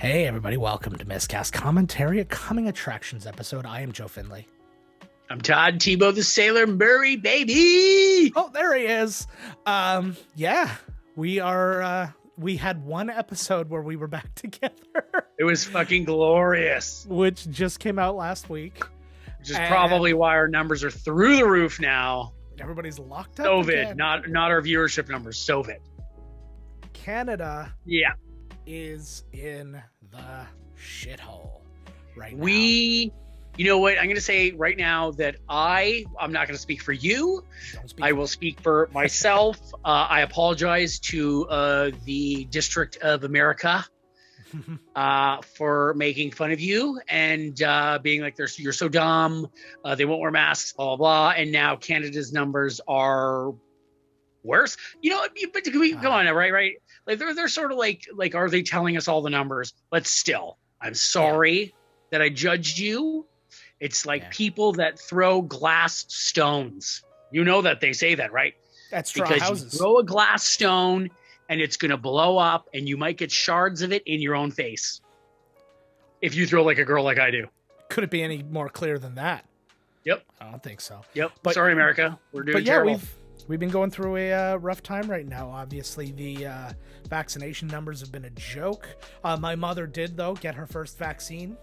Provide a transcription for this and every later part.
Hey everybody, welcome to Miscast Commentary, a coming attractions episode. I am Joe Finley. I'm Todd Tebow the Sailor Murray, baby! Oh, there he is. We had one episode where we were back together. It was fucking glorious. Which just came out last week. Which is probably why our numbers are through the roof now. Everybody's locked up Sovid, again. not our viewership numbers, Sovid. Canada Yeah. is in the shithole right now. You know what? I'm going to say right now that I'm not going to speak for you. I will speak for myself. I apologize to the District of America for making fun of you and being like, you're so dumb. They won't wear masks, blah, blah, blah. And now Canada's numbers are worse. You know, but come on, right? Like they're sort of like, are they telling us all the numbers? But still, I'm sorry that I judged you. It's like people that throw glass stones. You know that they say that, right? That's straw because houses. You throw a glass stone and it's going to blow up and you might get shards of it in your own face. If you throw like a girl like I do. Could it be any more clear than that? Yep. I don't think so. Yep. But, sorry, America. We're doing terrible. We've been going through a rough time right now. Obviously, the vaccination numbers have been a joke. My mother did, though, get her first vaccine.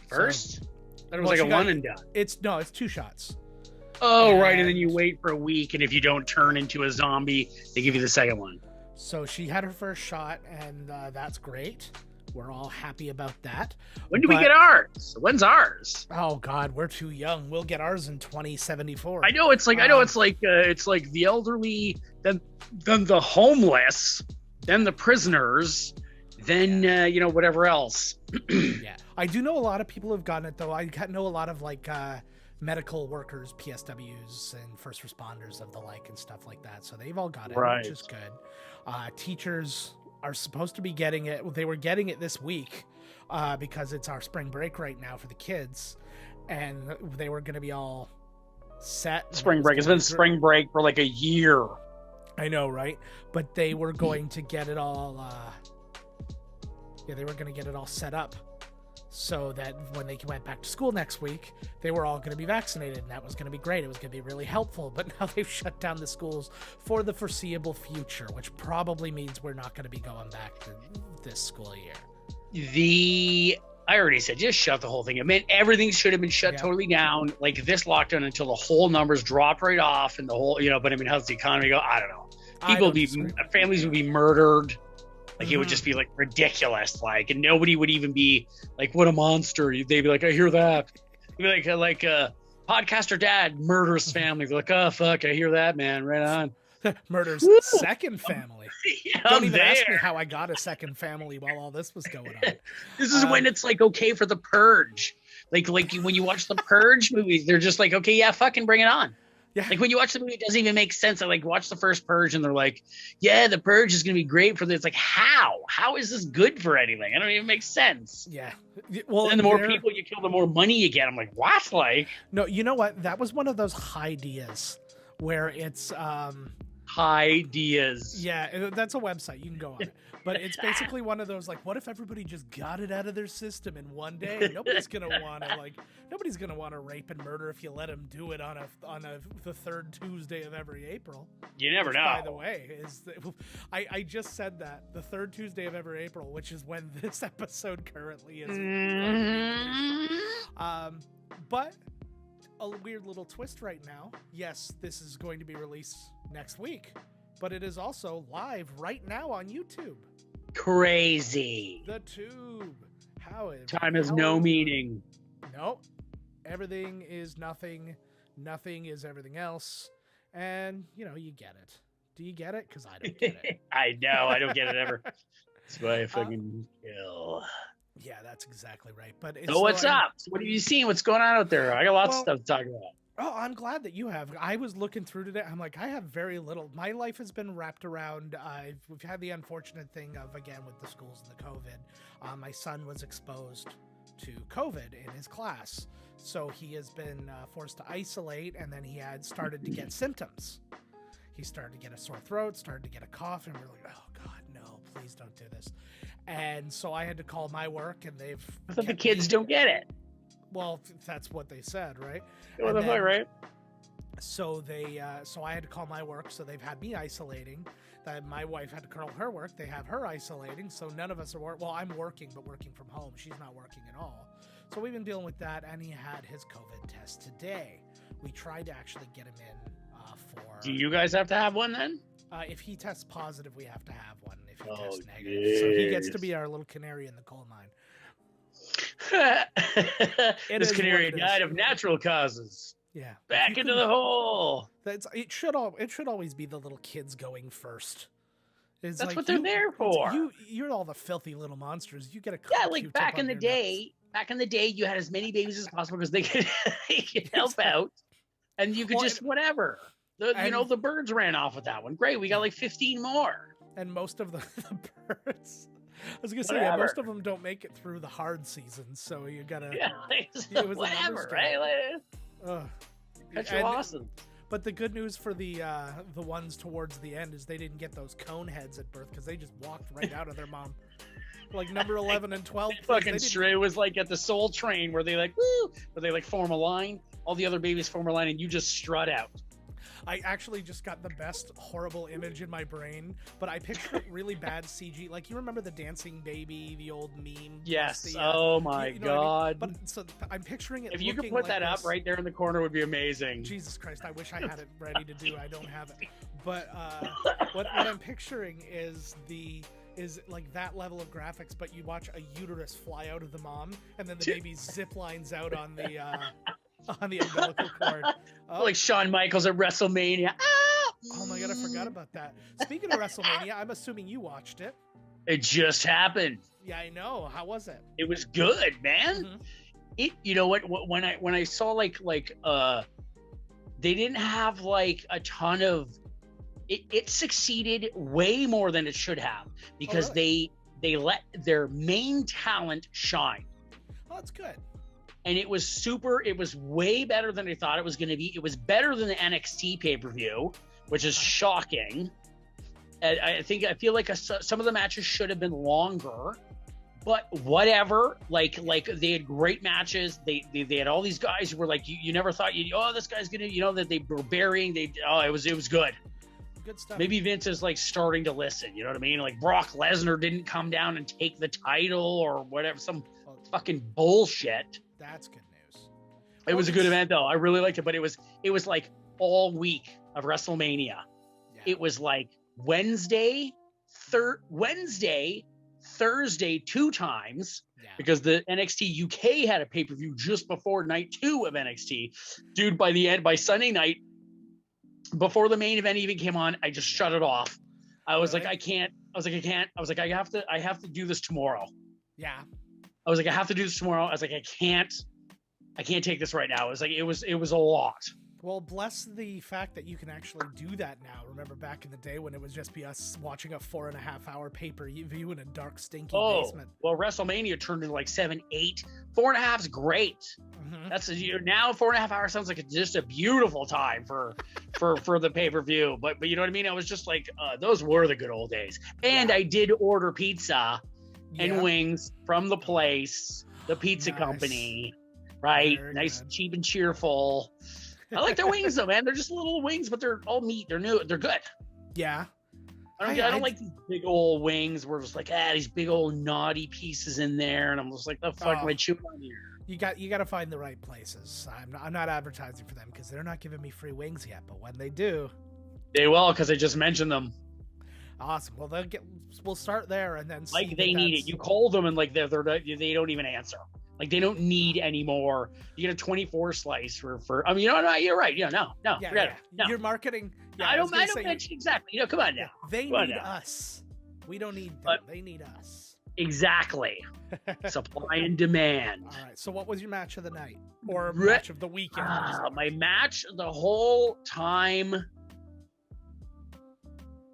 First? That was like a one and done. It's 2 shots. Oh, right. And then you wait for a week, and if you don't turn into a zombie, they give you the second one. So she had her first shot, and that's great. We're all happy about that. When do we get ours? When's ours? Oh God, we're too young. We'll get ours in 2074. I know it's like it's like the elderly, then the homeless, then the prisoners, then whatever else. Yeah, I do know a lot of people have gotten it though. I know a lot of medical workers, PSWs, and first responders of the like and stuff like that. So they've all got it, which is good. Teachers are supposed to be getting it. They were getting it this week because it's our spring break right now for the kids, and they were going to be all set. Spring break. It's been spring break for like a year. I know, right? But they were going to get it all. They were going to get it all set up so that when they went back to school next week, they were all going to be vaccinated, and that was going to be great. It was going to be really helpful, but now they've shut down the schools for the foreseeable future, which probably means we're not going to be going back to this school year. I already said, just shut the whole thing. I mean, everything should have been shut totally down, like this lockdown, until the whole numbers dropped right off and the whole, but I mean, how's the economy go? I don't know. Families would be murdered. Like, it would just be, like, ridiculous, like, and nobody would even be, like, what a monster. They'd be like, I hear that. They'd be like, podcaster dad murders family. They're like, oh, fuck, I hear that, man. Right on. Murders second family. Don't even ask me how I got a second family while all this was going on. This is when it's, like, okay for The Purge. Like when you watch The Purge movies, they're just like, okay, yeah, fucking bring it on. Yeah. Like when you watch the movie, it doesn't even make sense. I watch the first Purge and they're like, yeah, the Purge is going to be great for this. It's like, how? How is this good for anything? I don't even make sense. Yeah. Well, and the more people you kill, the more money you get. I'm like, what? Like, no, you know what? That was one of those ideas where it's, ideas. Yeah, that's a website. You can go on it. But it's basically one of those, like, what if everybody just got it out of their system in one day? Nobody's gonna want to rape and murder if you let them do it on the third Tuesday of every April. You never know. By the way, I just said that the third Tuesday of every April, which is when this episode currently is. But a weird little twist right now. Yes, this is going to be released next week, but it is also live right now on YouTube. Crazy. The Tube. Time has no meaning. Nope. Everything is nothing. Nothing is everything else. And, you get it. Do you get it? Because I don't get it. I know. I don't get it ever. That's why I fucking kill. Yeah, that's exactly right. But so what's up? So what have you seen? What's going on out there? I got lots of stuff to talk about. Oh, I'm glad that you have. I was looking through today. I'm like, I have very little. My life has been wrapped around. We've had the unfortunate thing of, again, with the schools and the COVID. My son was exposed to COVID in his class. So he has been forced to isolate, and then he had started to get symptoms. He started to get a sore throat, started to get a cough, and we're like, oh, God, no, please don't do this. And so I had to call my work, and they've. I thought the kids don't get it. Well, that's what they said, right? Well, that's right. So so I had to call my work. So they've had me isolating. That my wife had to call her work. They have her isolating. So none of us are well, I'm working, but working from home. She's not working at all. So we've been dealing with that, and he had his COVID test today. We tried to actually get him in for. Do you guys have to have one then? If he tests positive, we have to have one. If he tests negative, geez. so he gets to be our little canary in the coal mine. This canary died of natural causes. Yeah, back into the hole. It should always be the little kids going first. That's like what they're there for. You're all the filthy little monsters. You get a like back in the day. Back in the day, you had as many babies as possible because they could help out, and you could whatever. The birds ran off with that one. Great, we got like 15 more. And most of the birds. I was gonna say, most of them don't make it through the hard seasons, so you gotta. It was whatever, right? That's awesome. But the good news for the ones towards the end is they didn't get those cone heads at birth because they just walked right out of their mom. Like number 11 and 12. Fucking Stray was like at the Soul Train where they like woo, where they like form a line. All the other babies form a line, and you just strut out. I actually just got the best horrible image in my brain, but I pictured really bad CG. Like, you remember the dancing baby, the old meme? Yes. Oh my God. I mean? But so I'm picturing it. If you could put that up right there in the corner, would be amazing. Jesus Christ! I wish I had it ready to do. I don't have it. But what I'm picturing is like that level of graphics, but you watch a uterus fly out of the mom, and then the baby zip lines out on the umbilical cord. Oh. Like Shawn Michaels at WrestleMania. Oh my God, I forgot about that. Speaking of WrestleMania, I'm assuming you watched it. It just happened. Yeah, I know. How was it? It was good, man. Mm-hmm. You know what? When I saw like they didn't have like a ton of. It succeeded way more than it should have because they let their main talent shine. Oh, that's good. And it was way better than I thought it was going to be. It was better than the NXT pay-per-view, which is shocking. I feel like some of the matches should have been longer, but whatever. Like they had great matches. They had all these guys who were like, you never thought this guy's going to, that they were burying. It was good. Good stuff. Maybe Vince is like starting to listen. You know what I mean? Like Brock Lesnar didn't come down and take the title or whatever, some fucking bullshit. That's good news. It was a good event though. I really liked it, but it was like all week of WrestleMania. Yeah. It was like Wednesday, Thursday 2 times because the NXT UK had a pay-per-view just before night 2 of NXT. Dude, by Sunday night, before the main event even came on, I just shut it off. I was like, I can't. I have to do this tomorrow. Yeah. I was like, I have to do this tomorrow. I was like, I can't take this right now. It was like, it was a lot. Well, bless the fact that you can actually do that now. Remember back in the day when it was just us watching a 4.5-hour pay-per-view in a dark, stinky basement. Well, WrestleMania turned into like 7, 8. 4.5 is great. Mm-hmm. That's now 4.5 hours sounds like just a beautiful time for the pay-per-view. But you know what I mean? I was just like, those were the good old days. And I did order pizza and wings from the place, the pizza company, right? Very nice, good. Cheap and cheerful. I like their wings though, man. They're just little wings, but they're all meat. They're new. They're good. Yeah. I don't like these big old wings where it's like, these big old naughty pieces in there, and I'm just like, the fuck am I chewing on here? You got to find the right places. I'm not advertising for them because they're not giving me free wings yet, but when they do, they will because I just mentioned them. Awesome. Well, we'll start there and then like they need it. You call them and like they don't even answer. Like they don't need any more. You get a 24 slice for. I mean, you're right. No. Forget it. No. Your marketing. Yeah, I don't mention exactly. Come on now. They need us. We don't need them. They need us. Exactly. Supply and demand. All right. So, what was your match of the night or match of the weekend? My match the whole time.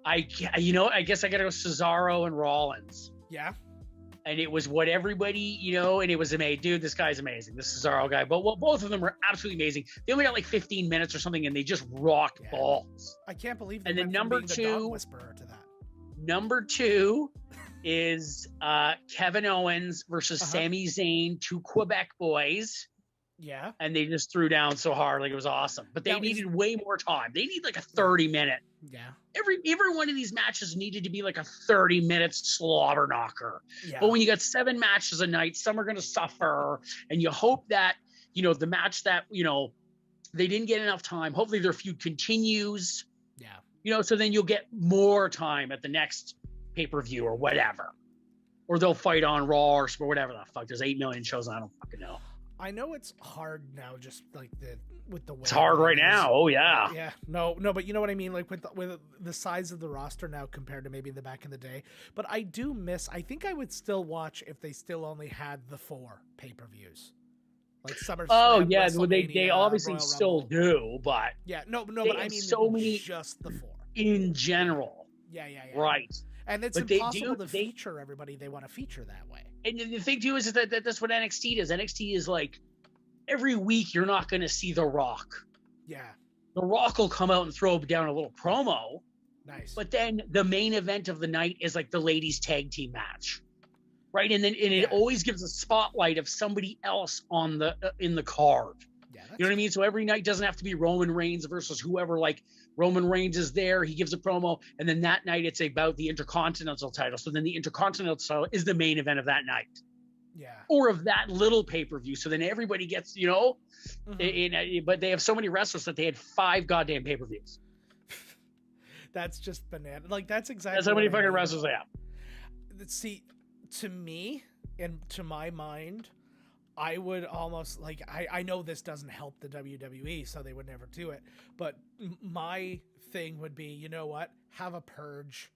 I guess I got to go Cesaro and Rollins. Yeah. And it was what everybody, and it was amazing. Dude, this guy's amazing. This Cesaro guy. But both of them were absolutely amazing. They only got like 15 minutes or something, and they just rocked balls. I can't believe. And then number 2, the dog whisperer to that. Number 2 is Kevin Owens versus Sami Zayn, two Quebec boys. Yeah. And they just threw down so hard, like it was awesome. But they needed way more time. They need like a 30-minute. Yeah. Every one of these matches needed to be like a 30-minute slobber knocker. Yeah. But when you got 7 matches a night, some are going to suffer. And you hope that, the match that, they didn't get enough time. Hopefully their feud continues. Yeah. So then you'll get more time at the next pay-per-view or whatever. Or they'll fight on Raw or whatever the fuck. There's 8 million shows. I don't fucking know. I know it's hard now, just like with the way it's hard right now. Oh yeah. Yeah. No, but you know what I mean? Like with the size of the roster now compared to maybe the back in the day. But I do miss, I think I would still watch if they still only had the 4 pay-per-views. Like SummerSlam. Oh yeah, well, they obviously Royal still Rumble. do, but yeah, no, but I mean so many just the 4 in general. Yeah. Right. And it's impossible to feature everybody they want to feature that way. And the thing too is that that's what NXT does. NXT is like every week you're not going to see The Rock. Yeah. The Rock will come out and throw down a little promo. Nice. But then the main event of the night is like the ladies tag team match. Right? And then it always gives a spotlight of somebody else on the in the card. Yeah, you know what I mean? So every night doesn't have to be Roman Reigns versus whoever. Like Roman Reigns is there, he gives a promo, and then that night it's about the Intercontinental title. So then the Intercontinental title is the main event of that night. Yeah. Or of that little pay-per-view. So then everybody gets, but they have so many wrestlers that they had 5 goddamn pay-per-views. That's just banana. Like that's exactly. That's how many fucking wrestlers they have. See, to me and to my mind, I would almost like, I know this doesn't help the WWE, so they would never do it. But my thing would be, you know what? Have a purge.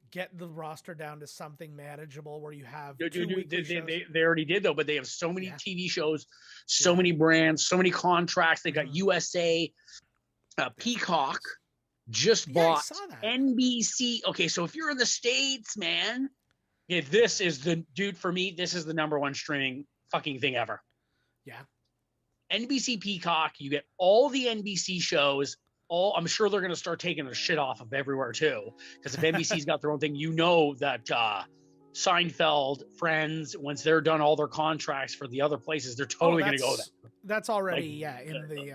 Get the roster down to something manageable where you have two weekly shows. They already did though, but they have so many TV shows, so many brands, so many contracts. They got USA, Peacock just bought NBC. Okay, so if you're in the States, man, this is the dude for me. This is the number one streaming fucking thing ever. Yeah. NBC Peacock, you get all the NBC shows. I'm sure they're going to start taking their shit off of everywhere too. Because if NBC's got their own thing, that Seinfeld, Friends, once they're done all their contracts for the other places, they're totally going to go there. That's already, in the...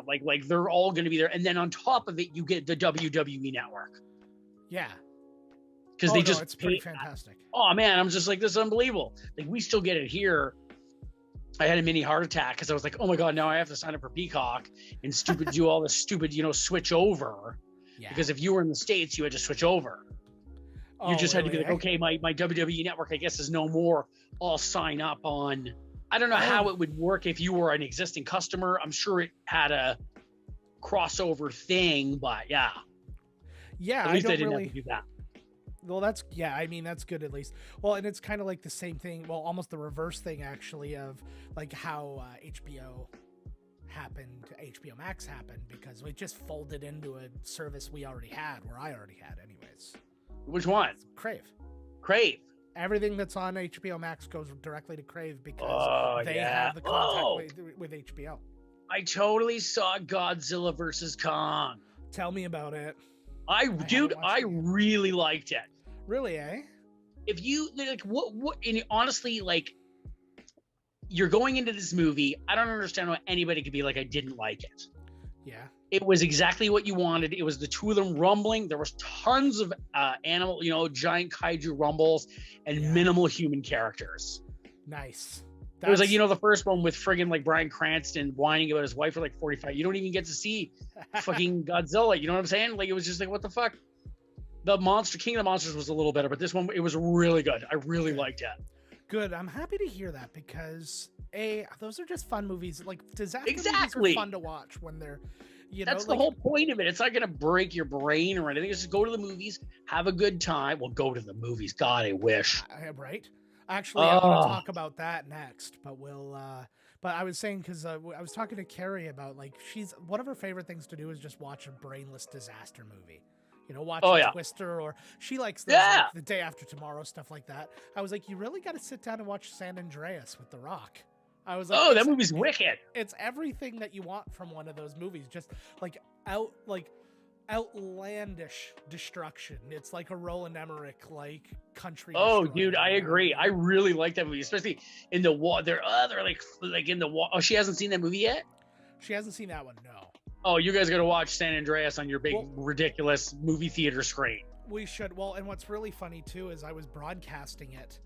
like they're all going to be there. And then on top of it, you get the WWE Network. Yeah. Because it's pretty fantastic. Oh man, I'm just like, this is unbelievable. Like we still get it here. I had a mini heart attack because I was like, oh my God, now I have to sign up for Peacock and do all this stupid, switch over. Yeah. Because if you were in the States, you had to switch over. You just had to be like, okay, my WWE Network, I guess, is no more. I'll sign up on. I don't know how it would work if you were an existing customer. I'm sure it had a crossover thing, but yeah. Yeah, at least I didn't have to do that. Well, that's good at least. Well, and it's kind of like the same thing. Well, almost the reverse thing, actually, of like how HBO Max happened, because we just folded into a service we already had, or I already had anyways. Which one? Crave. Everything that's on HBO Max goes directly to Crave because they have the contact with HBO. I totally saw Godzilla versus Kong. Tell me about it. I really liked it. Really, eh? If you like, what? And honestly, like, you're going into this movie. I don't understand how anybody could be like, I didn't like it. Yeah. It was exactly what you wanted. It was the two of them rumbling. There was tons of animal, giant kaiju rumbles and minimal human characters. Nice. It was like, the first one with friggin' like Bryan Cranston whining about his wife for like 45. You don't even get to see fucking Godzilla. You know what I'm saying? Like, it was just like, what the fuck? The King of the Monsters was a little better, but this one, it was really good. I really liked it. Good. I'm happy to hear that because those are just fun movies. Like disaster movies are fun to watch when they're, that's the whole point of it. It's not going to break your brain or anything. It's just go to the movies, have a good time. Well, go to the movies. God, I wish. Right. Actually, I want to talk about that next, but but I was saying, because I was talking to Carrie about, like, one of her favorite things to do is just watch a brainless disaster movie. Watch Twister, or she likes those, like, The Day After Tomorrow, stuff like that. I was like, you really got to sit down and watch San Andreas with The Rock. I was like, that movie's wicked. It's everything that you want from one of those movies. Just like outlandish destruction. It's like a Roland Emmerich like country. Oh, destroyer. dude, I agree. I really like that movie, especially in the wall. They're like in the wall. Oh, she hasn't seen that movie yet. She hasn't seen that one. No. Oh, you guys got to watch San Andreas on your big ridiculous movie theater screen. We should. Well, and what's really funny too is I was broadcasting it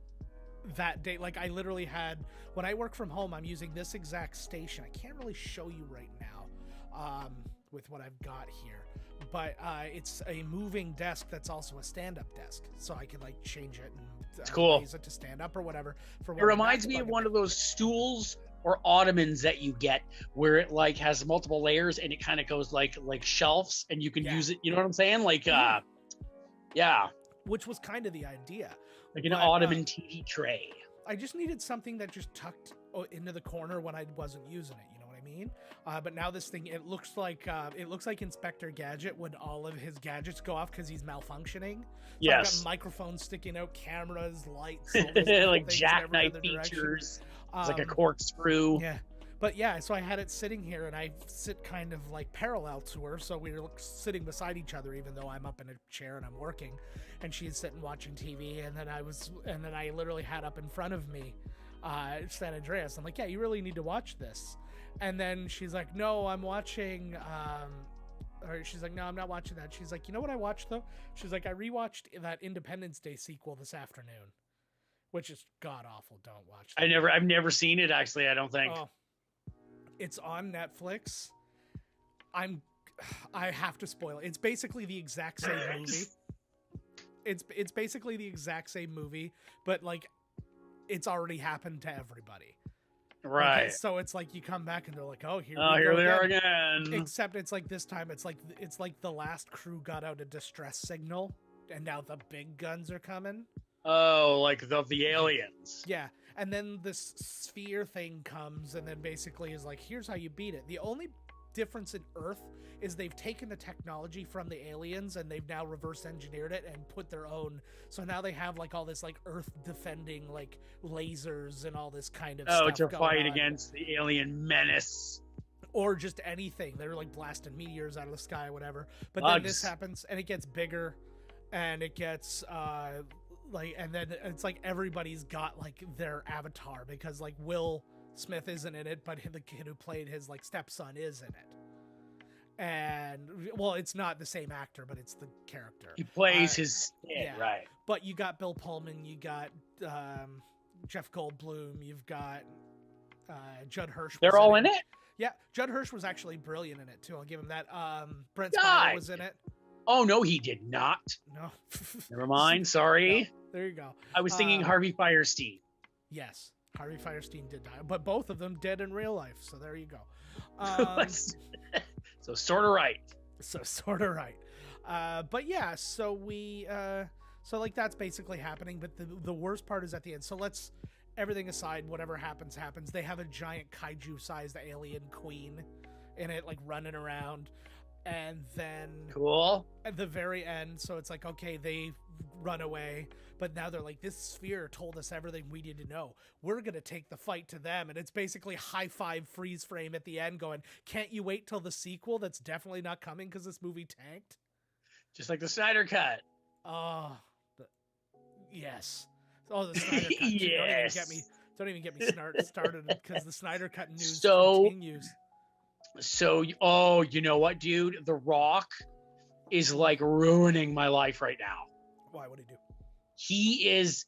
that day. Like I literally had, when I work from home, I'm using this exact station. I can't really show you right now with what I've got here, but it's a moving desk that's also a stand-up desk, so I can like change it and it's cool. use it to stand up or whatever. It reminds me of one of those stools or ottomans that you get where it like has multiple layers and it kind of goes like shelves and you can use it. You know what I'm saying? Like, yeah. Which was kind of the idea. Like an ottoman TV tray. I just needed something that just tucked into the corner when I wasn't using it. You know what I mean? But now this thing, it looks like Inspector Gadget when all of his gadgets go off because he's malfunctioning. So yes. I've got microphones sticking out, cameras, lights, like jackknife features. It's like a corkscrew. Yeah. But yeah, so I had it sitting here and I sit kind of like parallel to her. So we were sitting beside each other, even though I'm up in a chair and I'm working, and she's sitting watching TV. And then I literally had up in front of me, San Andreas. I'm like, yeah, you really need to watch this. And then she's like, no, I'm watching, or she's like, no, I'm not watching that. She's like, you know what I watched though? She's like, I rewatched that Independence Day sequel this afternoon, which is god awful. Don't watch that. I've never seen it actually. I don't think. Oh. It's on Netflix. I have to spoil it. It's basically the exact same movie. It's basically the exact same movie, but like it's already happened to everybody. Right. Okay, so it's like you come back and they're like, "Oh, here they are again." Except it's like this time it's like the last crew got out a distress signal and now the big guns are coming. Oh, like the aliens. Yeah. And then this sphere thing comes and then basically is like, here's how you beat it. The only difference in Earth is they've taken the technology from the aliens and they've now reverse engineered it and put their own. So now they have like all this like Earth defending like lasers and all this kind of stuff. To fight against the alien menace. Or just anything. They're like blasting meteors out of the sky or whatever. But then this happens and it gets bigger and it gets and then it's like everybody's got like their avatar because like Will Smith isn't in it, but the kid who played his like stepson is in it. And well, it's not the same actor, but it's the character. He plays his kid, right? But you got Bill Pullman, you got Jeff Goldblum, you've got Judd Hirsch. They're all in it. Yeah, Judd Hirsch was actually brilliant in it too. I'll give him that. Brent Spiner was in it. Oh no, he did not. No. Never mind. Sorry. No, there you go. I was thinking Harvey Fierstein. Yes, Harvey Fierstein did die, but both of them dead in real life. So there you go. So sort of right. But yeah, so we so like that's basically happening. But the worst part is at the end. So let's everything aside, whatever happens. They have a giant kaiju-sized alien queen in it, like running around. And then cool at the very end, so it's like, okay, they run away, but now they're like, this sphere told us everything we need to know. We're going to take the fight to them. And it's basically high five freeze frame at the end going, can't you wait till the sequel? That's definitely not coming because this movie tanked. Just like the Snyder Cut. Oh, yes. Oh, the Snyder Cut. Yes. Don't even get me started because the Snyder Cut news continues. So, you know what, dude? The Rock is like ruining my life right now. Why? What did he do? He's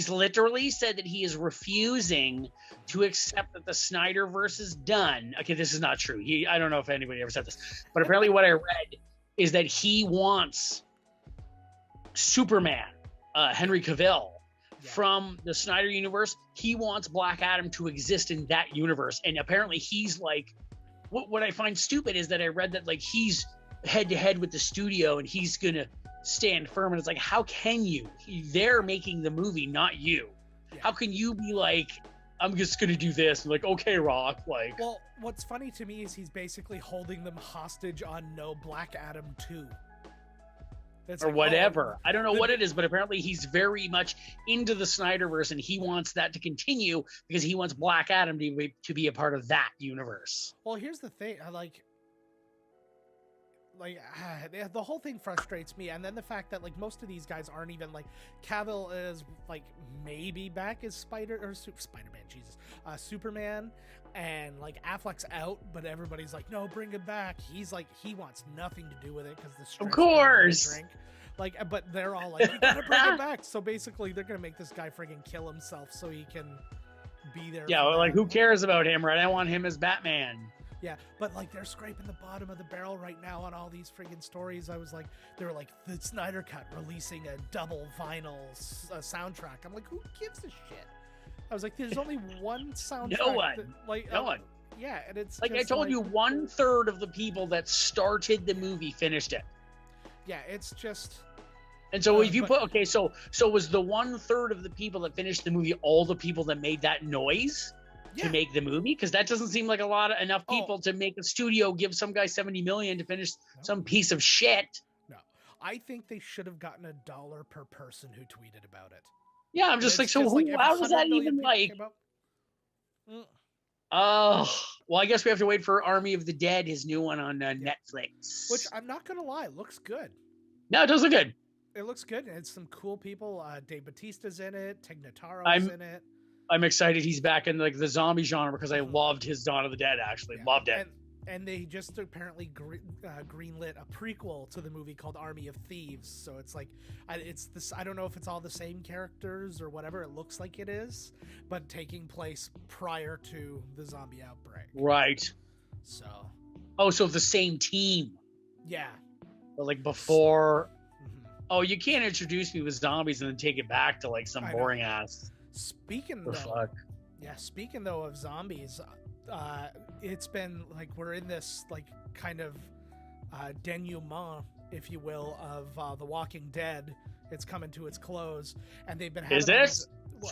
literally said that he is refusing to accept that the Snyderverse is done. Okay, this is not true. I don't know if anybody ever said this, but apparently what I read is that he wants Superman, Henry Cavill, from the Snyder universe. He wants Black Adam to exist in that universe, and apparently he's like. What I find stupid is that I read that like he's head to head with the studio and he's gonna stand firm, and it's like, how can you? They're making the movie, not you. Yeah. How can you be like, I'm just gonna do this? And like, okay, Rock. Like, well, what's funny to me is he's basically holding them hostage on no Black Adam 2. Or like, whatever. I don't know what it is, but apparently he's very much into the Snyderverse, and he wants that to continue because he wants Black Adam to be a part of that universe. Well, here's the thing. like the whole thing frustrates me, and then the fact that like most of these guys aren't even like Cavill is like maybe back as Spider-Man, Jesus, Superman, and like Affleck's out, but everybody's like, no, bring him back. He's like, he wants nothing to do with it because the of course drink. Like, but they're all like, you gotta bring him back. So basically, they're gonna make this guy friggin' kill himself so he can be there. Yeah, well, like who cares about him, right? I want him as Batman. Yeah, but like they're scraping the bottom of the barrel right now on all these friggin' stories. I was like, they were like the Snyder Cut releasing a double vinyl soundtrack. I'm like, who gives a shit? I was like, there's only one soundtrack. No one. No one. Yeah, and it's like I told you, 1/3 of the people that started the movie finished it. Yeah, it's just. And so if you put so was the 1/3 of the people that finished the movie all the people that made that noise? To make the movie, because that doesn't seem like enough people to make a studio give some guy $70 million to finish some piece of shit. No, I think they should have gotten $1 per person who tweeted about it. Yeah, I'm just like, so how was that even like? Oh, well, I guess we have to wait for Army of the Dead, his new one on Netflix. Which I'm not gonna lie, looks good. No, it does look good. It looks good, and it's some cool people. Dave Bautista's in it. Tig Notaro's in it. I'm excited he's back in like the zombie genre because I loved his Dawn of the Dead. Actually, loved it. And they just apparently greenlit a prequel to the movie called Army of Thieves. So it's like, it's this. I don't know if it's all the same characters or whatever. It looks like it is, but taking place prior to the zombie outbreak. Right. So. Oh, so the same team. Yeah. But like before. Mm-hmm. Oh, you can't introduce me with zombies and then take it back to like some boring ass. Speaking though of zombies, it's been like we're in this like kind of denouement, if you will, of The Walking Dead. It's coming to its close, and they've been having. Is this?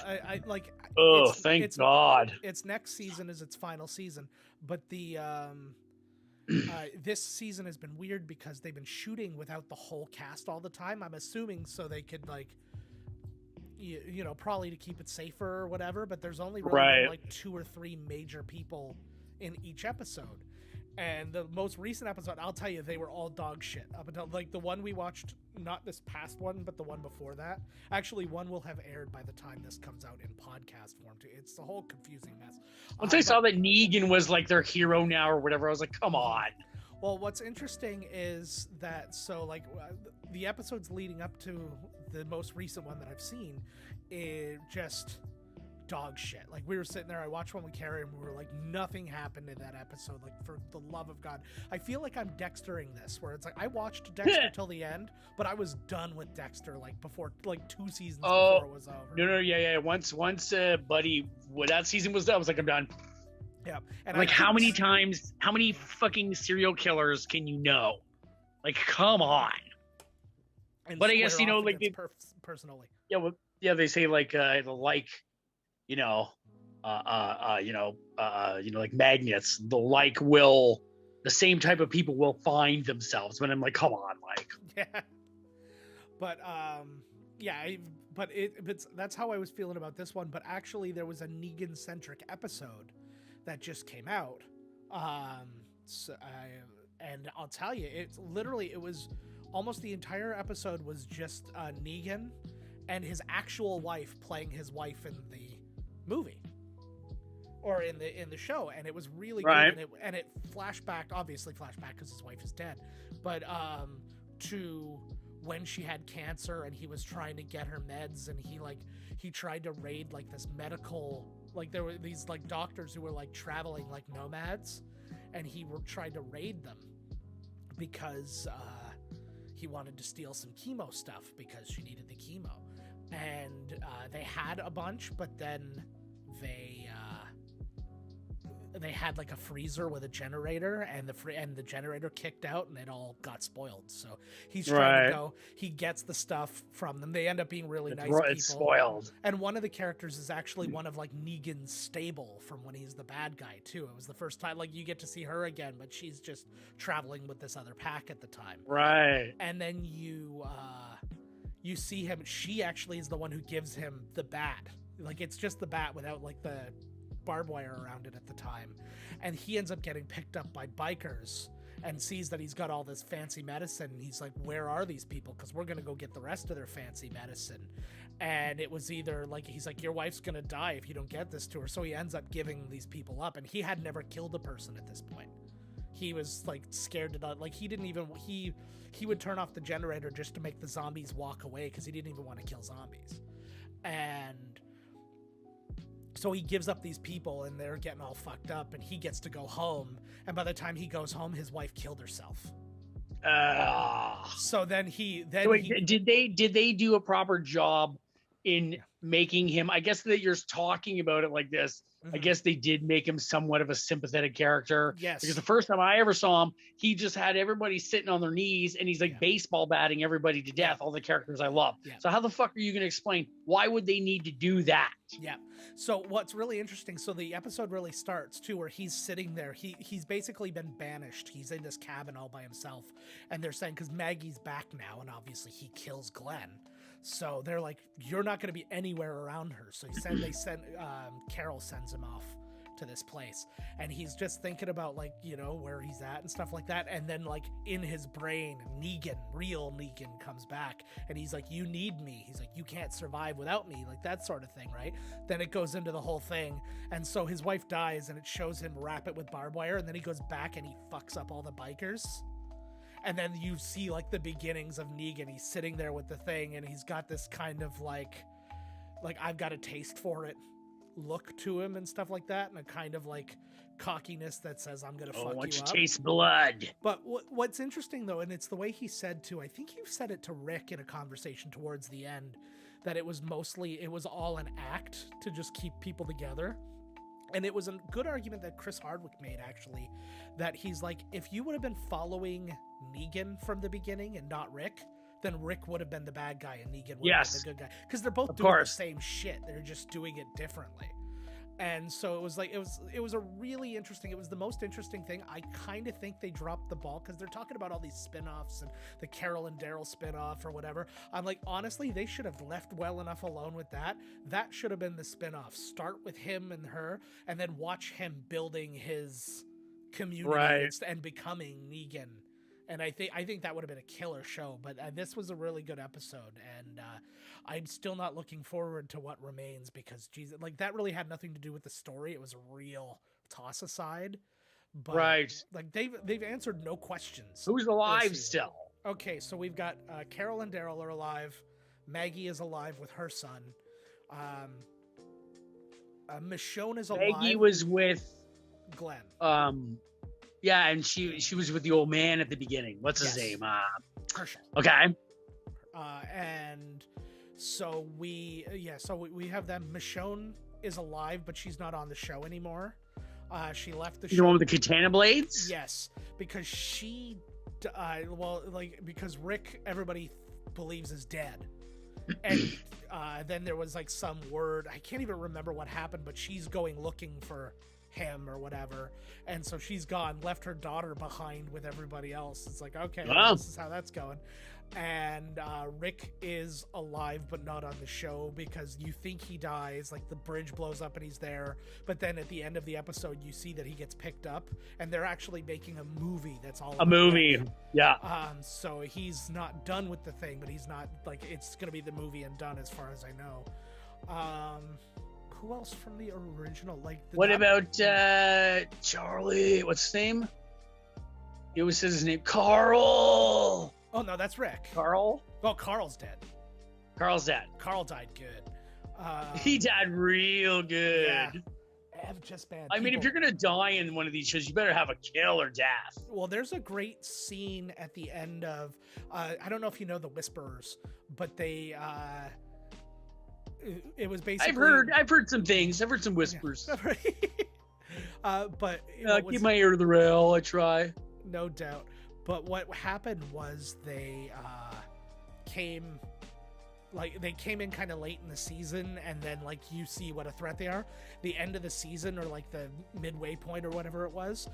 I like. Oh, thank God! Its next season is its final season, but the this season has been weird because they've been shooting without the whole cast all the time. I'm assuming so they could like. You know, probably to keep it safer or whatever, but there's only really like 2 or 3 major people in each episode. And the most recent episode, I'll tell you, they were all dog shit up until like the one we watched, not this past one, but the one before that. Actually, one will have aired by the time this comes out in podcast form too. It's a whole confusing mess. Once I saw that Negan was like their hero now or whatever, I was like, come on. Well, what's interesting is that, so like the episodes leading up to the most recent one that I've seen, it just dog shit. Like we were sitting there, I watched one with Carrie and we were like, nothing happened in that episode. Like for the love of God, I feel like I'm Dextering this, where it's like, I watched Dexter till the end, but I was done with Dexter like before, like 2 seasons before it was over. No, yeah. Once Buddy, when that season was done, I was like, I'm done. Yeah. And like how many fucking serial killers can you know? Like, come on. But I guess, you know, like personally. Yeah, well, yeah, they say like like magnets, the same type of people will find themselves. But I'm like, come on, Mike. Yeah. But that's how I was feeling about this one. But actually, there was a Negan centric episode that just came out. And I'll tell you, it was almost the entire episode was just Negan and his actual wife playing his wife in the movie or in the show, and it was really good. And it obviously flashback because his wife is dead, but to when she had cancer and he was trying to get her meds, and he tried to raid like this medical, like there were these like doctors who were like traveling like nomads, and he tried to raid them because he wanted to steal some chemo stuff because she needed the chemo, and they had a bunch, but then they had like a freezer with a generator, and the generator kicked out, and it all got spoiled. So he's trying to go. He gets the stuff from them. They end up being really nice people. It's spoiled. And one of the characters is actually one of like Negan's stable from when he's the bad guy too. It was the first time like you get to see her again, but she's just traveling with this other pack at the time. Right. And then you see him. She actually is the one who gives him the bat. Like it's just the bat without like the barbed wire around it at the time, and he ends up getting picked up by bikers, and sees that he's got all this fancy medicine. He's like, where are these people? Because we're going to go get the rest of their fancy medicine. And it was either like, he's like, your wife's going to die if you don't get this to her. So he ends up giving these people up. And he had never killed a person at this point. He was like scared to death. Like he didn't even, he would turn off the generator just to make the zombies walk away because he didn't even want to kill zombies. And so he gives up these people and they're getting all fucked up and he gets to go home. And by the time he goes home, his wife killed herself. So then did they do a proper job in making him, I guess that you're talking about it like this, I guess they did make him somewhat of a sympathetic character. Yes. Because the first time I ever saw him, he just had everybody sitting on their knees and he's like baseball batting everybody to death, all the characters I love. Yeah. So how the fuck are you going to explain why would they need to do that? Yeah. So what's really interesting, so the episode really starts too where he's sitting there. He's basically been banished. He's in this cabin all by himself. And they're saying, because Maggie's back now and obviously he kills Glenn. So they're like, you're not going to be anywhere around her. So Carol sends him off to this place. And he's just thinking about like, you know, where he's at and stuff like that. And then like in his brain, real Negan comes back. And he's like, you need me. He's like, you can't survive without me. Like that sort of thing, right? Then it goes into the whole thing. And so his wife dies and it shows him wrap it with barbed wire. And then he goes back and he fucks up all the bikers. And then you see like the beginnings of Negan. He's sitting there with the thing and he's got this kind of like I've got a taste for it look to him and stuff like that. And a kind of like cockiness that says, I'm going to fuck you up. I want you to taste blood. But what's interesting though, and it's the way he said too, I think you said it to Rick in a conversation towards the end, that it was all an act to just keep people together. And it was a good argument that Chris Hardwick made, actually, that he's like, if you would have been following Negan from the beginning and not Rick, then Rick would have been the bad guy and Negan would have been the good guy. Because they're both doing the same shit. They're just doing it differently. And so it was like, it was a really interesting, it was the most interesting thing. I kind of think they dropped the ball because they're talking about all these spin-offs and the Carol and Daryl spin-off or whatever. I'm like, honestly, they should have left well enough alone with that. That should have been the spin-off. Start with him and her and then watch him building his community and becoming Negan. And I think that would have been a killer show, but this was a really good episode, and I'm still not looking forward to what remains because, Jesus, like that really had nothing to do with the story. It was a real toss aside, but like they've answered no questions. Who's alive still? Okay, so we've got Carol and Daryl are alive. Maggie is alive with her son. Michonne is alive. Maggie was with Glenn. Yeah, and she was with the old man at the beginning. What's his name? Herschel. Okay. And so we have them. Michonne is alive, but she's not on the show anymore. She left the show. The one with the katana blades? Yes, because because Rick, everybody believes is dead. And then there was like some word, I can't even remember what happened, but she's going looking for him or whatever, and so she's gone, left her daughter behind with everybody else. It's like, okay, this is how that's going. And Rick is alive but not on the show because you think he dies, like the bridge blows up and he's there, but then at the end of the episode you see that he gets picked up and they're actually making a movie that's all a movie Rick. So he's not done with the thing, but he's not, like, it's gonna be the movie and done as far as I know. Who else from the original? What about Charlie? What's his name? It was his name. Carl. Oh no, that's Rick. Carl? Oh, Carl's dead. Carl's dead. Carl died good. He died real good. Yeah. Just bad. I mean, if you're gonna die in one of these shows, you better have a killer death. Well, there's a great scene at the end of I don't know if you know the Whisperers, but they it was basically I've heard some things. I've heard some whispers. Yeah. But keep my ear to the rail. I try. No doubt. But what happened was they came in kind of late in the season, and then like you see what a threat they are. The end of the season, or like the midway point or whatever it was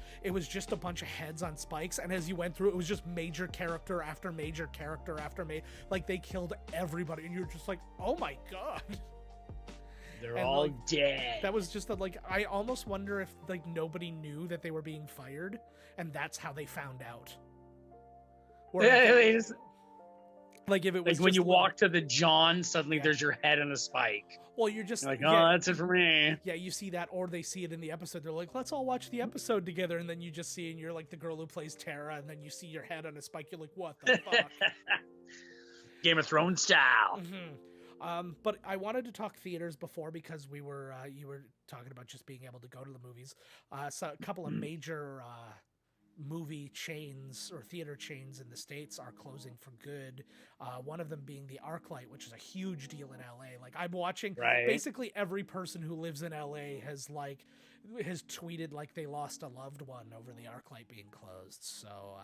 just a bunch of heads on spikes, and as you went through, it was just major character after major character after like they killed everybody, and you're just like, oh my god. They're and, all like, dead. That was just I almost wonder if like nobody knew that they were being fired, and that's how they found out. Or like if it was like when just you walk to the John, suddenly Yeah. there's your head on a spike. well, you're just You're like, yeah, oh, that's it for me. yeah, you see that, or they see it in the episode. They're like, let's all watch the episode together, and then you just see, and you're like the girl who plays Tara, and then you see your head on a spike. You're like, what the fuck? Game of Thrones style. But I wanted to talk theaters before because we were you were talking about just being able to go to the movies. So a couple of major movie chains or theater chains in the States are closing for good. One of them being the ArcLight, which is a huge deal in LA. Like I'm watching basically every person who lives in LA has tweeted like they lost a loved one over the ArcLight being closed. So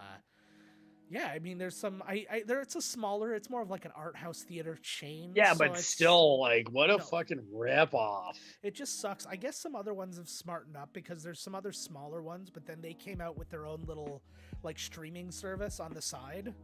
yeah, I mean, there's some. It's more of like an art house theater chain. Yeah, so but still, like, what a fucking rip off. It just sucks. I guess some other ones have smartened up because there's some other smaller ones, but then they came out with their own little like streaming service on the side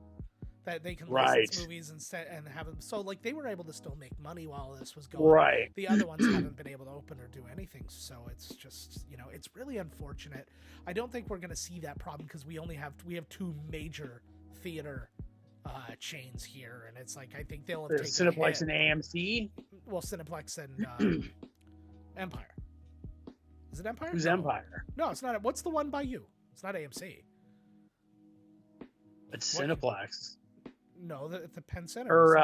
that they can license movies and have them. So like they were able to still make money while this was going. Right. The other ones haven't been able to open or do anything. So it's just it's really unfortunate. I don't think we're gonna see that problem because we have two major theater chains here, and it's like I think they'll have taken Cineplex and AMC. Well, Cineplex and Empire. Is it Empire? Who's Empire? No, it's not. What's the one by you? It's not AMC. It's Cineplex. No, the Penn Center. Or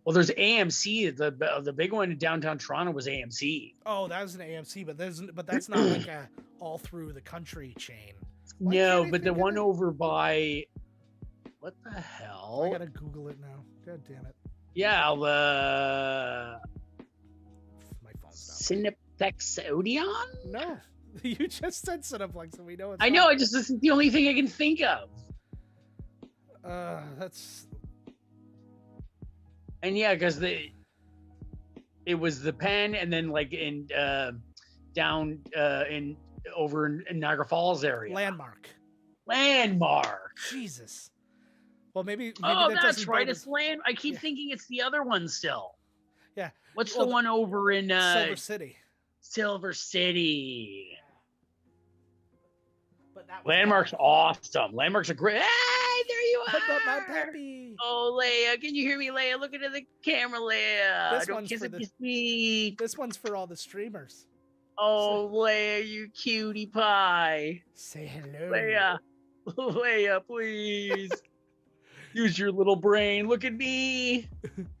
well, there's AMC. The big one in downtown Toronto was AMC. Oh, that was an AMC, but that's not like a all through the country chain. No, but the one over by what the hell? I gotta Google it now. God damn it. Yeah, my phone's not. Cineplex Odeon? No, you just said Cineplex, and we know it's. I know. This is the only thing I can think of. That's. And yeah, because it was the Penn, and then like in down in over in Niagara Falls area. Landmark. Jesus. Well, maybe that's right. It's Land. I keep thinking it's the other one still. Yeah. What's the one over in Silver City? Silver City. But that Landmark's awesome. Landmark's a great. Hey, there you are. But my puppy. Oh, Leia, can you hear me, Leia? Look into the camera, Leia. This one's for all the streamers. Oh, Leia, you cutie pie. Say hello. Leia, please. Use your little brain. Look at me.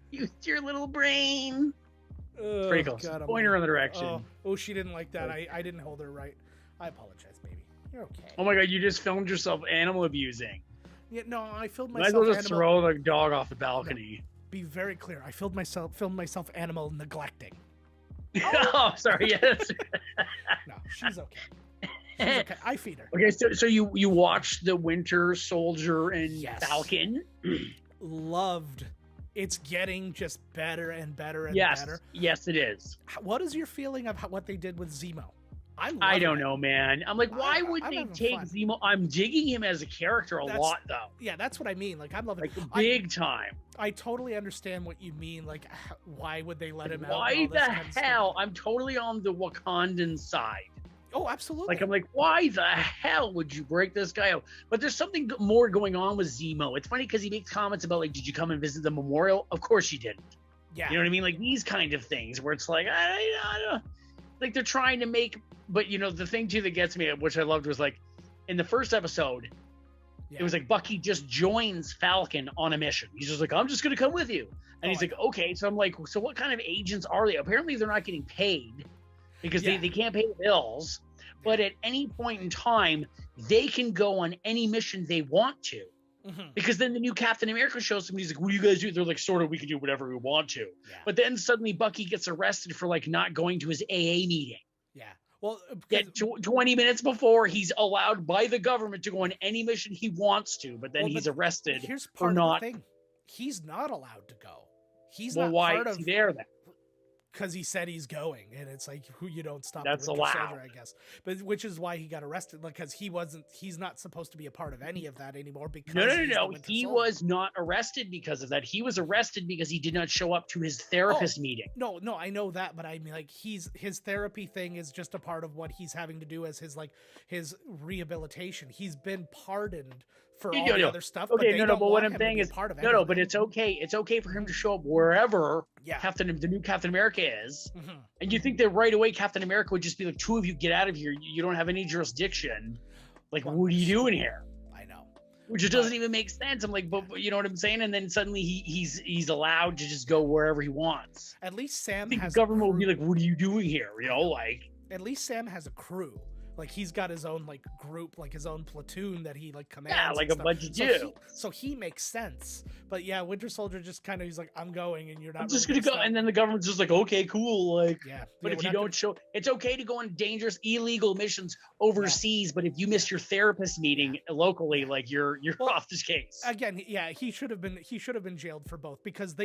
Use your little brain. Pretty close. Point her in the direction. Oh, she didn't like that. I didn't hold her right. I apologize, baby. You're okay. Oh my God, you just filmed yourself animal abusing. Yeah, no, I filmed myself. Might as well just throw the dog off the balcony. No, be very clear. I filmed myself animal neglecting. Oh, sorry. Yes. No, she's okay. She's okay. I feed her. Okay, so you watched the Winter Soldier and Falcon. Loved. It's getting just better and better and better. Yes, it is. What is your feeling of what they did with Zemo? I don't know, man. I'm like, why would they take Zemo? I'm digging him as a character a lot, though. Yeah, that's what I mean. Like, I'm loving like big time. I totally understand what you mean. Like, why would they let him out? Why the hell? I'm totally on the Wakandan side. Oh, absolutely. Like, I'm like, why the hell would you break this guy out? But there's something more going on with Zemo. It's funny because he makes comments about, like, did you come and visit the memorial? Of course you didn't. Yeah. You know what I mean? Like, these kind of things where it's like, I don't like, they're trying to make, but, the thing, too, that gets me, which I loved, was, like, in the first episode, it was like Bucky just joins Falcon on a mission. He's just like, I'm just going to come with you. And he's like, okay. So I'm like, so what kind of agents are they? Apparently they're not getting paid because they can't pay the bills. But at any point in time, they can go on any mission they want to. Mm-hmm. Because then the new Captain America shows them. He's like, what do you guys do? They're like, sort of, we can do whatever we want to. Yeah. But then suddenly Bucky gets arrested for like not going to his AA meeting. Yeah. Well, 20 minutes before, he's allowed by the government to go on any mission he wants to, but then he's arrested. Here's part of the thing: he's not allowed to go. He's not why part is of. He there then? because he said he's going, and it's like, who you don't stop That's the Winter allowed. Soldier, I guess. But which is why he got arrested, because he's not supposed to be a part of any of that anymore. Because No. He was not arrested because of that. He was arrested because he did not show up to his therapist meeting. No, I know that, but I mean, like, his therapy thing is just a part of what he's having to do as his rehabilitation. He's been pardoned for all the other stuff. Okay, but but what I'm saying is, part of but it's okay. It's okay for him to show up wherever the new Captain America is. Mm-hmm. And you think that right away Captain America would just be like, two of you get out of here. You don't have any jurisdiction. Like, what are you doing here? I know. Which doesn't even make sense. I'm like, but you know what I'm saying? And then suddenly he's allowed to just go wherever he wants. At least Sam has the government will be like, what are you doing here? You know, like. At least Sam has a crew. Like, he's got his own, like, group, like his own platoon that he, like, commands. Yeah, like a bunch of dudes. So he makes sense. But yeah, Winter Soldier just kind of, he's like, I'm going, and you're not. I'm just gonna go, and then the government's just like, okay, cool, like. Yeah. But if you don't show, it's okay to go on dangerous, illegal missions overseas. But if you miss your therapist meeting locally, like you're off this case. Again, he should have been jailed for both, because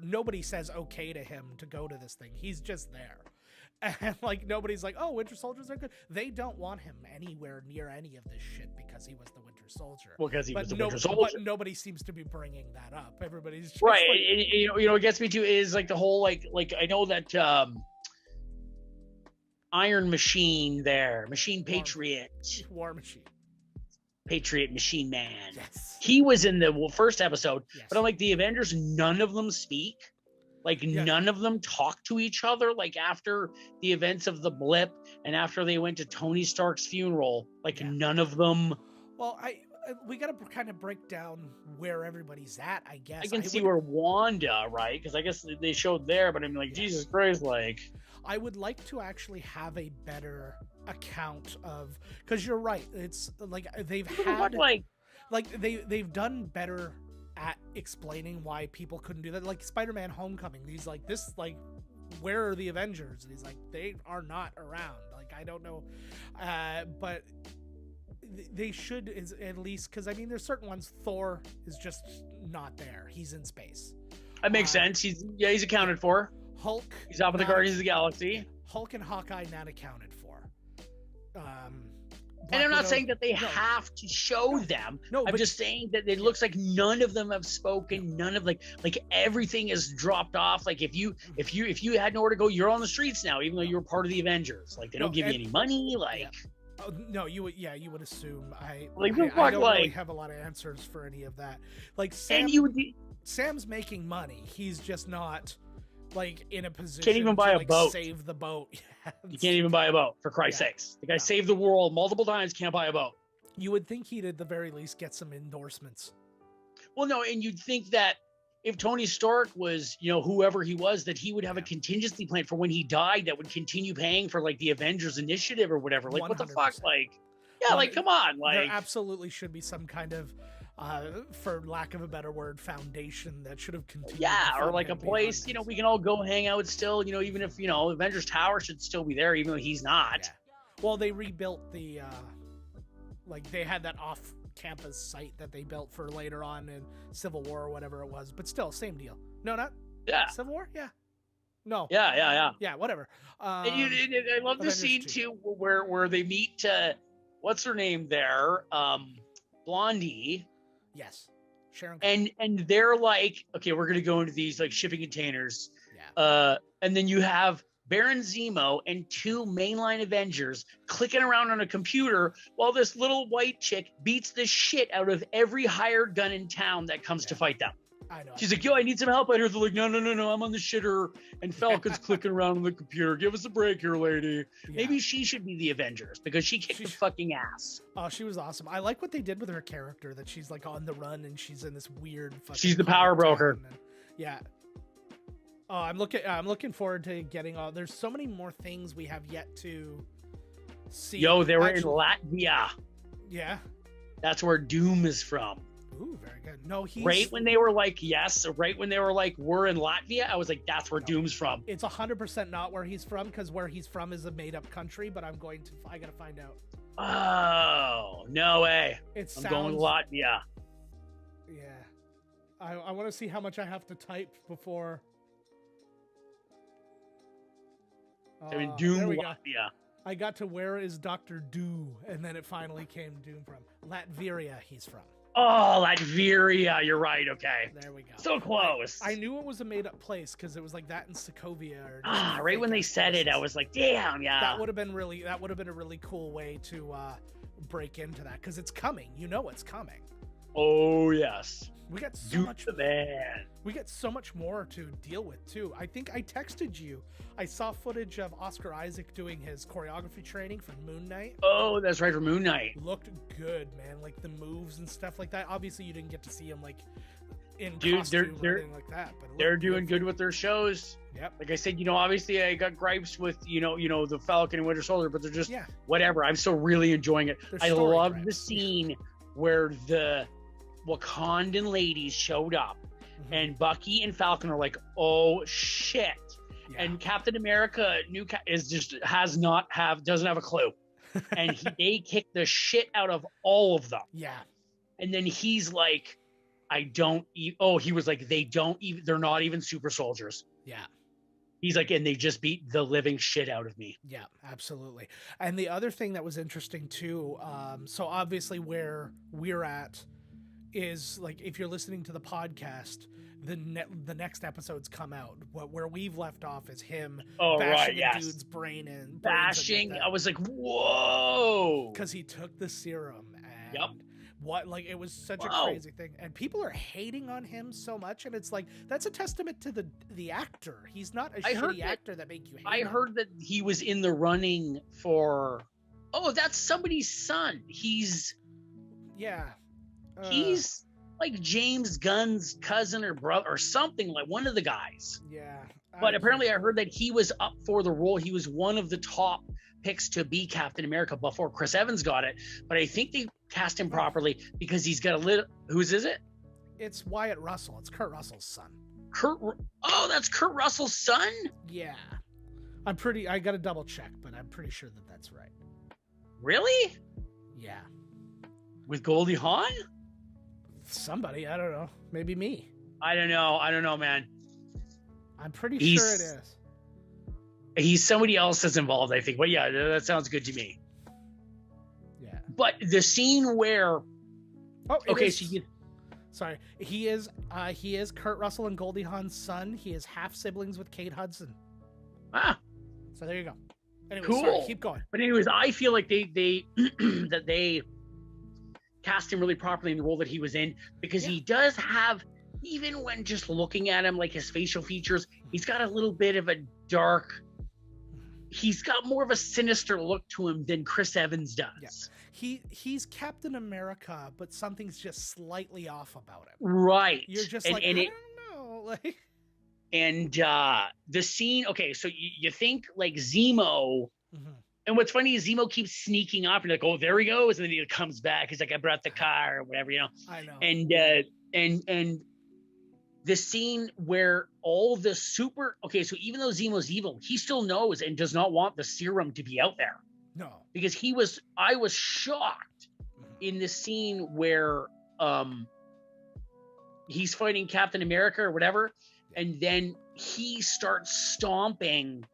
nobody says okay to him to go to this thing. He's just there. And like, nobody's like, oh, Winter Soldiers are good. They don't want him anywhere near any of this shit because he was the Winter Soldier. Well, because he was the Winter Soldier. But nobody seems to be bringing that up. Everybody's just right. Like, you know, what gets me to is like the whole like I know that Iron Machine there, Machine Patriot, War Machine, Patriot Machine Man. Yes. He was in the first episode, yes. But I'm like, the Avengers, none of them speak. Like, none of them talk to each other. Like, after the events of the blip and after they went to Tony Stark's funeral, like, none of them. Well, we got to kind of break down where everybody's at, I guess. I can see where Wanda, right? Because I guess they showed there, but I'm like, Jesus Christ, like. I would like to actually have a better account of, because you're right. It's like they've had, they've done better at explaining why people couldn't do that. Like Spider-Man Homecoming, he's like, this, like, where are the Avengers? And he's like, they are not around. Like, I don't know, but they should, is at least, because I mean, there's certain ones. Thor is just not there. He's in space. That makes sense. He's accounted for. Hulk, he's off of the Guardians of the Galaxy. Hulk and Hawkeye not accounted for. And I'm not saying that they have to show them. No, I'm just saying that it looks like none of them have spoken. None of like everything is dropped off. Like if you had nowhere to go, you're on the streets now, even though you're part of the Avengers. Like they don't give you any money. Like no, you would assume. I don't really have a lot of answers for any of that. Like Sam's making money. He's just not like in a position. Can't even buy a boat. Save the boat. You can't even buy a boat, for Christ's sakes. The guy saved the world multiple times, can't buy a boat. You would think he'd at the very least get some endorsements. Well, no, and you'd think that if Tony Stark was, whoever he was, that he would have a contingency plan for when he died that would continue paying for like the Avengers Initiative or whatever. Like, 100%. What the fuck? Like, come on. Like, there absolutely should be some kind of, for lack of a better word, foundation that should have continued. Yeah, or like a place, we can all go hang out still, even if, Avengers Tower should still be there, even though he's not. Yeah. Well, they rebuilt the, they had that off-campus site that they built for later on in Civil War or whatever it was, but still, same deal. No, not Civil War? Yeah. No. Yeah. Yeah, whatever. And I love the scene, too, where they meet, what's her name there? Blondie. Yes. Sharon. And they're like, okay, we're gonna go into these like shipping containers. Yeah. And then you have Baron Zemo and two mainline Avengers clicking around on a computer while this little white chick beats the shit out of every hired gun in town that comes to fight them. I know. She's like, yo, I need some help out here. They're like, no, I'm on the shitter. And Falcon's clicking around on the computer. Give us a break here, lady. Yeah. Maybe she should be the Avengers because she kicked the fucking ass. Oh, she was awesome. I like what they did with her character, that she's like on the run and she's in this weird fucking. She's the power broker. Yeah. Oh, I'm looking forward to getting all. There's so many more things we have yet to see. Yo, they were in Latvia. Yeah. That's where Doom is from. Ooh, very good. No, he's right when they were like, yes, right when they were like, we're in Latvia, I was like, that's where Doom's from. It's 100% not where he's from, because where he's from is a made-up country, but I gotta find out. Oh, no way. I'm going to Latvia. Yeah. I want to see how much I have to type before. I mean, Doom. There we go. Yeah. I got to where is Dr. Do, and then it finally came Doom from. Latveria, he's from. Oh, Latveria. You're right. Okay. There we go. So close. I knew it was a made-up place because it was like that in Sokovia. Or right when they said it, I was like, damn, yeah. That would have been a really cool way to break into that because it's coming. You know it's coming. Oh yes. We got so much. Man. We get so much more to deal with too. I think I texted you. I saw footage of Oscar Isaac doing his choreography training for Moon Knight. Oh, that's right, for Moon Knight. Looked good, man. Like the moves and stuff like that. Obviously, you didn't get to see him like in Dude, costume or anything like that. But they're doing good with their shows. Yep. Like I said, obviously I got gripes with the Falcon and Winter Soldier, but they're just whatever. I'm still really enjoying it. I love the scene where the Wakandan ladies showed up, and Bucky and Falcon are like, "Oh shit!" Yeah. And Captain America doesn't have a clue, and they kick the shit out of all of them. Yeah. And then he's like, he was like, they're not even super soldiers. Yeah. He's like, and they just beat the living shit out of me. Yeah, absolutely. And the other thing that was interesting too, so obviously where we're at is like, if you're listening to the podcast, the next episodes come out. Where we've left off is him bashing a dude's brain in. Bashing. I was like, whoa. Because he took the serum. And yep. It was such a crazy thing, and people are hating on him so much, and it's like that's a testament to the actor. He's not a shitty actor that make you hate him. Heard that he was in the running for that's somebody's son. He's like James Gunn's cousin or brother or something, like one of the guys. Yeah. But apparently I heard that he was up for the role. He was one of the top picks to be Captain America before Chris Evans got it. But I think they cast him properly because he's got a little... Whose is it? It's Wyatt Russell. It's Kurt Russell's son. That's Kurt Russell's son? Yeah. I got to double check, but I'm pretty sure that that's right. Really? Yeah. With Goldie Hawn? Somebody, I don't know. Maybe me. I don't know, man. I'm pretty sure it is. He's somebody else that's involved, I think. But yeah, that sounds good to me. Yeah. But the scene where... Sorry. He is Kurt Russell and Goldie Hawn's son. He is half siblings with Kate Hudson. Ah. So there you go. Anyway, cool. Sorry, keep going. But anyways, I feel like they that they cast him really properly in the role that he was in, because he does have, even when just looking at him, like his facial features, he's got a little bit of a dark... He's got more of a sinister look to him than Chris Evans does. Yeah. He's Captain America, but something's just slightly off about him. Right. You're just I don't know. Like... And the scene, so you think like Zemo, and what's funny is Zemo keeps sneaking up and like, oh, there he goes, and then he comes back. He's like, I brought the car or whatever, I know. And the scene where all the so even though Zemo's evil, he still knows and does not want the serum to be out there. No. Because I was shocked in the scene where he's fighting Captain America or whatever, and then he starts stomping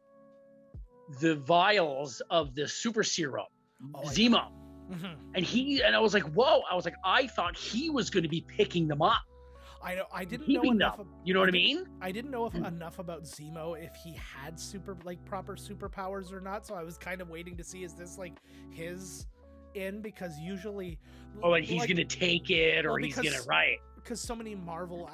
the vials of the super serum, Zemo. And I was like, whoa. I thought he was going to be picking them up. I know. I didn't know enough. You know what I mean? I didn't know enough about Zemo, if he had proper superpowers or not. So I was kind of waiting to see, is this like his in? Because usually, and he's gonna take it, or he's gonna write. Because so many Marvel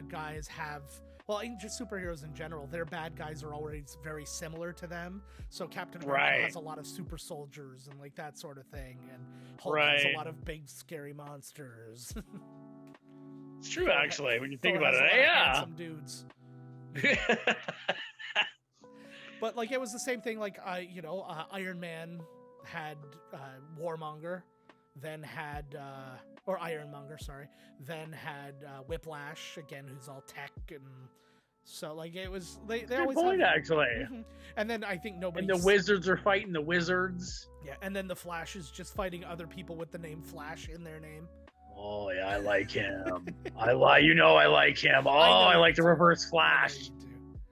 guys have. Well, just superheroes in general, their bad guys are already very similar to them. So Captain America has a lot of super soldiers and like that sort of thing, and Hulk has a lot of big scary monsters. It's true, actually, when you think about it. Yeah, some dudes. But like it was the same thing. Like Iron Man had Warmonger, then had Ironmonger, sorry, then had Whiplash again, who's all tech, and so like it was they always point, actually. And then I think nobody. And the wizards are fighting the wizards. Yeah, and then the Flash is just fighting other people with the name Flash in their name. Oh yeah, I like him. I like him. Oh, I like the Reverse Flash.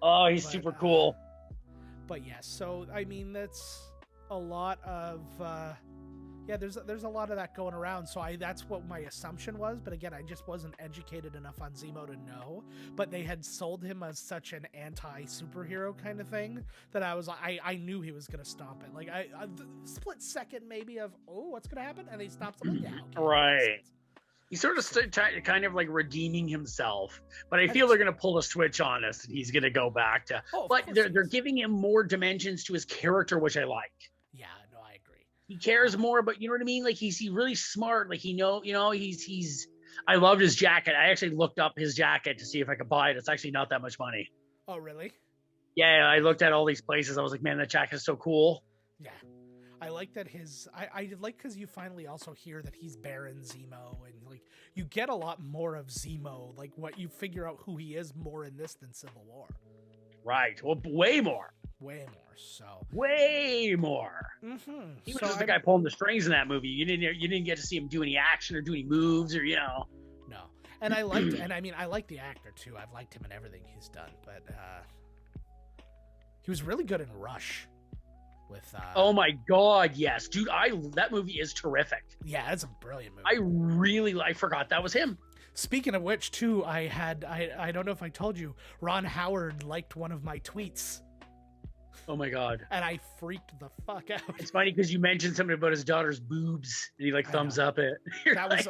Oh, he's super cool. But yes, so I mean that's a lot of there's a lot of that going around. So that's what my assumption was, but again, I just wasn't educated enough on Zemo to know. But they had sold him as such an anti-superhero kind of thing that I knew he was gonna stop it. Like the split second maybe of what's gonna happen, and he stops him. Like, yeah, okay, right. He's sort of kind of like redeeming himself, but I feel they're going to pull a switch on us, and he's going to go back to. But they're giving him more dimensions to his character, which I like. Yeah, no, I agree. He cares more, but you know what I mean. Like he's really smart. Like he's. I loved his jacket. I actually looked up his jacket to see if I could buy it. It's actually not that much money. Oh, really? Yeah, I looked at all these places. I was like, man, that jacket is so cool. Yeah. I like that I like because you finally also hear that he's Baron Zemo, and like you get a lot more of Zemo, like what you figure out who he is more in this than Civil War. Right. Well, way more. So. Way more. Mm-hmm. He was just the guy pulling the strings in that movie. You didn't get to see him do any action or do any moves or No. And I liked, and I mean I like the actor too. I've liked him in everything he's done, but he was really good in Rush. With oh my god, yes, dude! That movie is terrific. Yeah, it's a brilliant movie. I forgot that was him. Speaking of which, too, I don't know if I told you, Ron Howard liked one of my tweets. Oh my god! And I freaked the fuck out. It's funny because you mentioned something about his daughter's boobs, and he thumbs up it. That was.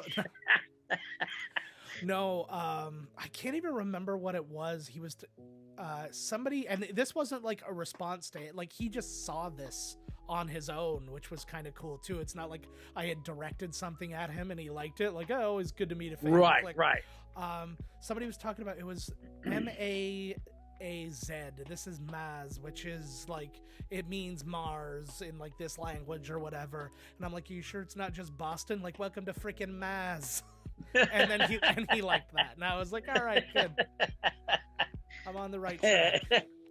No, I can't even remember what it was. He was somebody, and this wasn't like a response to it. Like he just saw this on his own, which was kind of cool too. It's not like I had directed something at him and he liked it. Like, oh, it's good to meet a fan. Right, like, right. Somebody was talking about it was MAAZ. This is Maz, which is like it means Mars in like this language or whatever. And I'm like, are you sure it's not just Boston? Like, welcome to freaking Maz. And then he liked that, and I was like, all right, good. I'm on the right track.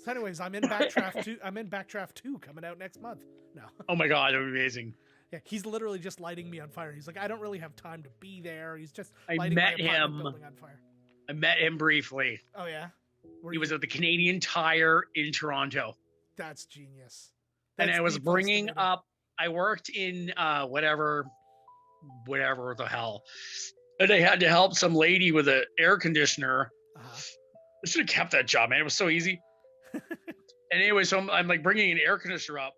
So, anyways, I'm in Backdraft 2. I'm in Backdraft 2 coming out next month. No. Oh my god, that would be amazing. Yeah, he's literally just lighting me on fire. He's like, I don't really have time to be there. He's just lighting my apartment building on fire. I met him briefly. Oh yeah. He was at the Canadian Tire in Toronto. That's genius. And I was bringing up. I worked in whatever the hell. And I had to help some lady with an air conditioner. I should have kept that job, man. It was so easy. And anyway, so I'm like bringing an air conditioner up,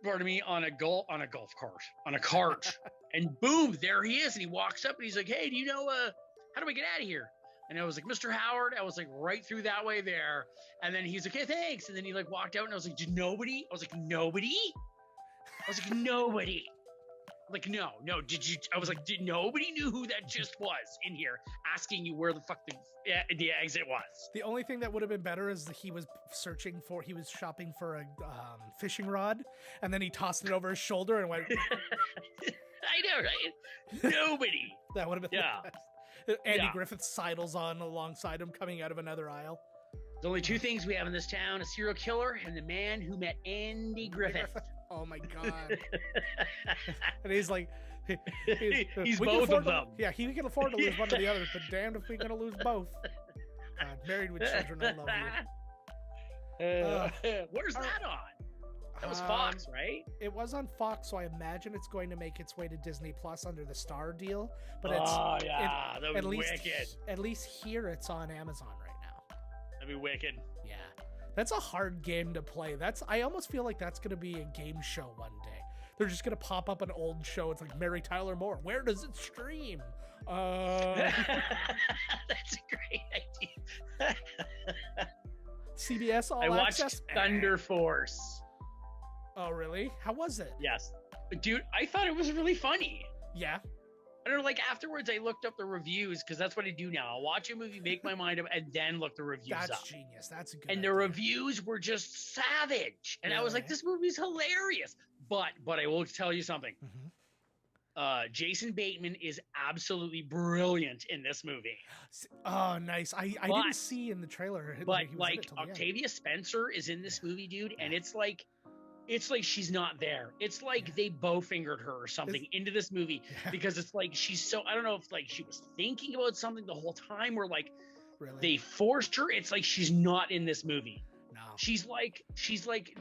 pardon me, on a cart. And boom, there he is. And he walks up and he's like, hey, do you know, how do I get out of here? And I was like, Mr. Howard. I was like, right through that way there. And then he's like, hey, thanks. And then he like walked out and I was like, did nobody? I was like, nobody? Like, no, did you? I was like, nobody knew who that just was in here asking you where the fuck the exit was. The only thing that would have been better is that he was shopping for a fishing rod, and then he tossed it over his shoulder and went. I know, right? Nobody. That would have been the best. Andy Griffith sidles on alongside him coming out of another aisle. There's only two things we have in this town: a serial killer and the man who met Andy Griffith. Oh my god. And he's like he's both of them. Yeah, he can afford to lose one or the other, but damned if we're gonna lose both. God, Married with Children, I love you. Where's that on? That was Fox, right? It was on Fox, so I imagine it's going to make its way to Disney Plus under the Star deal. But that would be wicked. At least here it's on Amazon right now. That'd be wicked. Yeah. That's a hard game to play. I almost feel like that's going to be a game show one day. They're just going to pop up an old show. It's like Mary Tyler Moore. Where does it stream? That's a great idea. CBS All Access. I watched Thunder Force. Oh, really? How was it? Yes. Dude, I thought it was really funny. Yeah. I don't know, like afterwards I looked up the reviews because that's what I do now. I'll watch a movie, make my mind up, and then look the reviews up. That's genius. That's a good And idea. the reviews were just savage. And I was like, this movie's hilarious. But I will tell you something. Mm-hmm. Jason Bateman is absolutely brilliant in this movie. Oh, nice. I didn't see in the trailer. But like Octavia Spencer is in this movie, dude, and it's like she's not there. It's like they bow-fingered her or something into this movie because it's like she's so, I don't know if like she was thinking about something the whole time or like really? They forced her. It's like she's not in this movie. No, Wow. She's like,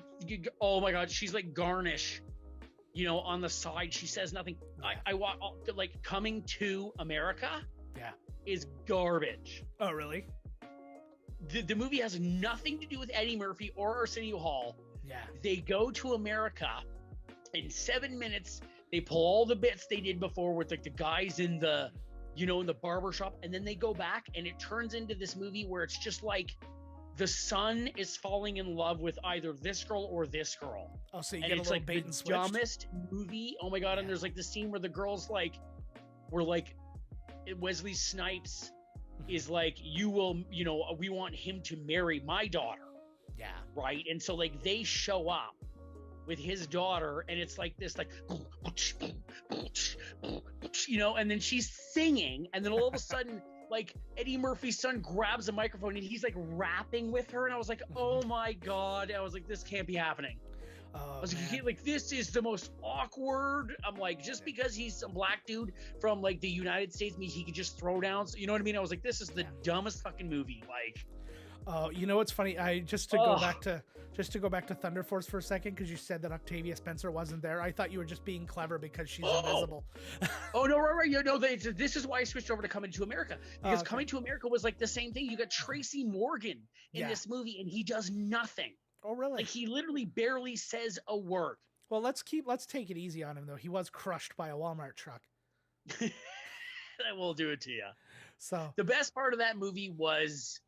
oh my God, she's like garnish, you know, on the side. She says nothing. Yeah. I want like Coming to America. Yeah. Is garbage. Oh, really? The movie has nothing to do with Eddie Murphy or Arsenio Hall. Yeah. They go to America in 7 minutes. They pull all the bits they did before with like the guys in the, you know, in the barber shop, and then they go back and it turns into this movie where it's just like the son is falling in love with either this girl or this girl. Oh, so you and get a it's little like bait the and switched? dumbest movie. Oh my God. Yeah. And there's like the scene where the girls like were like, Wesley Snipes is like, you will, you know, we want him to marry my daughter. Yeah. Right. And so like they show up with his daughter and it's like this, like, you know, and then she's singing. And then all of a sudden, like Eddie Murphy's son grabs a microphone and he's like rapping with her. And I was like, oh my God. I was like, this can't be happening. Oh, I was like, this is the most awkward. I'm like, just because he's a black dude from like the United States means he could just throw down. You know what I mean? I was like, this is the dumbest fucking movie. Like, oh, you know what's funny? To go back to Thunder Force for a second, because you said that Octavia Spencer wasn't there. I thought you were just being clever because she's invisible. Oh no, right. You know, this is why I switched over to Coming to America, because Coming to America was like the same thing. You got Tracy Morgan in this movie, and he does nothing. Oh, really? Like he literally barely says a word. Well, let's take it easy on him though. He was crushed by a Walmart truck. I will do it to you. So the best part of that movie was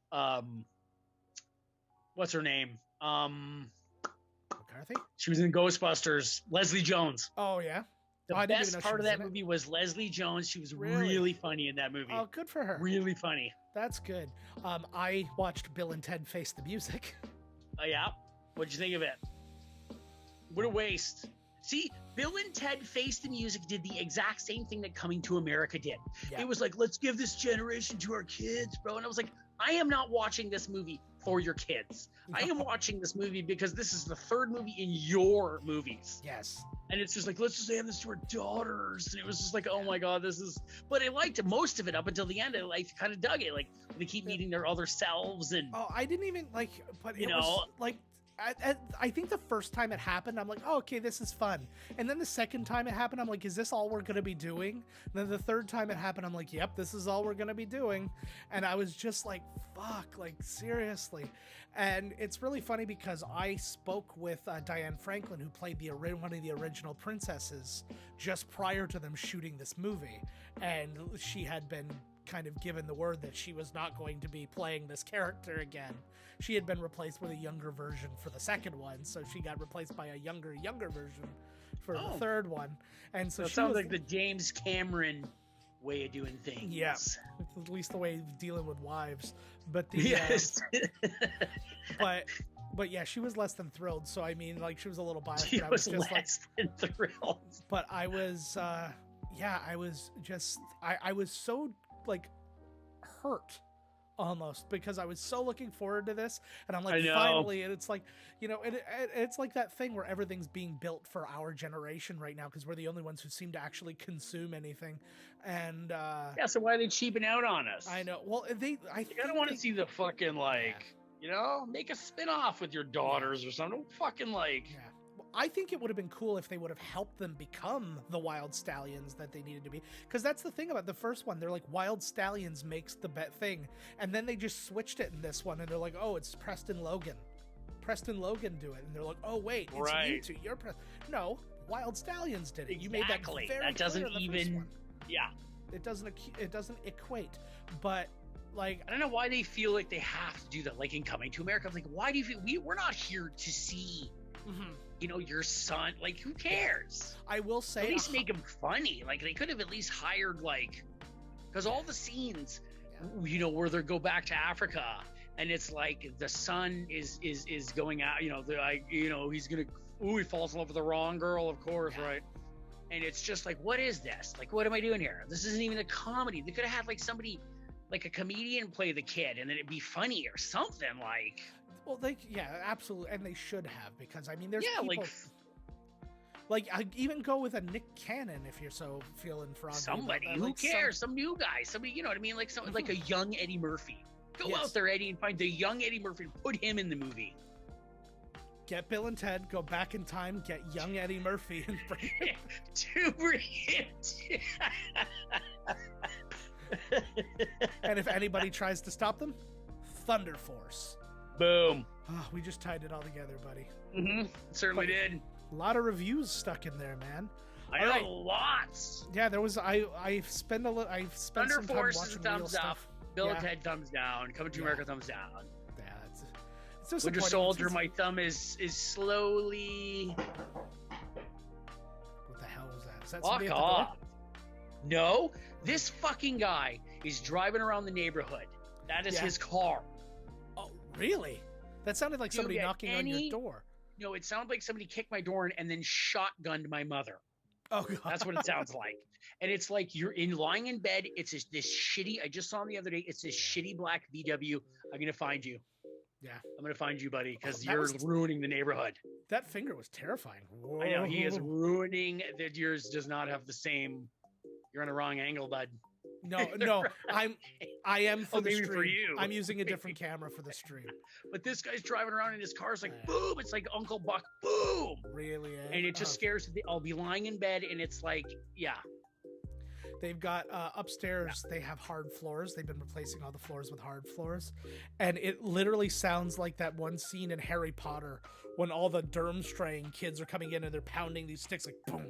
what's her name? McCarthy? She was in Ghostbusters. Leslie Jones. Oh yeah. The best part of that movie was Leslie Jones. She was really funny in that movie. Oh, good for her. Really funny. That's good. I watched Bill and Ted Face the Music. Oh yeah. What'd you think of it? What a waste. See, Bill and Ted Face the Music did the exact same thing that Coming to America did. Yeah. It was like, let's give this generation to our kids, bro. And I was like, I am not watching this movie for your kids. No. I am watching this movie because this is the third movie in your movies. Yes. And it's just like, let's just have this to our daughters. And it was just like, oh my God, this is, but I liked most of it up until the end. I kind of dug it. Like they keep meeting their other selves. And oh, I didn't even like, but it was like, I think the first time it happened, I'm like, oh, okay, this is fun. And then the second time it happened, I'm like, is this all we're going to be doing? And then the third time it happened, I'm like, yep, this is all we're going to be doing. And I was just like, fuck, like seriously. And it's really funny because I spoke with Diane Franklin, who played one of the original princesses just prior to them shooting this movie. And she had been kind of given the word that she was not going to be playing this character again. She had been replaced with a younger version for the second one, so she got replaced by a younger version for the third one. And so it sounds like the James Cameron way of doing things. Yeah, at least the way of dealing with wives. But the yes. But yeah, she was less than thrilled. So I mean, like she was a little biased. She but was just less than thrilled. But I was, I was so like hurt almost because I was so looking forward to this, and I'm like, finally. And it's like, you know, it's like that thing where everything's being built for our generation right now because we're the only ones who seem to actually consume anything. And so why are they cheaping out on us? I know. Well, I don't want to see the fucking you know, make a spin-off with your daughters or something. Don't fucking yeah. I think it would have been cool if they would have helped them become the Wild Stallions that they needed to be. Because that's the thing about the first one. They're like, Wild Stallions makes the thing. And then they just switched it in this one. And they're like, oh, it's Preston Logan. Preston Logan do it. And they're like, oh, wait, it's you two. You're No, Wild Stallions did it. Exactly. You made that very that doesn't clear in the even... first one. Yeah. It doesn't equate. But... like, I don't know why they feel like they have to do that. Like in Coming to America, I'm like, why do you feel... We're not here to see... you know, your son, like, who cares? I will say, at least make him funny. Like, they could have at least hired, like, because all the scenes, you know, where they go back to Africa, and it's like the son is going out, you know, he's gonna, he falls in love with the wrong girl, of course, right? And it's just like, what is this? Like, what am I doing here? This isn't even a comedy. They could have had like somebody, like a comedian, play the kid, and then it'd be funny or something. Like, well, absolutely, and they should have, because I mean, there's people like I even go with a Nick Cannon if you're so feeling froggy. Somebody who cares, some new guy, somebody, you know what I mean, like like a young Eddie Murphy. Go out there, Eddie, and find the young Eddie Murphy, put him in the movie. Get Bill and Ted, go back in time, get young Eddie Murphy, and bring him. And if anybody tries to stop them, Thunder Force. Boom. Oh, we just tied it all together, buddy. Certainly did. A lot of reviews stuck in there, man. I know, lots. Yeah, there was. I've spent Thunder some time Force watching is a thumbs real up. stuff. Bill and Ted thumbs down. Coming to America thumbs down. Yeah, it's just Winter Soldier, my thumb is slowly. What the hell was that? Is that Fuck somebody at the off. No, this fucking guy is driving around the neighborhood. That is his car. Oh, really? That sounded like somebody knocking on your door. No, it sounded like somebody kicked my door and then shotgunned my mother. Oh, God. That's what it sounds like. And it's like you're lying in bed. It's this shitty, I just saw him the other day. It's this shitty black VW. I'm going to find you. Yeah. I'm going to find you, buddy, because you're ruining the neighborhood. That finger was terrifying. Whoa. I know. He is ruining that. Yours does not have the same. You're on the wrong angle, bud. No, I am for the maybe stream. for you. I'm using a different camera for the stream. But this guy's driving around in his car. It's like, boom. It's like Uncle Buck. Boom. Really? And it just scares me. I'll be lying in bed and it's like, yeah. They've got upstairs, they have hard floors. They've been replacing all the floors with hard floors. And it literally sounds like that one scene in Harry Potter when all the Durmstrang kids are coming in and they're pounding these sticks like boom,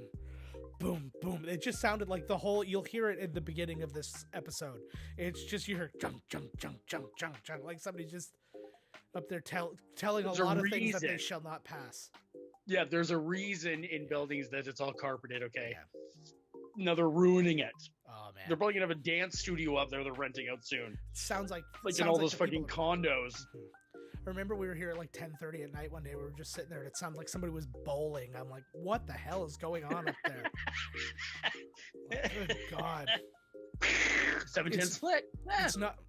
boom, boom. It just sounded like the whole, you'll hear it in the beginning of this episode. It's just, you hear junk, junk, junk, junk, junk, junk. Like somebody just up there telling a lot of things that they shall not pass. Yeah, there's a reason in buildings that it's all carpeted, okay? Yeah. No, they're ruining it. Oh, man. They're probably going to have a dance studio up there they're renting out soon. Sounds like in all those fucking condos. I remember we were here at like 10:30 at night one day. We were just sitting there and it sounded like somebody was bowling. I'm like, what the hell is going on up there? Like, good God. 7-10 split.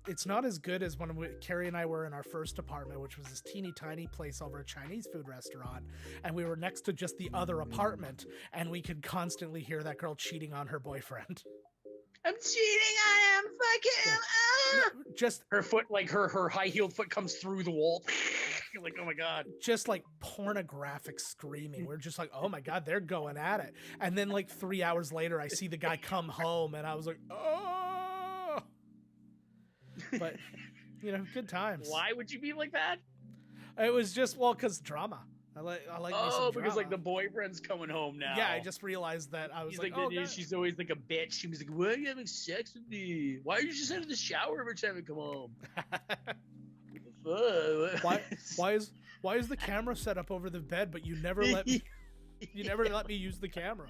It's not as good as when Carrie and I were in our first apartment, which was this teeny tiny place over a Chinese food restaurant, and we were next to just the other apartment, and we could constantly hear that girl cheating on her boyfriend. I'm cheating. I am fucking. Just her foot, like her high heeled foot, comes through the wall. You're like, oh my God. Just like pornographic screaming. We're just like, oh my God, they're going at it. And then like 3 hours later, I see the guy come home, and I was like, oh. But good times. Why would you be like that? It was just because drama. I like. Oh, because like the boyfriend's coming home now. Yeah, I just realized that. I was like, she's always like a bitch. She was like, why are you having sex with me? Why are you just out of the shower every time you come home? Why is the camera set up over the bed, but you never let me use the camera?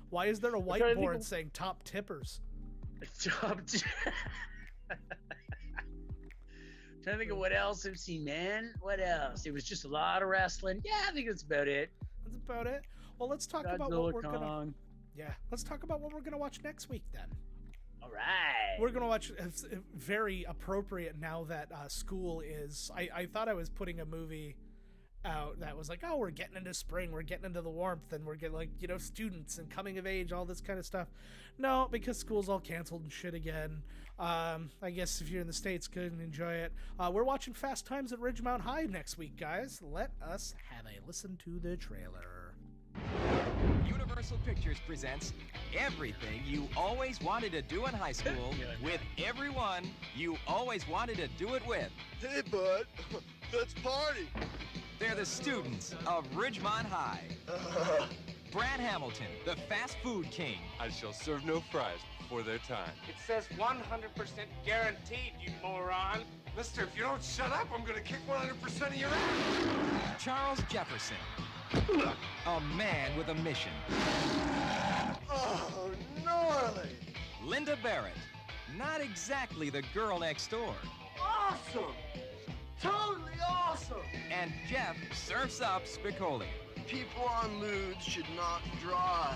Why is there a whiteboard saying top tippers? Trying to think of what else I've seen, man. What else? It was just a lot of wrestling. Yeah, I think that's about it. That's about it. Well, let's talk about what we're gonna. Yeah, let's talk about what we're gonna watch next week then. All right. We're gonna watch. It's very appropriate now that school is. I thought I was putting a movie out that was like, oh, we're getting into spring, we're getting into the warmth, and we're getting like students and coming of age, all this kind of stuff. No, because school's all canceled and shit again. I guess if you're in the States, good and enjoy it. We're watching Fast Times at Ridgemount High next week, guys. Let us have a listen to the trailer. Universal Pictures presents everything you always wanted to do in high school with everyone you always wanted to do it with. Hey, bud, let's party. They're the students of Ridgemont High. Brad Hamilton, the fast food king. I shall serve no fries before their time. It says 100% guaranteed, you moron. Mister, if you don't shut up, I'm gonna kick 100% of your ass. Charles Jefferson, a man with a mission. Oh, gnarly. Linda Barrett, not exactly the girl next door. Awesome. Totally awesome. And Jeff surfs up Spicoli. People on lewds should not drive.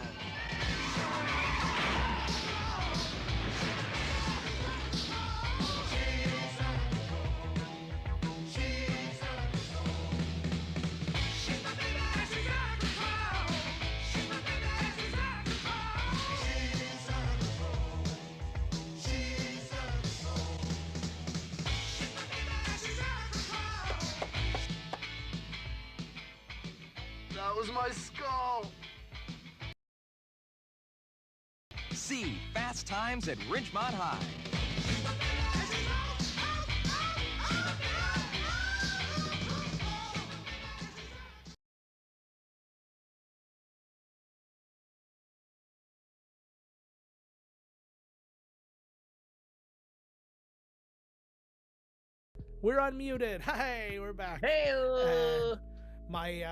was my skull. See Fast Times at Ridgemont High. We're unmuted. Hi, we're back. Hey, My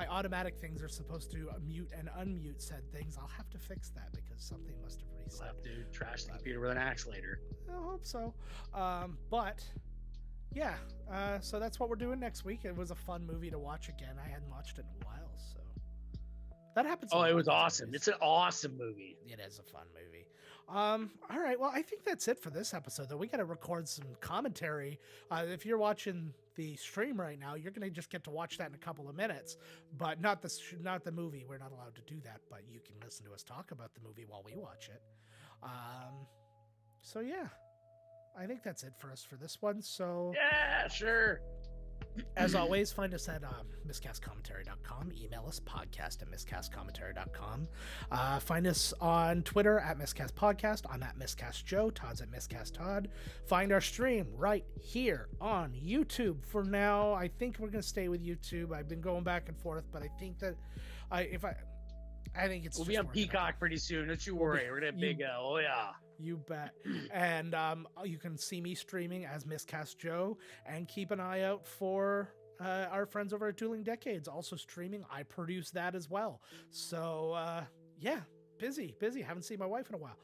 automatic things are supposed to mute and unmute said things. I'll have to fix that because something must have I'll reset. have to trash the computer with an axe later. I hope so. But yeah, so that's what we're doing next week. It was a fun movie to watch again. I hadn't watched it in a while, so that happens. Oh, it was awesome. It's an awesome movie. It is a fun movie. All right. Well, I think that's it for this episode, though. We got to record some commentary. If you're watching the stream right now, you're going to just get to watch that in a couple of minutes, but not the movie. We're not allowed to do that, but you can listen to us talk about the movie while we watch it. So yeah, I think that's it for us for this one. So Yeah, sure. as always, find us at miscastcommentary.com. Email us, podcast@miscastcommentary.com. Find us on Twitter at Miscast Podcast. I'm at Miscast Joe. Todd's at Miscast Todd. Find our stream right here on YouTube. For now, I think we're going to stay with YouTube. I've been going back and forth, but I think that I think it's We'll just be on working out. Peacock pretty soon. Don't you worry. We're gonna have big. Oh yeah. You bet. And you can see me streaming as Miscast Joe, and keep an eye out for our friends over at Dueling Decades also streaming. I produce that as well. So yeah, busy. Haven't seen my wife in a while.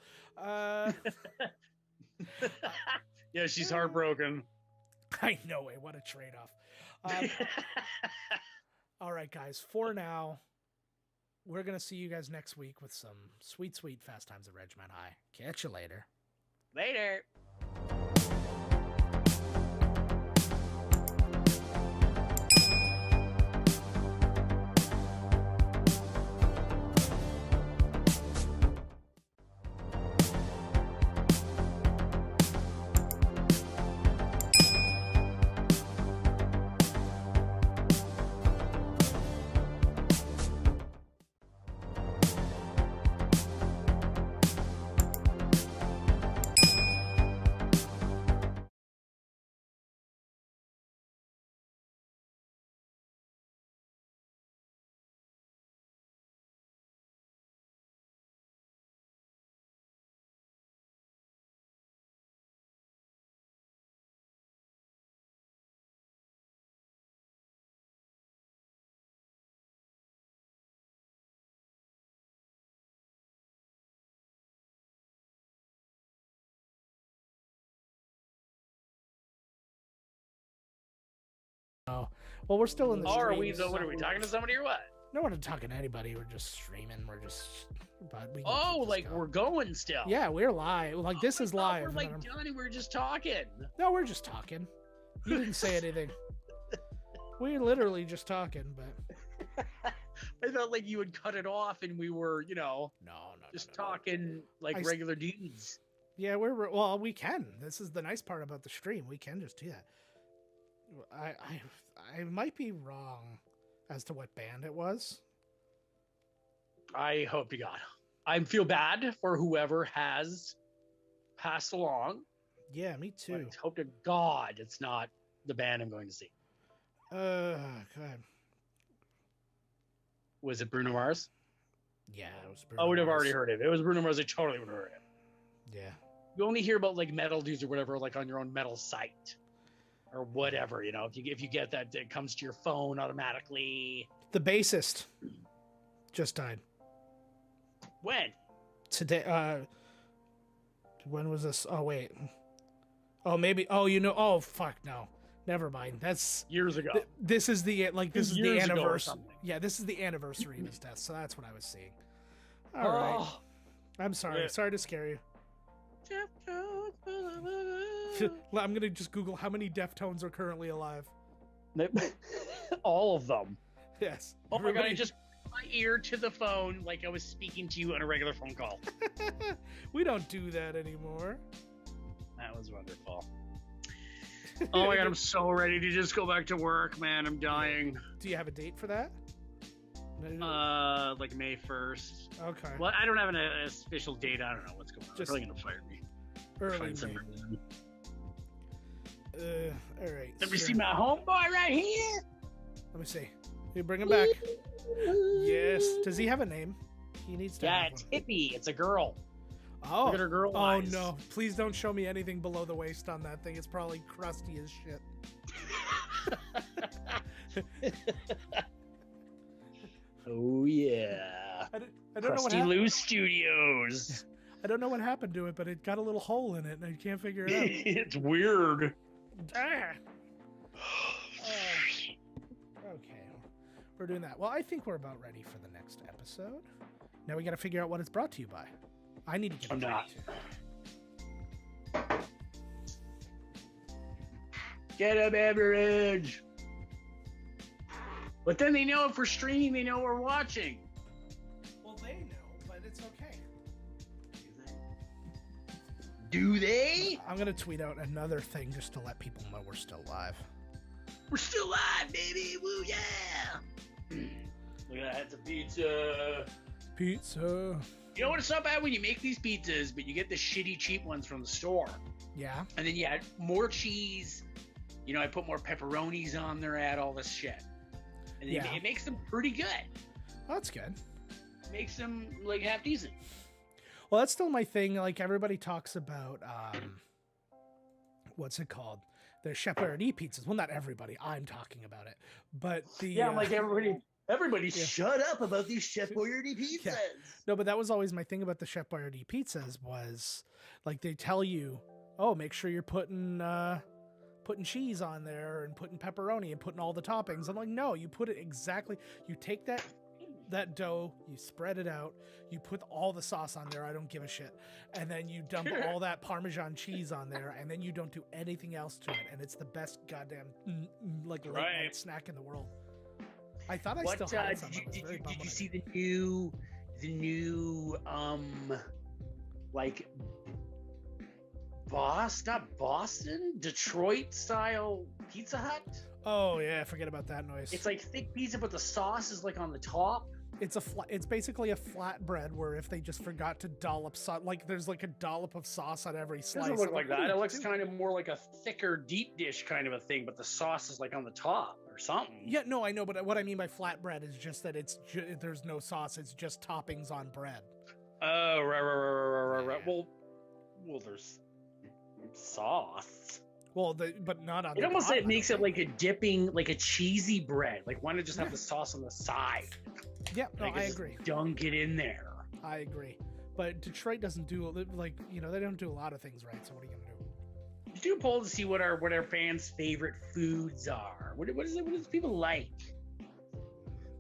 Yeah, she's heartbroken. I know it. What a trade-off. All right, guys. For now, we're going to see you guys next week with some sweet, sweet Fast Times at Ridgemont High. Catch you later. Later. Well, we're still in the Oh, are stream, we? Though, what so- are we talking to somebody or what? No, we're not talking to anybody. We're just streaming. But we can Oh, keep this like going. we're going still. Yeah, we're live. Like this I is thought live. We're like and done. And we're just talking. no, we're just talking. You didn't say anything. We're literally just talking, but I thought like you would cut it off and we were, no, just no. talking like I s- regular dudes. Yeah, well, we can. This is the nice part about the stream. We can just do that. I might be wrong as to what band it was. I hope to God. I feel bad for whoever has passed along. Yeah, me But too. I hope to God it's not the band I'm going to see. God. Was it Bruno Mars? Yeah, it was. I would have Bruno already Mars. heard it. If it was Bruno Mars, I totally would have heard it. Yeah. You only hear about like metal dudes or whatever, like on your own metal site or whatever. If you get that, it comes to your phone automatically. The bassist just died When? today. When was this? Oh wait. Oh maybe. Oh fuck no. Never mind. That's Years ago. this is the this is the Years ago or anniversary. something. Yeah, this is the anniversary of his death. So that's what I was seeing. All right. Oh. I'm sorry. Yeah. Sorry to scare you. I'm gonna just Google how many Deftones are currently alive. All of them. Yes. Oh my God, I Everybody- just put my ear to the phone like I was speaking to you on a regular phone call. We don't do that anymore. That was wonderful. Oh my God, I'm so ready to just go back to work, man. I'm dying. Do you have a date for that? Like May 1st. Okay. Well, I don't have an official date. I don't know what's going on. They're Just probably gonna fire me. Early Find some May. reason. All right. Let me sure. see my homeboy right here. Let me see. You bring him back. Yes. Does he have a name? He needs to Yeah, have it's one. Hippie. It's a girl. Oh. Look at her girl Oh eyes. no. Please don't show me anything below the waist on that thing. It's probably crusty as shit. Oh yeah. I don't know what Krusty happened. Lou Studios. I don't know what happened to it, but it got a little hole in it and I can't figure it out. It's weird. Ah. Okay. We're doing that. Well, I think we're about ready for the next episode. Now we got to figure out what it's brought to you by. I need to get I'm a not. drink, too. Get a beverage. But then they know if we're streaming, they know we're watching. Well, they know, but it's okay. Do they? I'm going to tweet out another thing just to let people know we're still live. We're still live, baby. Woo, yeah. Look at that. It's a pizza. Pizza. You know what? It's not bad when you make these pizzas, but you get the shitty cheap ones from the store. Yeah. And then you add more cheese. You know, I put more pepperonis on there, add all this shit. And Yeah. it makes them pretty good. Oh, that's good. It makes them, like, half decent. Well, that's still my thing. Like, everybody talks about, what's it called? The Chef Boyardee pizzas. Well, not everybody. I'm talking about it. But the... Yeah, I'm like, everybody Yeah. shut up about these Chef Boyardee pizzas. Yeah. No, but that was always my thing about the Chef Boyardee pizzas was, like, they tell you, oh, make sure you're putting cheese on there and putting pepperoni and putting all the toppings. I'm like, no, you put it exactly. You take that dough, you spread it out, you put all the sauce on there. I don't give a shit. And then you dump all that Parmesan cheese on there, and then you don't do anything else to it. And it's the best goddamn like late night snack in the world. I thought I still had some. I was very bummed did when you I see the new like Detroit style Pizza Hut? Oh yeah, forget about that noise. It's like thick pizza, but the sauce is like on the top. It's basically a flatbread where if they just forgot to dollop sauce, like there's like a dollop of sauce on every It slice. doesn't look I'm like what that. are It you looks doing? kind of more like a thicker deep dish kind of a thing, but the sauce is like on the top or something. Yeah, no, I know, but what I mean by flatbread is just that there's no sauce. It's just toppings on bread. Oh, right. Well, there's sauce. Well, but not on. It the almost bottom, makes it like a dipping, like a cheesy bread. Like, why not just have the sauce on the side? Yeah, no, Like, I just agree. Dunk it in there. I agree. But Detroit doesn't do like they don't do a lot of things right. So what are you gonna do? Just do a poll to see what our fans' favorite foods are. What does people like?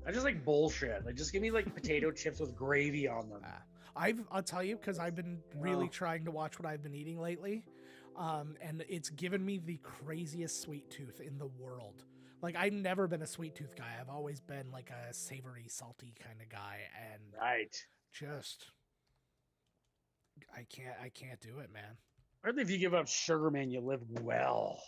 I just like bullshit. Like, just give me like potato chips with gravy on them. I'll tell you, because I've been really trying to watch what I've been eating lately, and it's given me the craziest sweet tooth in the world. Like, I've never been a sweet tooth guy. I've always been like a savory, salty kind of guy, and just I can't do it, man. Apparently, if you give up sugar, man, you live well.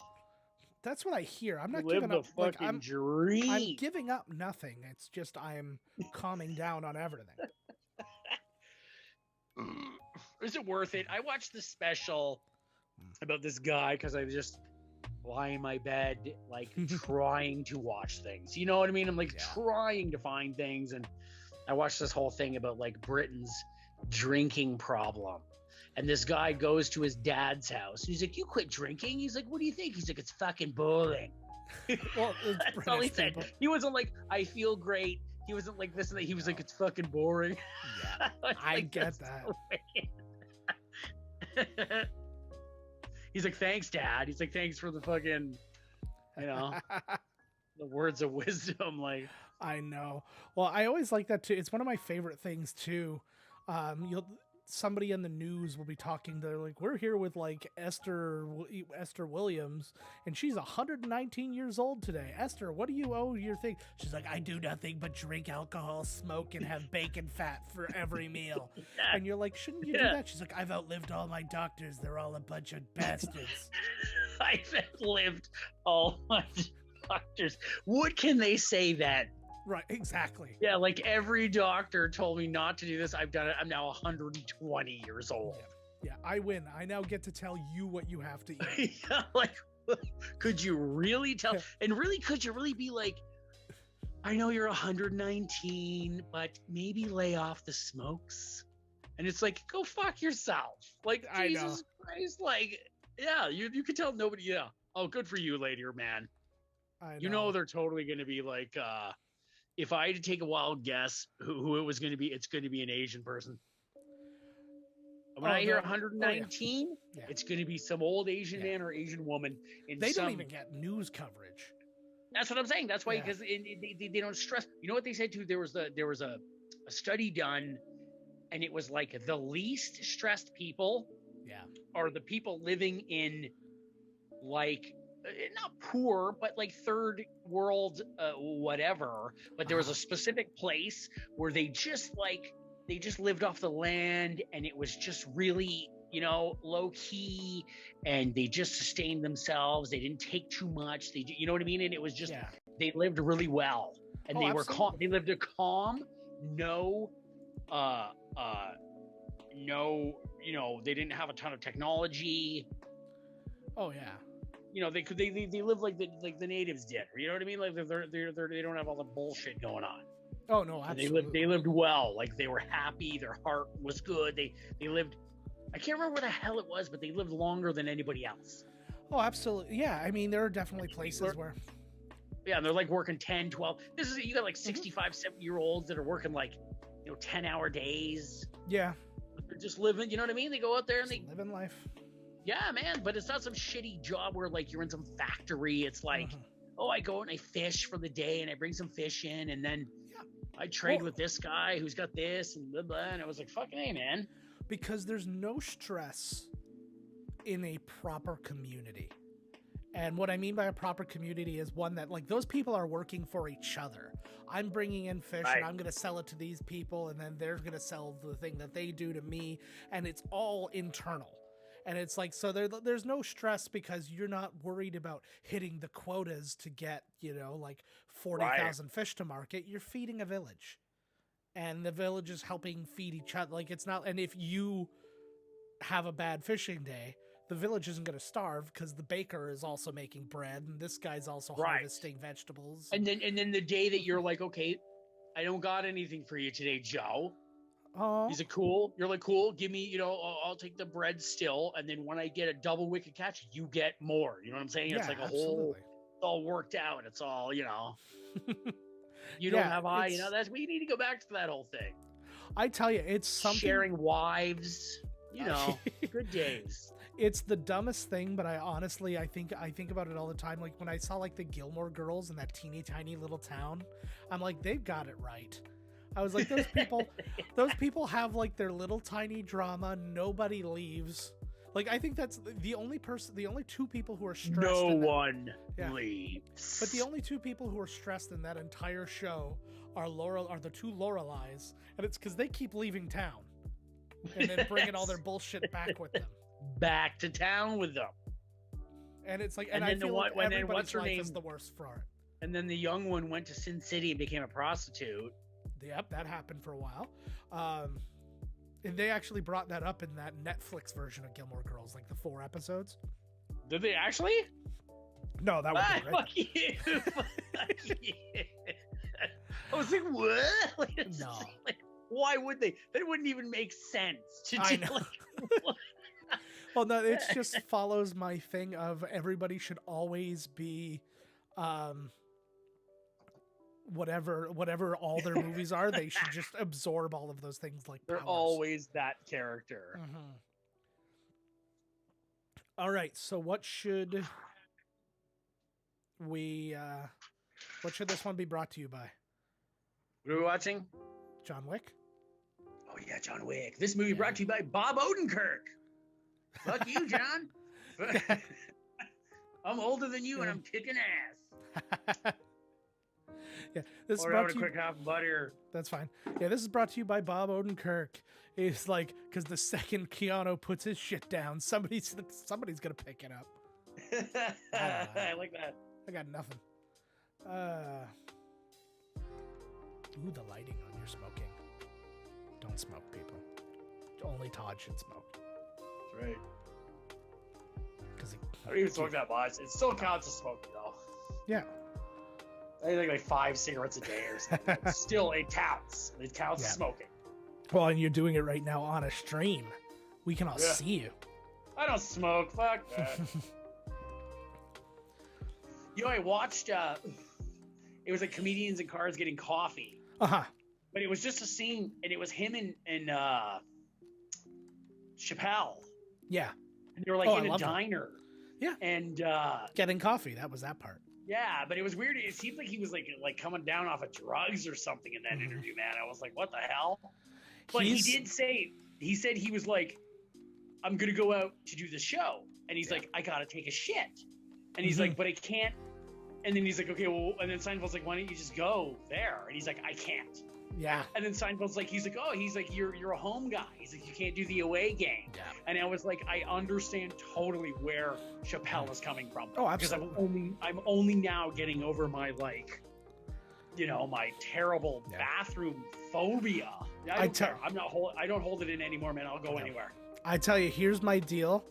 That's what I hear. I'm not Live giving the up. Like, fucking I'm dream. giving up nothing. It's just I'm calming down on everything. Is it worth it? I watched the special about this guy because I was just lying in my bed, like trying to watch things. You know what I mean? I'm like trying to find things, and I watched this whole thing about like Britain's drinking problem. And this guy goes to his dad's house. He's like, "You quit drinking?" He's like, "What do you think?" He's like, "It's fucking boring." Well, it's That's all he British said. people. He wasn't like, "I feel great." He wasn't like this and that. He was like, "It's fucking boring." Yeah, I get that. He's like, "Thanks, Dad." He's like, "Thanks for the fucking, the words of wisdom." Like, I know. Well, I always like that too. It's one of my favorite things too. Somebody in the news will be talking. They're like, "We're here with like Esther Williams, and she's 119 years old today. Esther, what do you owe your thing?" She's like, "I do nothing but drink alcohol, smoke, and have bacon fat for every meal." And you're like, "Shouldn't you do that?" She's like, "I've outlived all my doctors. They're all a bunch of bastards." I've outlived all my doctors. What can they say that? Right, exactly. Yeah, like every doctor told me not to do this. I've done it. I'm now 120 years old. Yeah, I win. I now get to tell you what you have to eat. Yeah, like, could you really tell? And really, could you really be like, I know you're 119, but maybe lay off the smokes? And it's like, go fuck yourself. Like, Jesus Christ. Like, yeah, you could tell nobody. Yeah. Oh, good for you, lady or man. I know. You know they're totally going to be like, if I had to take a wild guess who it was going to be, it's going to be an Asian person. When I hear 119, it's going to be some old Asian man or Asian woman. They don't even get news coverage. That's what I'm saying. That's why, because they don't stress. You know what they said too? There was a study done, and it was like the least stressed people are the people living in like not poor, but like third world, whatever. But there was a specific place where they just lived off the land, and it was just really, low key, and they just sustained themselves. They didn't take too much. You know what I mean? And it was just, they lived really well, and they were calm. They lived a calm, they didn't have a ton of technology. Oh yeah. They live like the natives did. You know what I mean? Like they don't have all the bullshit going on. Oh no, absolutely. They lived well. Like they were happy. Their heart was good. They lived. I can't remember where the hell it was, but they lived longer than anybody else. Oh, absolutely. Yeah, I mean there are definitely places where. Yeah, and they're like working 10, 12. You got like 65, 70-year-olds that are working like 10-hour days. Yeah. They're just living. You know what I mean? They go out there and they living life. Yeah, man, but it's not some shitty job where like you're in some factory. It's like, I go and I fish for the day and I bring some fish in, and then I trade with this guy who's got this and blah, blah. And I was like, fucking hey, man. Because there's no stress in a proper community. And what I mean by a proper community is one that like those people are working for each other. I'm bringing in fish and I'm going to sell it to these people, and then they're going to sell the thing that they do to me. And it's all internal. And it's like, so there's no stress because you're not worried about hitting the quotas to get, like 40,000 fish to market. You're feeding a village, and the village is helping feed each other. Like it's not, and if you have a bad fishing day, the village isn't going to starve because the baker is also making bread, and this guy's also harvesting vegetables. And then the day that you're like, okay, I don't got anything for you today, Joe. Oh, is it cool? You're like, cool. Give me, I'll take the bread still. And then when I get a double wicked catch, you get more. You know what I'm saying? It's like a whole, it's all worked out. It's all, you don't have that's we need to go back to that whole thing. I tell you, it's something. Sharing wives, good days. It's the dumbest thing, but I think about it all the time. Like when I saw like the Gilmore Girls in that teeny tiny little town, I'm like, they've got it right. I was like, those people have like their little tiny drama. Nobody leaves. Like, I think that's the only two people who are stressed. No one leaves. But the only two people who are stressed in that entire show are the two Loreleis, and it's because they keep leaving town and then bringing all their bullshit back with them. Back to town with them. And it's like, and I feel like everybody's life is the worst for it. And then the young one went to Sin City and became a prostitute. Yep, that happened for a while. And they actually brought that up in that Netflix version of Gilmore Girls, like the 4 episodes. Did they actually? No, that wasn't great. Fuck you. Fuck you. I was like, what? No. Like, why would they? That wouldn't even make sense. I know. Well, no, it just follows my thing of everybody should always be... whatever all their movies are, they should just absorb all of those things like they're powers. Always that character. Mm-hmm. All right, so what should this one be brought to you by? What are we watching? John Wick. Oh yeah, John Wick. This movie brought to you by Bob Odenkirk. Fuck you, John. I'm older than you and I'm kicking ass. Yeah, this is brought to you. Quick half butter. That's fine. Yeah, this is brought to you by Bob Odenkirk. It's like, because the second Keanu puts his shit down, somebody's gonna pick it up. I like that. I got nothing. Ooh, the lighting on your smoking. Don't smoke, people. Only Todd should smoke. That's right. Because I don't even smoke that much. It still counts as smoking, though. yeah. I think like 5 cigarettes a day or something. Still, it counts. It counts as smoking. Well, and you're doing it right now on a stream. We can all see you. I don't smoke. Fuck that. I watched. It was like comedians in cars getting coffee. Uh-huh. But it was just a scene, and it was him and Chappelle. Yeah. And they were like in a diner. Yeah. And getting coffee. That was that part. Yeah, but it was weird. It seemed like he was like coming down off of drugs or something in that interview, man. I was like, what the hell? But he did say, he said he was like, I'm going to go out to do the show. And he's like, I got to take a shit. And he's like, but I can't. And then he's like, okay, well, and then Seinfeld's like, why don't you just go there? And he's like, I can't. Yeah. And then Seinfeld's like, he's like, you're a home guy. He's like, you can't do the away game. Yeah. And I was like, I understand totally where Chappelle is coming from. Oh, absolutely. Because I'm only now getting over my my terrible bathroom phobia. I don't hold it in anymore, man. I'll go anywhere. I tell you, here's my deal.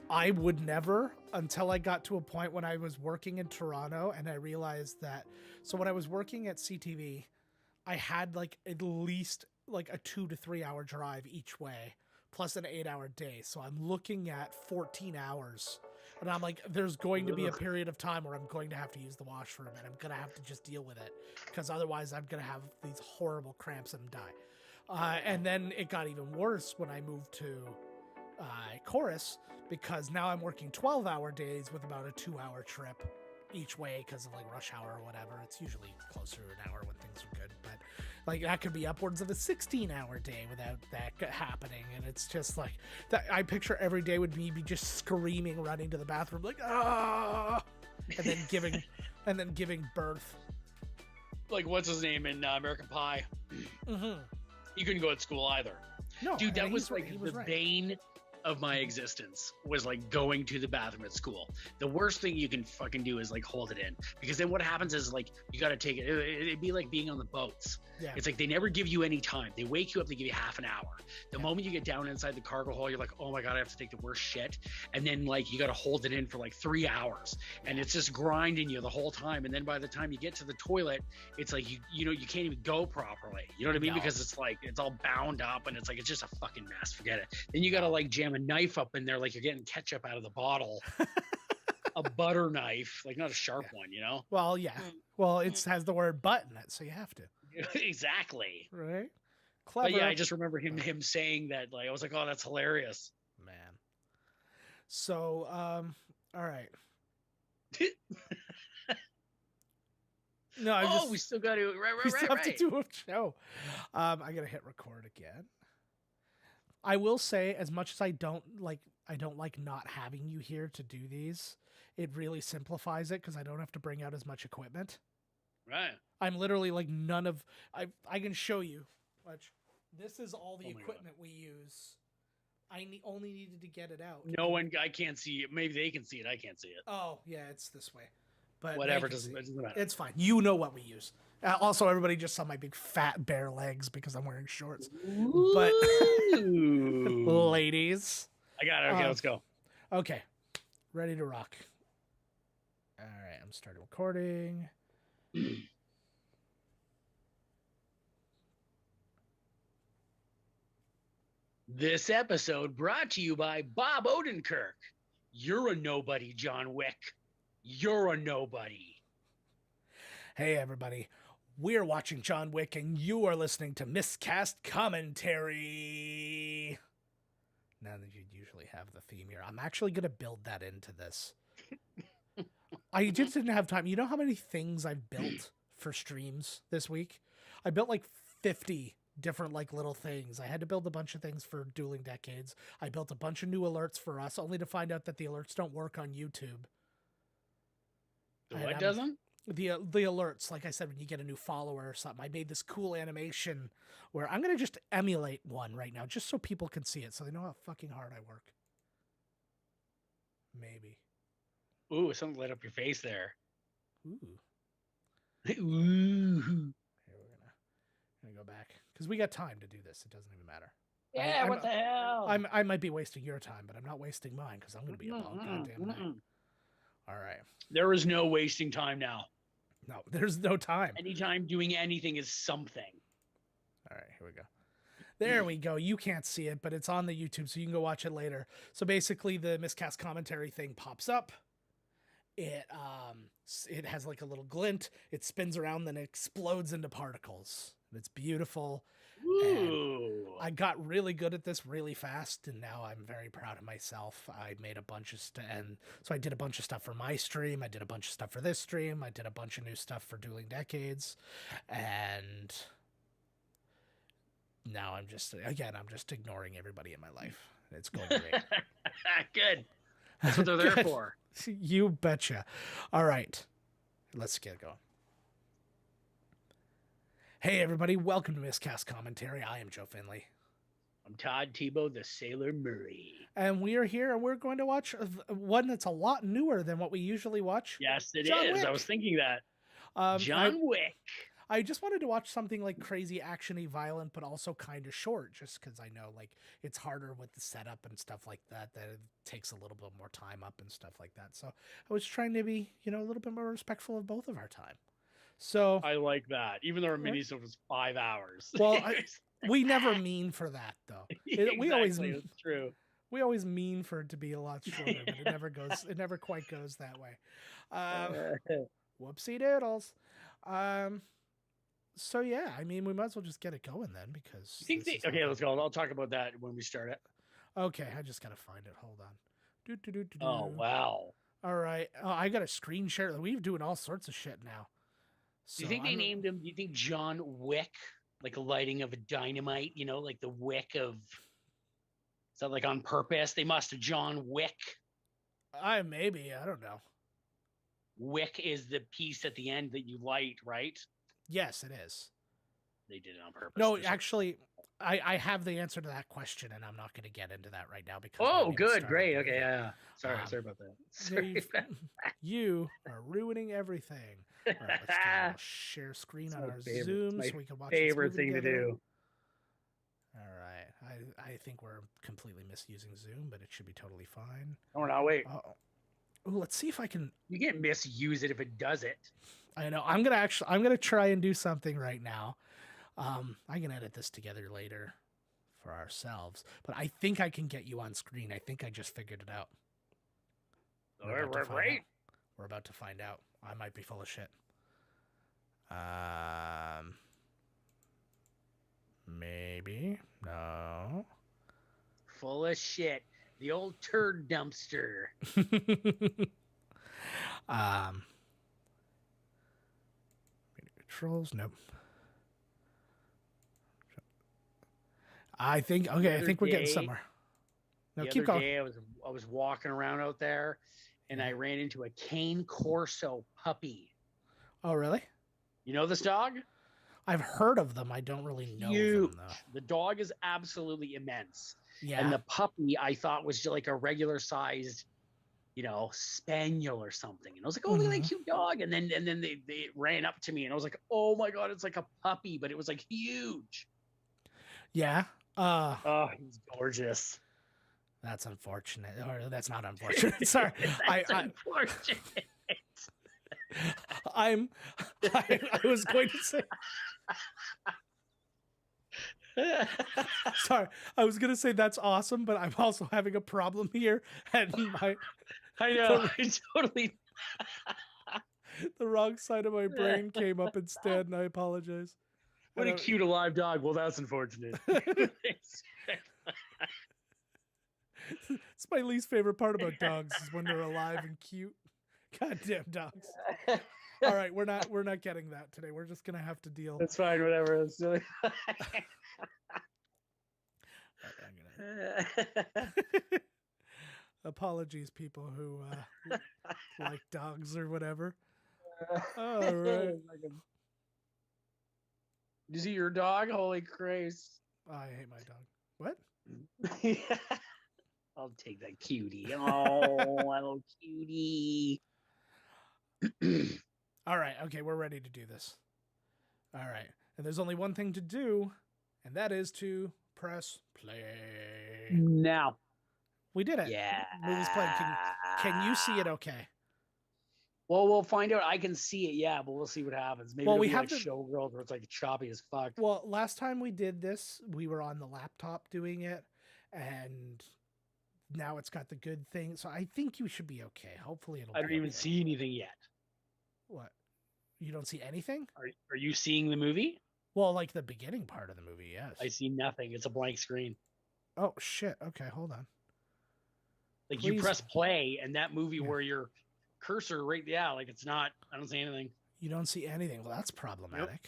I would never, until I got to a point when I was working in Toronto and I realized that. So when I was working at CTV, I had like at least like a 2 to 3 hour drive each way, plus an 8-hour day. So I'm looking at 14 hours. And I'm like, there's going to be a period of time where I'm going to have to use the washroom and I'm going to have to just deal with it. Because otherwise I'm going to have these horrible cramps and die. And then it got even worse when I moved to Chorus, because now I'm working 12-hour days with about a 2-hour trip each way because of like rush hour or whatever. It's usually closer to an hour when things are good, but like that could be upwards of a 16-hour day without that happening. And it's just like that. I picture every day would be just screaming, running to the bathroom like and then giving birth. Like what's his name in American Pie? Mm-hmm. He couldn't go to school either. No, dude, that was like the bane of my existence, was like going to the bathroom at school. The worst thing you can fucking do is like hold it in, because then what happens is like you got to take it. It'd be like being on the boats. Yeah. It's like they never give you any time. They wake you up, they give you half an hour. The moment you get down inside the cargo hall, you're like, oh my God, I have to take the worst shit. And then like you got to hold it in for like 3 hours, and it's just grinding you the whole time. And then by the time you get to the toilet, it's like you can't even go properly. You know what I mean? No. Because it's like it's all bound up, and it's like it's just a fucking mess. Forget it. Then you got to like jam a knife up in there like you're getting ketchup out of the bottle. A butter knife, like not a sharp one, you know? Well, yeah. Well, it has the word butt in it, so you have to. Exactly. Right? Clever. But yeah, I just remember him saying that. Like I was like, oh, that's hilarious. Man. So, all right. No, we still got to we still have to do a show. I gotta hit record again. I will say, as much as I don't like not having you here to do these, it really simplifies it because I don't have to bring out as much equipment. Right. I'm literally like I can show you. Watch. This is all the equipment we use. I only needed to get it out. I can't see it. Maybe they can see it. I can't see it. Oh, yeah, it's this way. But whatever, it doesn't matter. It's fine. You know what we use. Also, everybody just saw my big fat bare legs because I'm wearing shorts. Ooh. But ladies, I got it. Okay, let's go. Okay, ready to rock. All right, I'm starting recording. This episode brought to you by Bob Odenkirk. You're a nobody, John Wick. You're a nobody. Hey, everybody. We're watching John Wick, and you are listening to Miscast Commentary. Now that you'd usually have the theme here, I'm actually going to build that into this. I just didn't have time. You know how many things I've built for streams this week? I built like 50 different like little things. I had to build a bunch of things for Dueling Decades. I built a bunch of new alerts for us, only to find out that the alerts don't work on YouTube. What doesn't? The alerts, like I said, when you get a new follower or something. I made this cool animation where I'm going to just emulate one right now, just so people can see it, so they know how fucking hard I work. Maybe. Ooh, something lit up your face there. Ooh. Ooh. Here, we're going to back because we got time to do this. It doesn't even matter. Yeah, what the hell? I might be wasting your time, but I'm not wasting mine because I'm going to be up all goddamn night. All right. There is no wasting time now. No, there's no time. Anytime doing anything is something. All right, here we go. There we go. You can't see it, but it's on the YouTube, so you can go watch it later. So basically, the Miscast commentary thing pops up. It has like a little glint. It spins around, then it explodes into particles. It's beautiful. Ooh. I got really good at this really fast, and now I'm very proud of myself. I made a bunch of stuff, and so I did a bunch of stuff for my stream. I did a bunch of stuff for this stream. I did a bunch of new stuff for Dueling Decades, and now I'm just ignoring everybody in my life. It's going great. Good. That's what they're there for. You betcha. All right, let's get going. Hey, everybody. Welcome to Miscast Commentary. I am Joe Finley. I'm Todd Tebow, the Sailor Murray. And we are here, and we're going to watch one that's a lot newer than what we usually watch. Yes, it John is. Wick. I was thinking that. John Wick. I just wanted to watch something like crazy action-y violent, but also kind of short, just because I know like it's harder with the setup and stuff like that, that it takes a little bit more time up and stuff like that. So I was trying to be, a little bit more respectful of both of our time. So I like that. Even though our minisode was 5 hours. Well, we never mean for that though. It's true. We always mean for it to be a lot shorter, but it never goes. It never quite goes that way. Whoopsie doodles. So yeah, I mean, we might as well just get it going then, because. Okay, let's go. I'll talk about that when we start it. Okay, I just gotta find it. Hold on. Oh wow! All right, I got a screen share. We're doing all sorts of shit now. So do you think they named him? Do you think John Wick, like a lighting of a dynamite? Like the wick of. Is that like on purpose? They must have John Wick. Maybe, I don't know. Wick is the piece at the end that you light, right? Yes, it is. They did it on purpose. No, actually, I have the answer to that question, and I'm not going to get into that right now because. Oh, good, great, okay, yeah. Sorry about that. You are ruining everything. All right, let's share screen on our Zoom so we can watch. Favorite thing to do. All right, I think we're completely misusing Zoom, but it should be totally fine. Oh no, wait. Ooh, let's see if I can. You can't misuse it if it does it. I know. I'm gonna try and do something right now. I can edit this together later for ourselves, but I think I can get you on screen. I think I just figured it out. We're right. We're about to find out. I might be full of shit. Maybe. No. Full of shit. The old turd dumpster. Controls. Nope. I think we're getting somewhere. No, keep going. The other day I was walking around out there, and I ran into a Cane Corso puppy. Oh, really? You know this dog? I've heard of them. I don't really know them, though. The dog is absolutely immense. Yeah. And the puppy I thought was just like a regular sized, spaniel or something. And I was like, oh, look at that cute dog. And then they ran up to me, and I was like, oh my God, it's like a puppy, but it was like huge. Yeah. Oh, he's gorgeous. That's unfortunate. Or that's not unfortunate. Sorry. That's unfortunate. I was going to say. Sorry, I was gonna say that's awesome, but I'm also having a problem here, and I know. I totally. The wrong side of my brain came up instead, and I apologize. What a cute alive dog. Well, that's unfortunate. It's my least favorite part about dogs is when they're alive and cute. Goddamn dogs. All right, we're not getting that today. We're just gonna have to deal. That's fine. Whatever. It's silly. Apologies, people who like dogs or whatever. All right. You see your dog? Holy Christ! I hate my dog. What? I'll take that cutie. Oh, little cutie. All right. Okay, we're ready to do this. All right. And there's only one thing to do, and that is to press play. Now. We did it. Yeah. Movie's playing. Can you see it okay? Well, we'll find out. I can see it, yeah, but we'll see what happens. Maybe we it'll have be like Showgirls where it's like choppy as fuck. Well, last time we did this, we were on the laptop doing it, and now it's got the good thing. So I think you should be okay. Hopefully it'll. I don't even see anything yet. What? You don't see anything? Are you seeing the movie? Well, like the beginning part of the movie, yes. I see nothing. It's a blank screen. Oh shit! Okay, hold on. Like you press play, and that movie where your cursor like it's not. I don't see anything. You don't see anything. Well, that's problematic.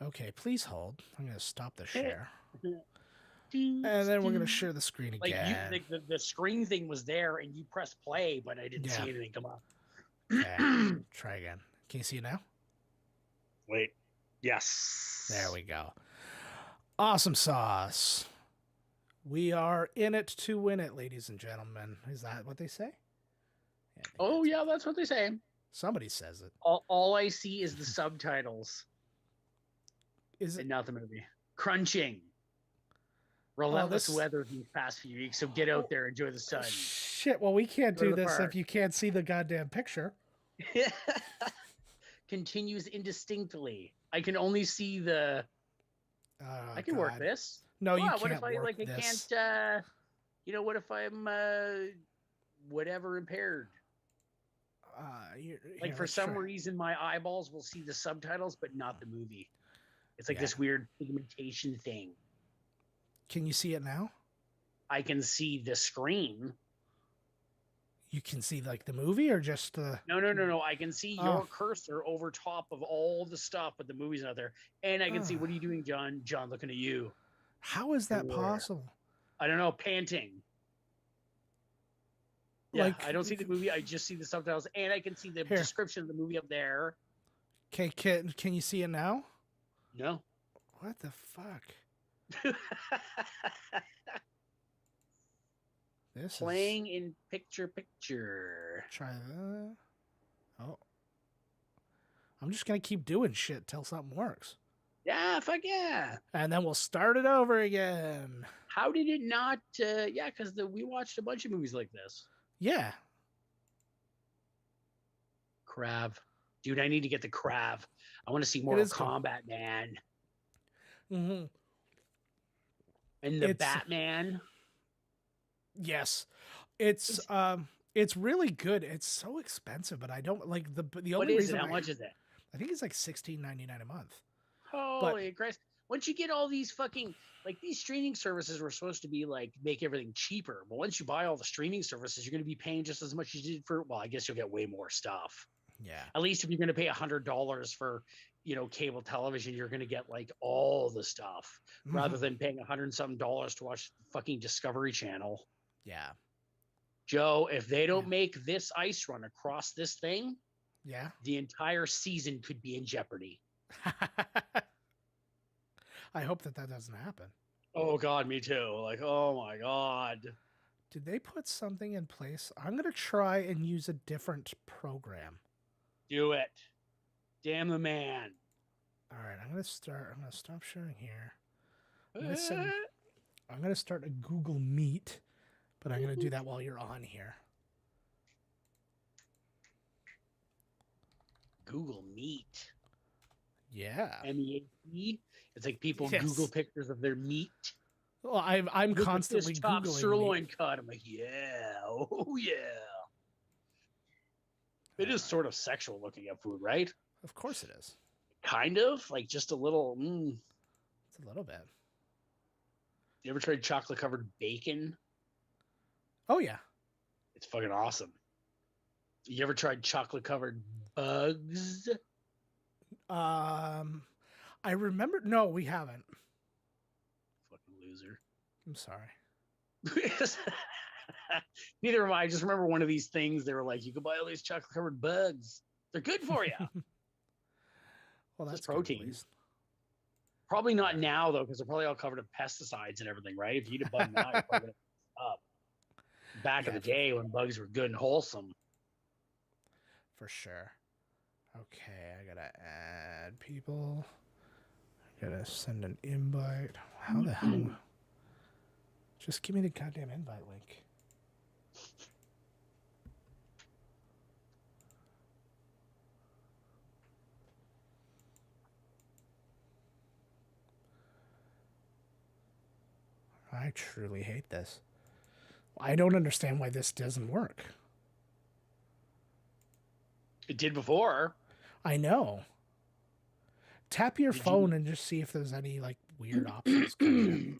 Nope. Okay, please hold. I'm going to stop the share. And then we're going to share the screen again. Like the screen thing was there, and you press play, but I didn't see anything come up. Okay, try again. Can you see it now? Wait. Yes. There we go. Awesome sauce. We are in it to win it, ladies and gentlemen. Is that what they say? Yeah, that's what they say. Somebody says it. All I see is the subtitles. Is it and not the movie? Crunching. Relentless weather these past few weeks, so get out there, enjoy the sun. Shit, well, we can't do this if you can't see the goddamn picture. Continues indistinctly. I can only see the... I can work this. No, you can't what if work I this. can't... what if I'm whatever impaired? For some reason, my eyeballs will see the subtitles, but not the movie. It's like this weird pigmentation thing. Can you see it now? I can see the screen. You can see like the movie or just the... No. I can see your cursor over top of all the stuff, but the movie's not there. And I can see, what are you doing, John? John, looking at you. How is that possible? I don't know. Panting. Yeah, I don't see the movie. I just see the subtitles, and I can see the description of the movie up there. Okay, can you see it now? No. What the fuck? This playing in picture. Try that. Oh. I'm just gonna keep doing shit till something works. Yeah, fuck yeah. And then we'll start it over again. How did it not? Because we watched a bunch of movies like this. Yeah. Krav. Dude, I need to get the Krav. I want to see Mortal Kombat, man. Mm-hmm. And the Batman. Yes. It's really good. It's so expensive, but I don't like the only reason. How much is it? I think it's like $16.99 a month. Holy Christ. Once you get all these fucking, like, these streaming services were supposed to be like make everything cheaper, but once you buy all the streaming services, you're going to be paying just as much as you did for, well, I guess you'll get way more stuff. Yeah. At least if you're going to pay $100 for, cable television, you're going to get like all the stuff rather than paying $100 and something to watch the fucking Discovery Channel. Yeah. Joe, if they don't make this ice run across this thing, the entire season could be in jeopardy. I hope that doesn't happen. Oh, God, me too. Like, oh, my God. Did they put something in place? I'm going to try and use a different program. Do it. Damn the man. All right, I'm going to stop sharing here. I'm going to start a Google Meet, but I'm going to do that while you're on here. Google Meet. Yeah. MEAT. It's like people Google pictures of their meat. Well, I'm constantly Googling Googling sirloin cut. I'm like, yeah, oh yeah. It is sort of sexual looking at food, right? Of course it is. Kind of, like just a little. It's a little bit. You ever tried chocolate covered bacon? Oh yeah. It's fucking awesome. You ever tried chocolate covered bugs? I remember. No, we haven't. Fucking loser. I'm sorry. Neither have I. Just remember one of these things. They were like, you can buy all these chocolate covered bugs. They're good for you. Well, that's protein. Probably not now though, because they're probably all covered in pesticides and everything, right? If you eat a bug now, you're probably gonna up. Back in the day when bugs were good and wholesome. For sure. Okay, I gotta add people. Gotta send an invite. How the hell? Just give me the goddamn invite link. I truly hate this. I don't understand why this doesn't work. It did before. I know. Tap your phone and just see if there's any like weird options coming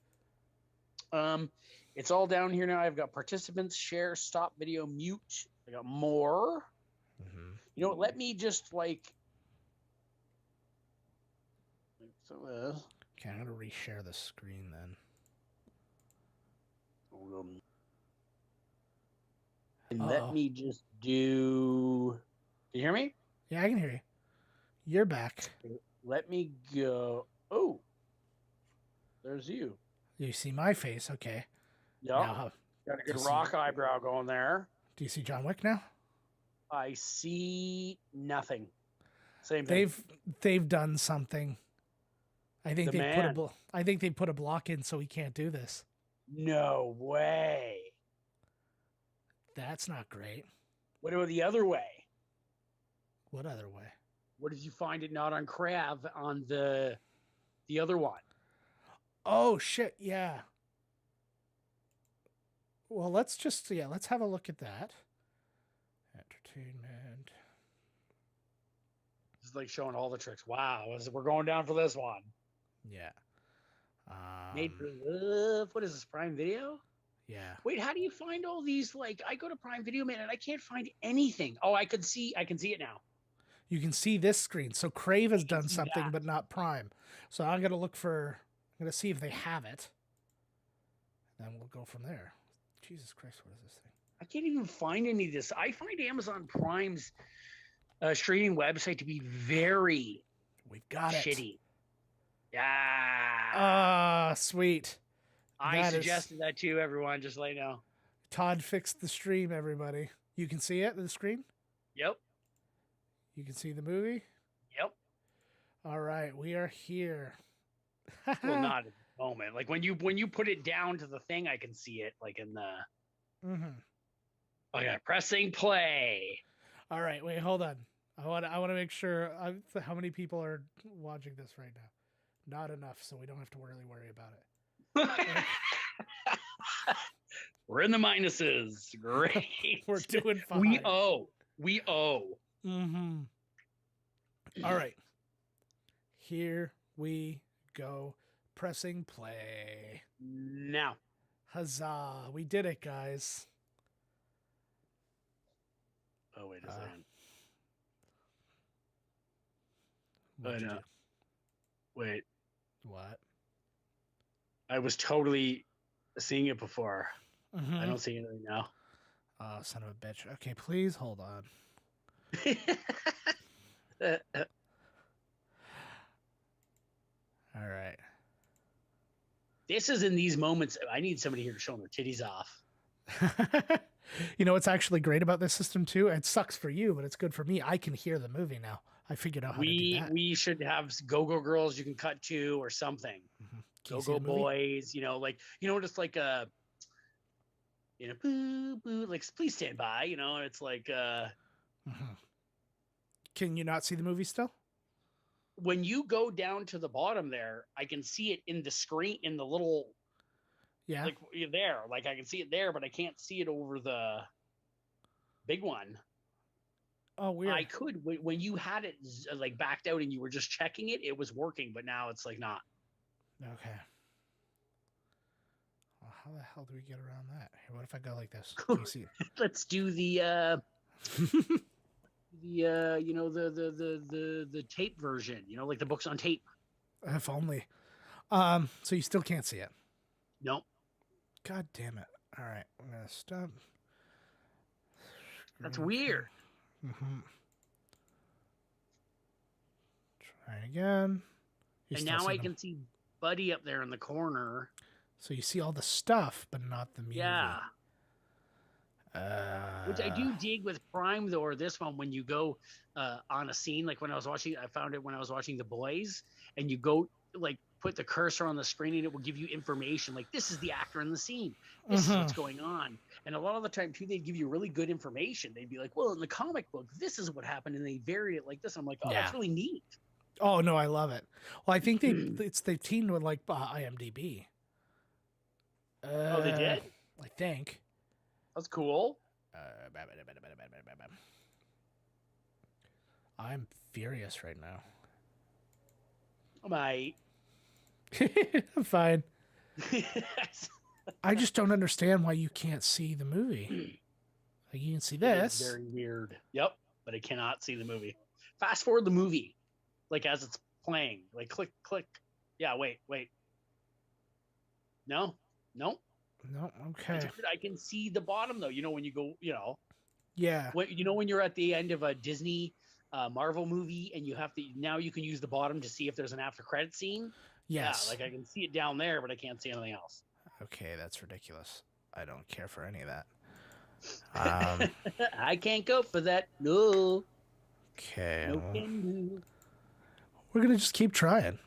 up. It's all down here now. I've got participants, share, stop video, mute. I got more. You know what? Let me just like some of this. Okay, I'm gonna reshare the screen then. And let me just do. Can you hear me? Yeah, I can hear you. You're back. Let me go. Oh, there's you. You see my face, okay. Yeah. Now, Got a good rock eyebrow going there. do you see John Wick now? I see nothing. Same thing. They've done something. I think The they put a block in so he can't do this. No way. That's not great. What about the other way? What other way? What if you find it not on Krav on the other one? Oh shit, yeah. Well, let's have a look at that. Entertainment. It's like showing all the tricks. Wow, we're going down for this one. Yeah. Made for love. What is this, Prime Video? Yeah. Wait, how do you find all these? Like, I go to Prime Video, man, and I can't find anything. Oh, I can see it now. You can see this screen. So Crave has done see something, that. but not Prime. So I'm gonna see if they have it. Then we'll go from there. Jesus Christ, what is this thing? I can't even find any of this. I find Amazon Prime's streaming website to be very We've got it. shitty. Yeah. Sweet. I suggested that too, everyone. Just let you know. Todd fixed the stream, everybody. You can see it, the screen? Yep. You can see the movie? Yep. All right, we are here. Well, not at the moment. Like when you put it down to the thing, I can see it. Like in the. Okay, pressing play. All right, wait, hold on. I want to make sure how many people are watching this right now. Not enough, so we don't have to really worry about it. We're in the minuses. Great. We're doing fine. We owe. Mm-hmm. All right. Here we go. Pressing play. Now. Huzzah. We did it, guys. Oh, wait a second. What'd you do? Wait. What? I was totally seeing it before. Mm-hmm. I don't see anything now. Oh, son of a bitch. Okay, please hold on. All right. This is in these moments. I need somebody here to show them their titties off. You know what's actually great about this system too? It sucks for you, but it's good for me. I can hear the movie now. I figured out how to do that. We should have go-go girls you can cut to or something. Mm-hmm. Go-go boys, just like a boo boo, like please stand by, it's like Mm-hmm. Can you not see the movie still? when you go down to the bottom there, I can see it in the screen in the little like you're there. Like I can see it there, but I can't see it over the big one. Oh, weird. I could when you had it like backed out and you were just checking it, it was working, but now it's like not. Okay. Well, how the hell do we get around that? Here, what if I go like this? Can you see it? Let's do the tape version, like the books on tape. If only. So you still can't see it. Nope. God damn it. All right. I'm going to stop. That's weird. Mm-hmm. Try again. And now I can see Buddy up there in the corner. So you see all the stuff, but not the movie. Yeah. Which I do dig with Prime, though, or this one, when you go on a scene, like when I found it when I was watching The Boys, and you go like put the cursor on the screen and it will give you information like this is the actor in the scene. This is what's going on. And a lot of the time too, they'd give you really good information. They'd be like, well, in the comic book, this is what happened, and they varied it like this. I'm like, oh, that's really neat. Oh no, I love it. Well, I think they've teamed with like IMDb. Oh, they did? I think. That's cool. I'm furious right now. My I'm fine. I just don't understand why you can't see the movie. Like, you can see this. It's very weird. Yep, but I cannot see the movie. Fast forward the movie, like as it's playing. Like click. Yeah, wait. No. No, okay. I can see the bottom though. You know when you go, Yeah. When you're at the end of a Disney Marvel movie and you have to now you can use the bottom to see if there's an after credit scene. Yes. Yeah, like I can see it down there, but I can't see anything else. Okay, that's ridiculous. I don't care for any of that. I can't go for that. No. Okay. No can do. We're gonna just keep trying.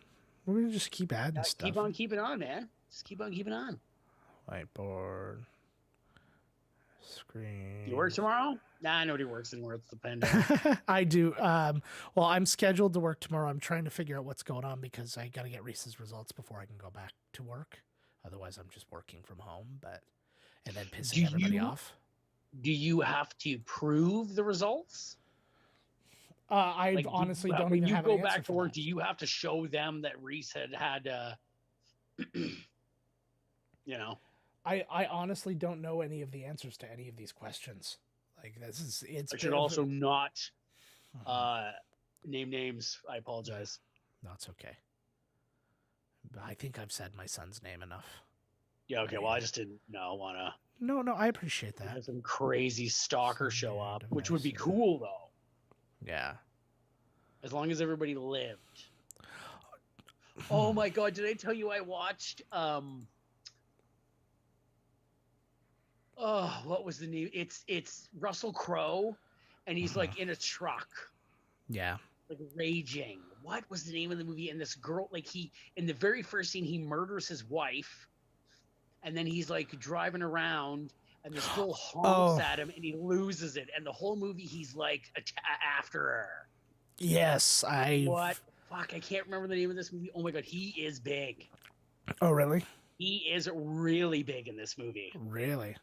We're gonna just keep adding stuff. Keep on keeping on, man. Just keep on keeping on. Whiteboard. Screen. You work tomorrow? Nah, nobody works anymore. It's the pandemic. I do. Well, I'm scheduled to work tomorrow. I'm trying to figure out what's going on because I got to get Reese's results before I can go back to work. Otherwise, I'm just working from home, and then pissing everybody off. Do you have to prove the results? I honestly don't even have an answer. When you go back to work, do you have to show them that Reese had I honestly don't know any of the answers to any of these questions. Like I should also not name names. I apologize. No, it's okay. But I think I've said my son's name enough. Yeah, okay. Well, I just didn't want to. No, I appreciate that. Have some crazy stalker show up, which would be cool though. Yeah. As long as everybody lived. Oh my God! Did I tell you I watched? Oh, what was the name? It's Russell Crowe, and he's like in a truck. Yeah. Like raging. What was the name of the movie? And this girl, like in the very first scene, he murders his wife, and then he's like driving around, and this girl honks at him, and he loses it. And the whole movie, he's like after her. Yes, What? Fuck, I can't remember the name of this movie. Oh my God, he is big. Oh, really? He is really big in this movie. Really?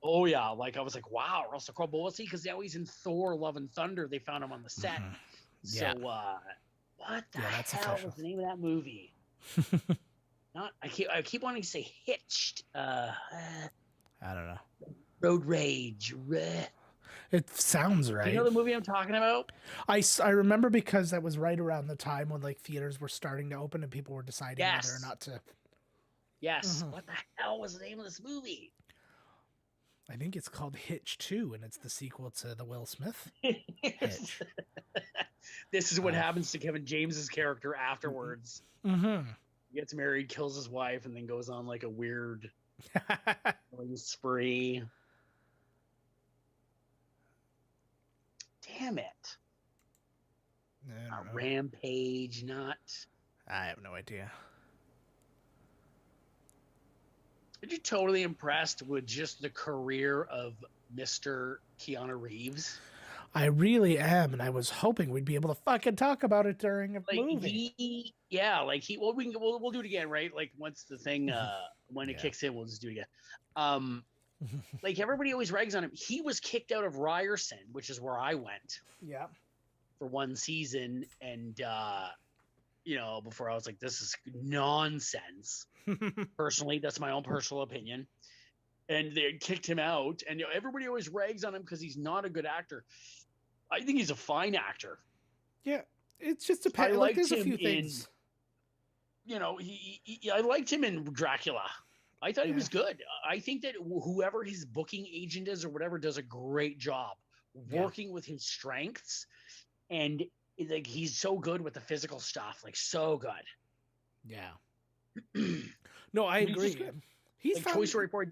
Oh yeah, like I was like, wow, Russell Crowe. But we'll see, because now he's in Thor: Love and Thunder. They found him on the set. Yeah. So, what the hell was the name of that movie? I keep wanting to say Hitched. I don't know. Road Rage. It sounds right. You know the movie I'm talking about? I remember because that was right around the time when like theaters were starting to open and people were deciding whether or not to. Yes. What the hell was the name of this movie? I think it's called Hitch 2, and it's the sequel to the Will Smith Hitch. This is what happens to Kevin James's character afterwards. Mm-hmm. He gets married, kills his wife, and then goes on like a weird spree. Damn it. Rampage, not... I have no idea. Are you totally impressed with just the career of Mr. Keanu Reeves? I really am, and I was hoping we'd be able to fucking talk about it during a movie. We'll do it again, right? Like once the thing, when it kicks in, we'll just do it again. Like everybody always rags on him. He was kicked out of Ryerson, which is where I went. Yeah. For one season, and before I was like, this is nonsense. Personally, that's my own personal opinion. And they kicked him out, and everybody always rags on him because he's not a good actor. I think he's a fine actor. Yeah, it's just depends. Like there's a few things. I liked him in Dracula. I thought he was good. I think that whoever his booking agent is or whatever does a great job working with his strengths, and like he's so good with the physical stuff, like so good. Yeah. No, I agree. He's like Toy Story 4.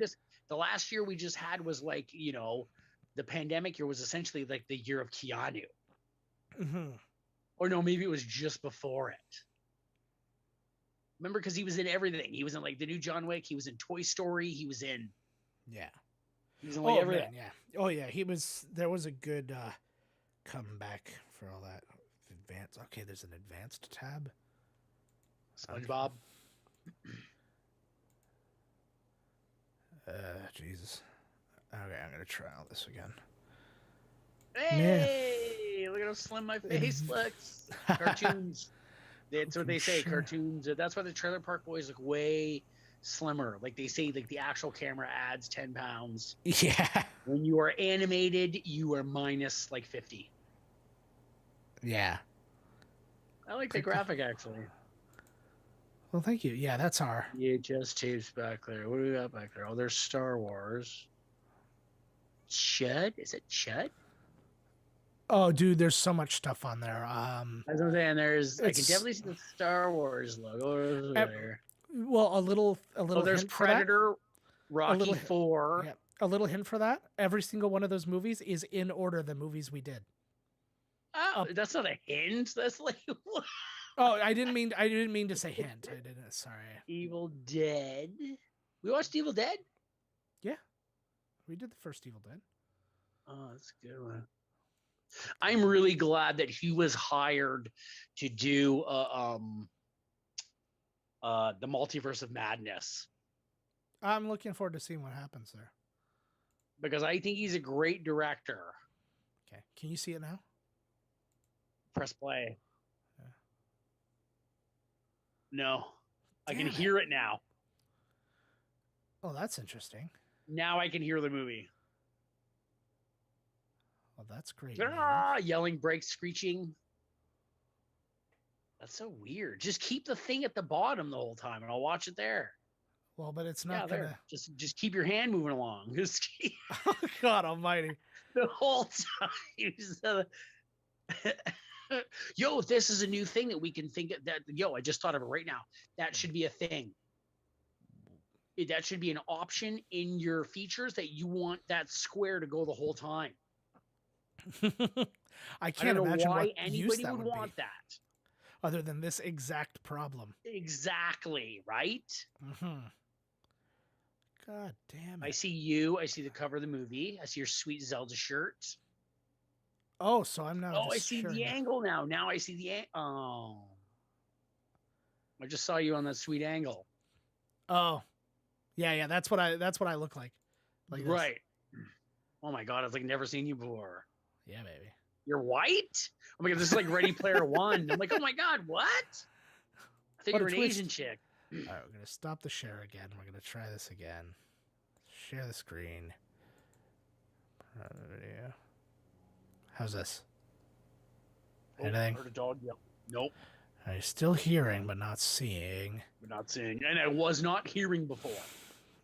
The last year we just had was like, the pandemic year was essentially like the year of Keanu. Mm-hmm. Or no, maybe it was just before it. Remember, because he was in everything. He was in like the new John Wick. He was in Toy Story. He was in like everything. Man, yeah. Oh yeah, there was a good comeback for all that. Advanced. Okay, there's an advanced tab. SpongeBob. Jesus. Okay, I'm gonna try all this again. Hey, look at how slim my face looks. Cartoons. That's what they say. Sure. Cartoons. That's why the Trailer Park Boys look way slimmer. Like they say, like the actual camera adds 10 pounds. Yeah. When you are animated, you are minus like 50. Yeah. I like the graphic actually. Well, thank you. Yeah, that's our. VHS tapes back there. What do we got back there? Oh, there's Star Wars. Chud? Is it Chud? Oh, dude, there's so much stuff on there. As I'm saying, I can definitely see the Star Wars logo there. Well, a little. Oh, there's hint Predator, Rocky little- 4. Yeah, a little hint for that. Every single one of those movies is in order the movies we did. Oh, that's not a hint. That's like Oh, I didn't mean to say hint. I didn't. Sorry. Evil Dead. We watched Evil Dead. Yeah, we did the first Evil Dead. Oh, that's a good one. I'm really glad that he was hired to do the Multiverse of Madness, I'm looking forward to seeing what happens there. because I think he's a great director. Okay, can you see it now? Press play. Yeah. No, I can Damn it. hear it now. Oh, that's interesting. Now I can hear the movie. Well, that's great. Ah, yelling, brakes, screeching. That's so weird. Just keep the thing at the bottom the whole time, and I'll watch it there. Well, but it's Yeah, not there. gonna. Just keep your hand moving along. Just keep Oh, God Almighty! the whole time. So, yo, this is a new thing that we can think of. That I just thought of it right now. That should be a thing. That should be an option in your features that you want that square to go the whole time. I I can't don't know imagine why what use anybody that would would want be, that. other than this exact problem. Exactly, right? Mm-hmm. God damn it! I see you. I see the cover of the movie. I see your sweet Zelda shirt. Oh, so I'm now. Oh, I just see sharing the it. angle now. Now I see the oh. I just saw you on that sweet angle. Oh, yeah. That's what I look like. Like this. Right. Oh my god, I've like never seen you before. Yeah, baby. You're white? Oh my god, this is like Ready Player One. I'm like, oh my god, what? I think What a you're an twist. Asian chick. All right, we're gonna stop the share again. We're gonna try this again. Share the screen. Video. How's this? Anything? Heard a dog yell. Nope, I'm still hearing, but not seeing. we're not seeing. And I was not hearing before.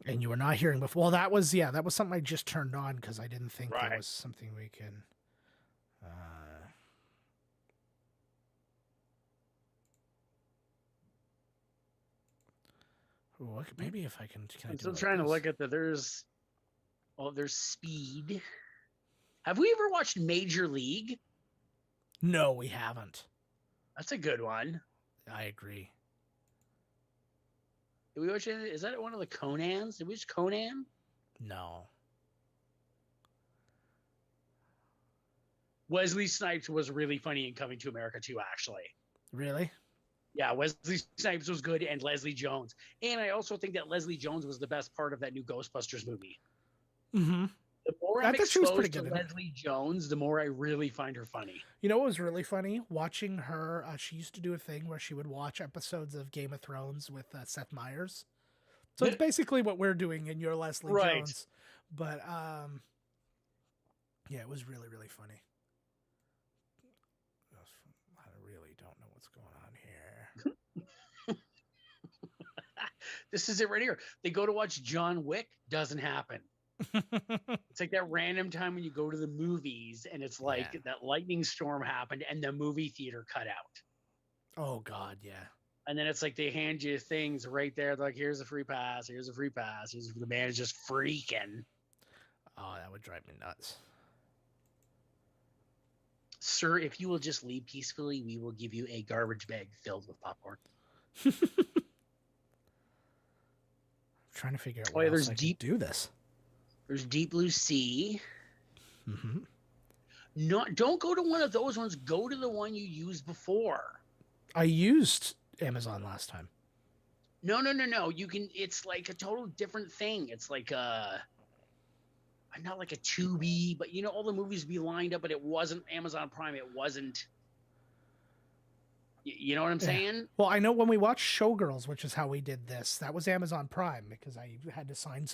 And you were not hearing before. Well, that was something I just turned on because I didn't think Right. there was something we can. Maybe if I can I I'm do still like trying to this? look at the. There's Speed. Have we ever watched Major League? No, we haven't. That's a good one. I agree. Did we watch it? Is that one of the Conans? Did we watch Conan? No. Wesley Snipes was really funny in Coming to America too, actually. Really? Yeah, Wesley Snipes was good, and Leslie Jones. And I also think that Leslie Jones was the best part of that new Ghostbusters movie. Mm-hmm. The more I I'm thought she was pretty exposed to good in it. Leslie Jones, the more I really find her funny. You know what was really funny? Watching her, she used to do a thing where she would watch episodes of Game of Thrones with Seth Meyers. So it's basically what we're doing in your Leslie Right. Jones. But, yeah, it was really, really funny. I really don't know what's going on here. This is it right here. They go to watch John Wick, doesn't happen. It's like that random time when you go to the movies and it's like Yeah. that lightning storm happened and the movie theater cut out. Oh, God, yeah. And then it's like they hand you things right there. They're like, here's a free pass. Here's a free pass. The man is just freaking. Oh, that would drive me nuts. Sir, if you will just leave peacefully, we will give you a garbage bag filled with popcorn. trying to figure out Oh, where yeah, else I can do this. There's Deep Blue Sea. Mm-hmm. Don't go to one of those ones. Go to the one you used before. I used Amazon last time. No. You can. It's like a total different thing. It's like not like a Tubi, but all the movies be lined up, but it wasn't Amazon Prime. It wasn't. You know what I'm saying? Well, I know when we watched Showgirls, which is how we did this, that was Amazon Prime because I had to sign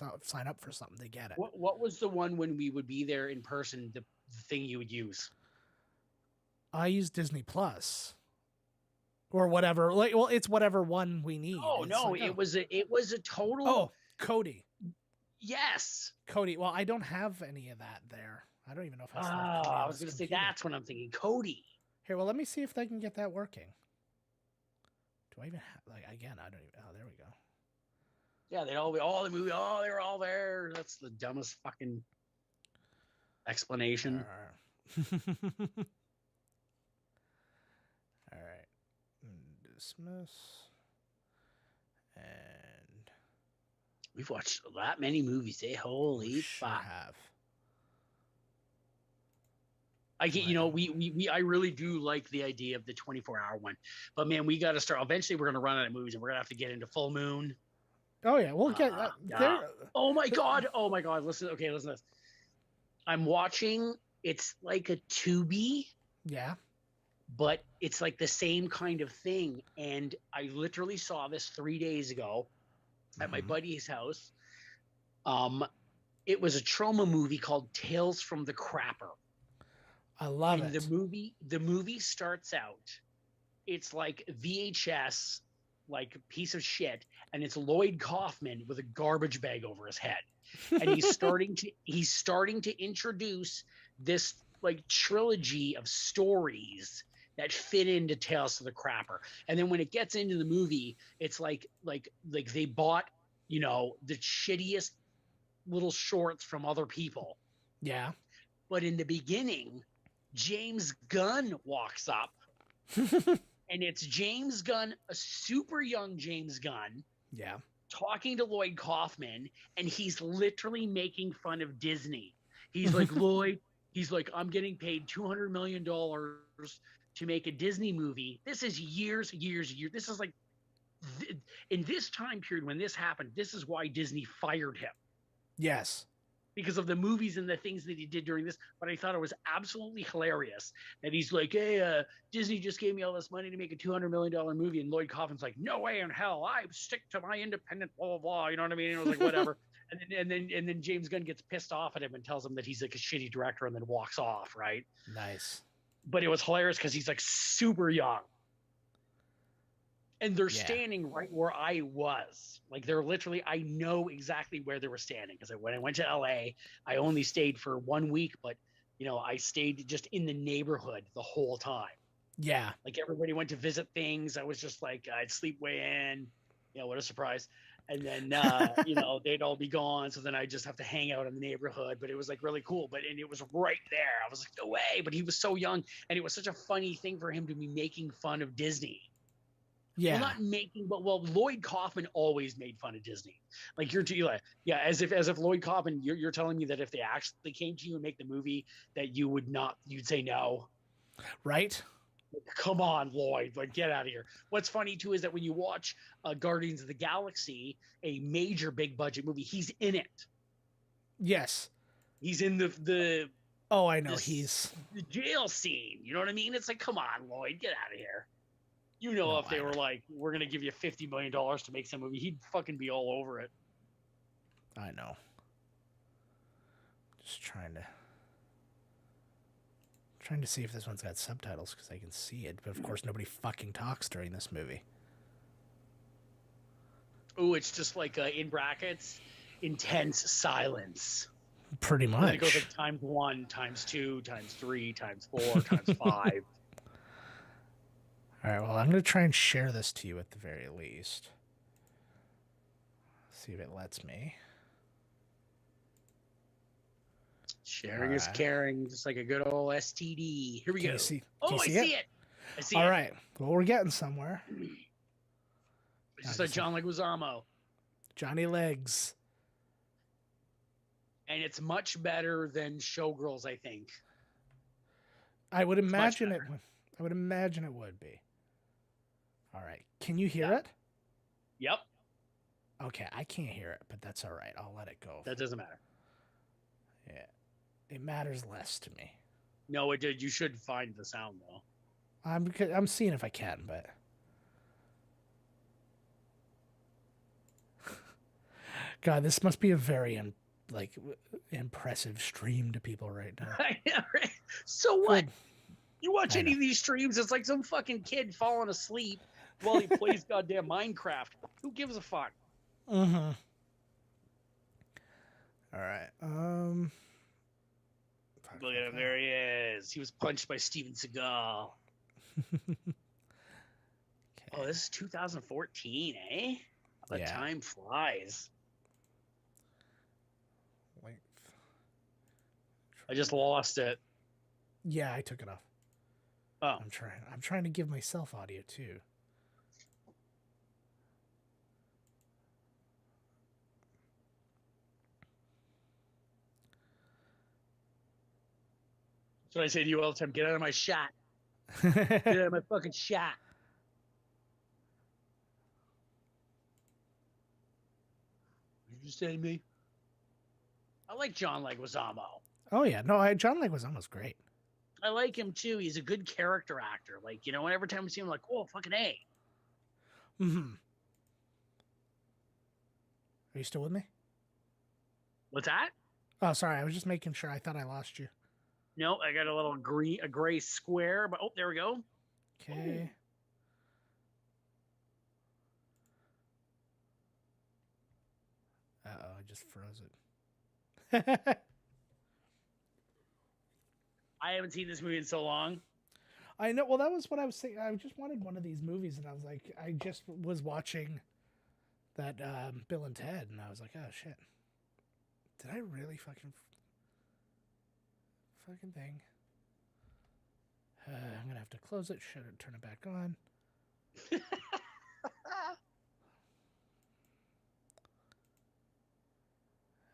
up for something to get it. What was the one when we would be there in person? The thing you would use? I used Disney Plus or whatever. It's whatever one we need. Oh no, it was a total. Oh, Cody. Yes, Cody. Well, I don't have any of that there. I don't even know if I was going to say that's what I'm thinking. Cody. Here, well, let me see if they can get that working. Do I even have, again, I don't even, oh, there we go. Yeah, they'd all be all the movie. Oh, they were all there. That's the dumbest fucking explanation. All right. Dismiss. And we've watched that many movies, eh? Holy fuck. Have. I get, I really do like the idea of the 24-hour one, but man, we got to start. Eventually, we're going to run out of movies, and we're going to have to get into Full Moon. Oh yeah, we'll get. Oh my god! Listen to this. I'm watching. It's like a Tubi. Yeah. But it's like the same kind of thing, and I literally saw this 3 days ago at my buddy's house. It was a trauma movie called Tales from the Crapper. I love it. The movie starts out, it's like VHS, like piece of shit, and it's Lloyd Kaufman with a garbage bag over his head, and he's starting to introduce this like trilogy of stories that fit into Tales of the Crapper. And then when it gets into the movie, it's like they bought the shittiest little shorts from other people. Yeah. But in the beginning, James Gunn walks up, and it's James Gunn, a super young James Gunn, talking to Lloyd Kaufman, and he's literally making fun of Disney. He's like, Lloyd, I'm getting paid $200 million to make a Disney movie. This is years. This is like, in this time period when this happened, this is why Disney fired him. Yes. Because of the movies and the things that he did during this. But I thought it was absolutely hilarious that he's like, hey, Disney just gave me all this money to make a $200 million movie. And Lloyd Kaufman's like, no way in hell. I stick to my independent, blah, blah, blah. You know what I mean? And it was like, whatever. and then James Gunn gets pissed off at him and tells him that he's like a shitty director and then walks off, right? Nice. But it was hilarious because he's like super young. And they're standing right where I was. Like they're literally, I know exactly where they were standing. Because when I went to LA, I only stayed for 1 week, but I stayed just in the neighborhood the whole time. Yeah. Like everybody went to visit things. I was just like, I'd sleep way in. What a surprise. And then, they'd all be gone. So then I just have to hang out in the neighborhood. But it was like really cool. And it was right there. I was like, no way. But he was so young. And it was such a funny thing for him to be making fun of Disney. Yeah. Well, not making, but Lloyd Kaufman always made fun of Disney. Like as if Lloyd Kaufman, you're telling me that if they actually came to you and make the movie that you'd say no. Right. Come on, Lloyd, like get out of here. What's funny too is that when you watch Guardians of the Galaxy, a major big budget movie, he's in it. Yes. He's in the oh, I know. He's the jail scene. You know what I mean? It's like, come on, Lloyd, get out of here. If they were like, we're going to give you $50 million to make some movie, he'd fucking be all over it. I know. Just trying to see if this one's got subtitles because I can see it. But of course, nobody fucking talks during this movie. Oh, it's just like in brackets, intense silence. Pretty much. And it goes like times 1, times 2, times 3, times 4, times 5. All right, well, I'm going to try and share this to you at the very least. See if it lets me. Sharing is caring, just like a good old STD. Here we go. Do you see I see it. I see it. All right. Well, we're getting somewhere. It's just like John Leguizamo. Johnny Legs. And it's much better than Showgirls, I think. I would imagine it better. would. I would imagine it would be. All right. Can you hear Yeah. it? Yep. Okay, I can't hear it, but that's all right. I'll let it go. That doesn't matter. Yeah. It matters less to me. No, it did. You should find the sound, though. I'm seeing if I can, but God, this must be a very impressive stream to people right now. I know, right? So what? Good. You watch I any know. of these streams, it's like some fucking kid falling asleep while he plays goddamn Minecraft. Who gives a fuck? Mm-hmm. All right. Look at him. There he is. He was punched by Steven Seagal. Oh, this is 2014, eh? The Yeah. time flies. Length. I just lost it. Yeah, I took it off. Oh, I'm trying to give myself audio too. that's what I say to you all the time. Get out of my shot. Get out of my fucking shot. What did you say to me? I like John Leguizamo. Oh yeah, no, John Leguizamo was great. I like him too. He's a good character actor. Like, you know, every time I see him, I'm like, oh, fucking A. Mm-hmm. Are you still with me? What's that? Oh, sorry. I was just making sure. I thought I lost you. No, I got a little gray square, but oh, there we go. Okay. Uh-oh, I just froze it. I haven't seen this movie in so long. I know. Well, that was what I was saying. I just wanted one of these movies, and I was like, I just was watching that Bill and Ted, and I was like, oh shit, did I really fucking thing? I'm gonna have to close it, shut it, turn it back on.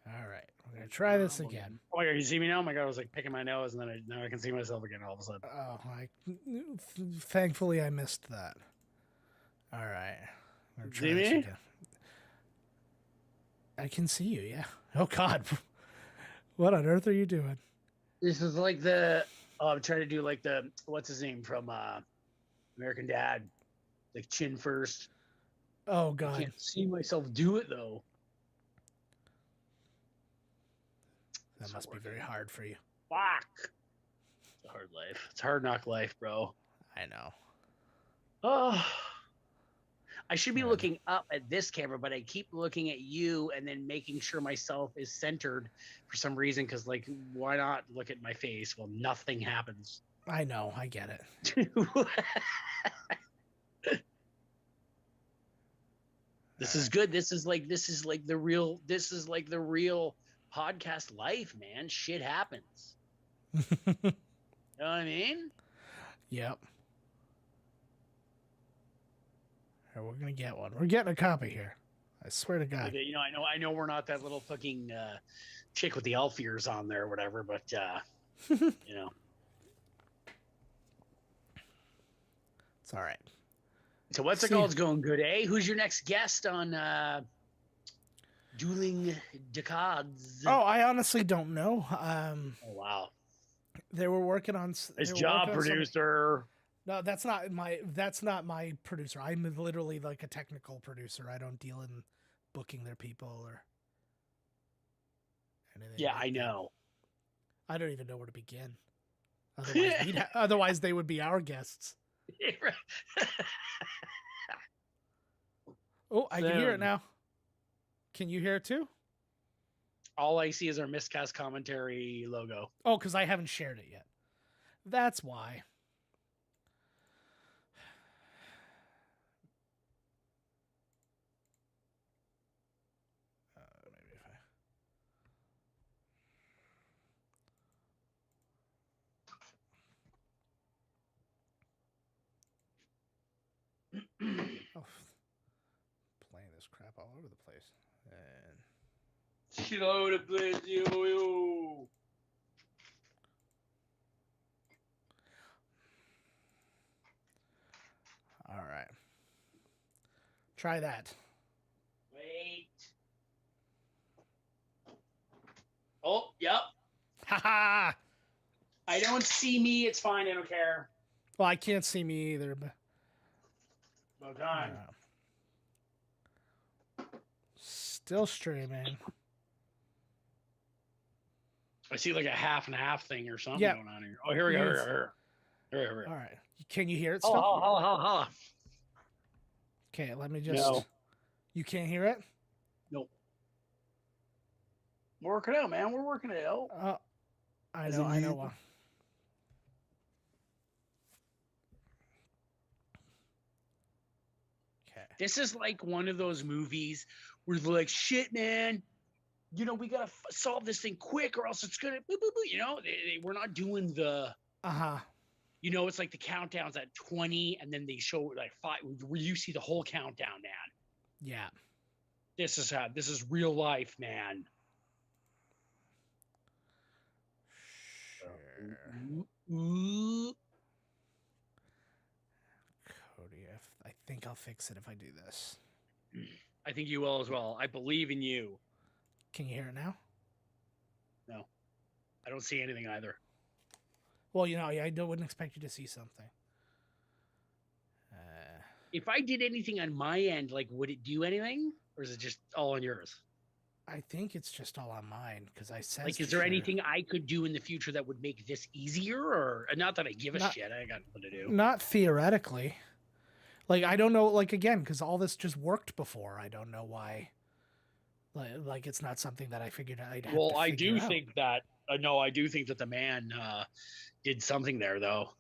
All right, we're gonna try this again. Oh my god, you see me now? Oh my god, I was like picking my nose, and then now I can see myself again all of a sudden. Oh, thankfully I missed that. All right, we're gonna try See this me? again. I can see you. Yeah. Oh God, what on earth are you doing? This is like the I'm trying to do like the what's his name from American Dad, like chin first. Oh I God. can't see myself do it though. That must be very hard for you. Fuck. It's a hard life. It's a hard knock life, bro. I know. Oh. I should be Yeah. looking up at this camera, but I keep looking at you and then making sure myself is centered for some reason. Because, like, why not look at my face? Well, nothing happens. I know. I get it. This is good. This is like the real podcast life, man. Shit happens. You know what I mean? Yep. Here, we're gonna get one. We're getting a copy here. I swear to God. You know, I know we're not that little fucking chick with the elf ears on there or whatever, but you know. It's all right. So what's it called? It's going good, eh? Who's your next guest on Dueling Decads? Oh, I honestly don't know. Oh wow. They were working on. Nice job, producer. No, that's not my producer. I'm literally like a technical producer. I don't deal in booking their people or anything. Yeah, like I that. know. I don't even know where to begin. Otherwise, they would be our guests. Oh, I can hear it now. Can you hear it too? All I see is our Miscast commentary logo. Oh, because I haven't shared it yet. That's why. Maybe if I. Oh, playing this crap all over the place. And Shit all over the place, yo. all right. Try that. Wait. Oh, yep. Ha. I don't see me. It's fine. I don't care. Well, I can't see me either, but Well done. Still streaming. I see like a half and half thing or something Yeah. going on here. Oh, here we go. Here we go. All right. Can you hear it Oh, still? oh. Okay, let me just. No. You can't hear it? Nope. We're working out, man. We're working it out. I know. Okay. This is like one of those movies where they're like, shit, man, you know, we got to solve this thing quick or else it's going to, you know, we're not doing the, you know, it's like the countdown's at 20 and then they show like 5 where you see the whole countdown, man. Yeah. This is real life, man. Sure. Ooh. Cody, I think I'll fix it if I do this. I think you will as well. I believe in you. Can you hear it now? No, I don't see anything either. Well, you know, I wouldn't expect you to see something. If I did anything on my end, like, would it do anything? Or is it just all on yours? I think it's just all on mine because I said. Like, is there anything I could do in the future that would make this easier? Or not that I give a shit. I got nothing to do. Not theoretically. Like, I don't know, like, again, because all this just worked before. I don't know why. Like it's not something that I figured I'd have to I figure do out. think that, I do think that the man did something there, though,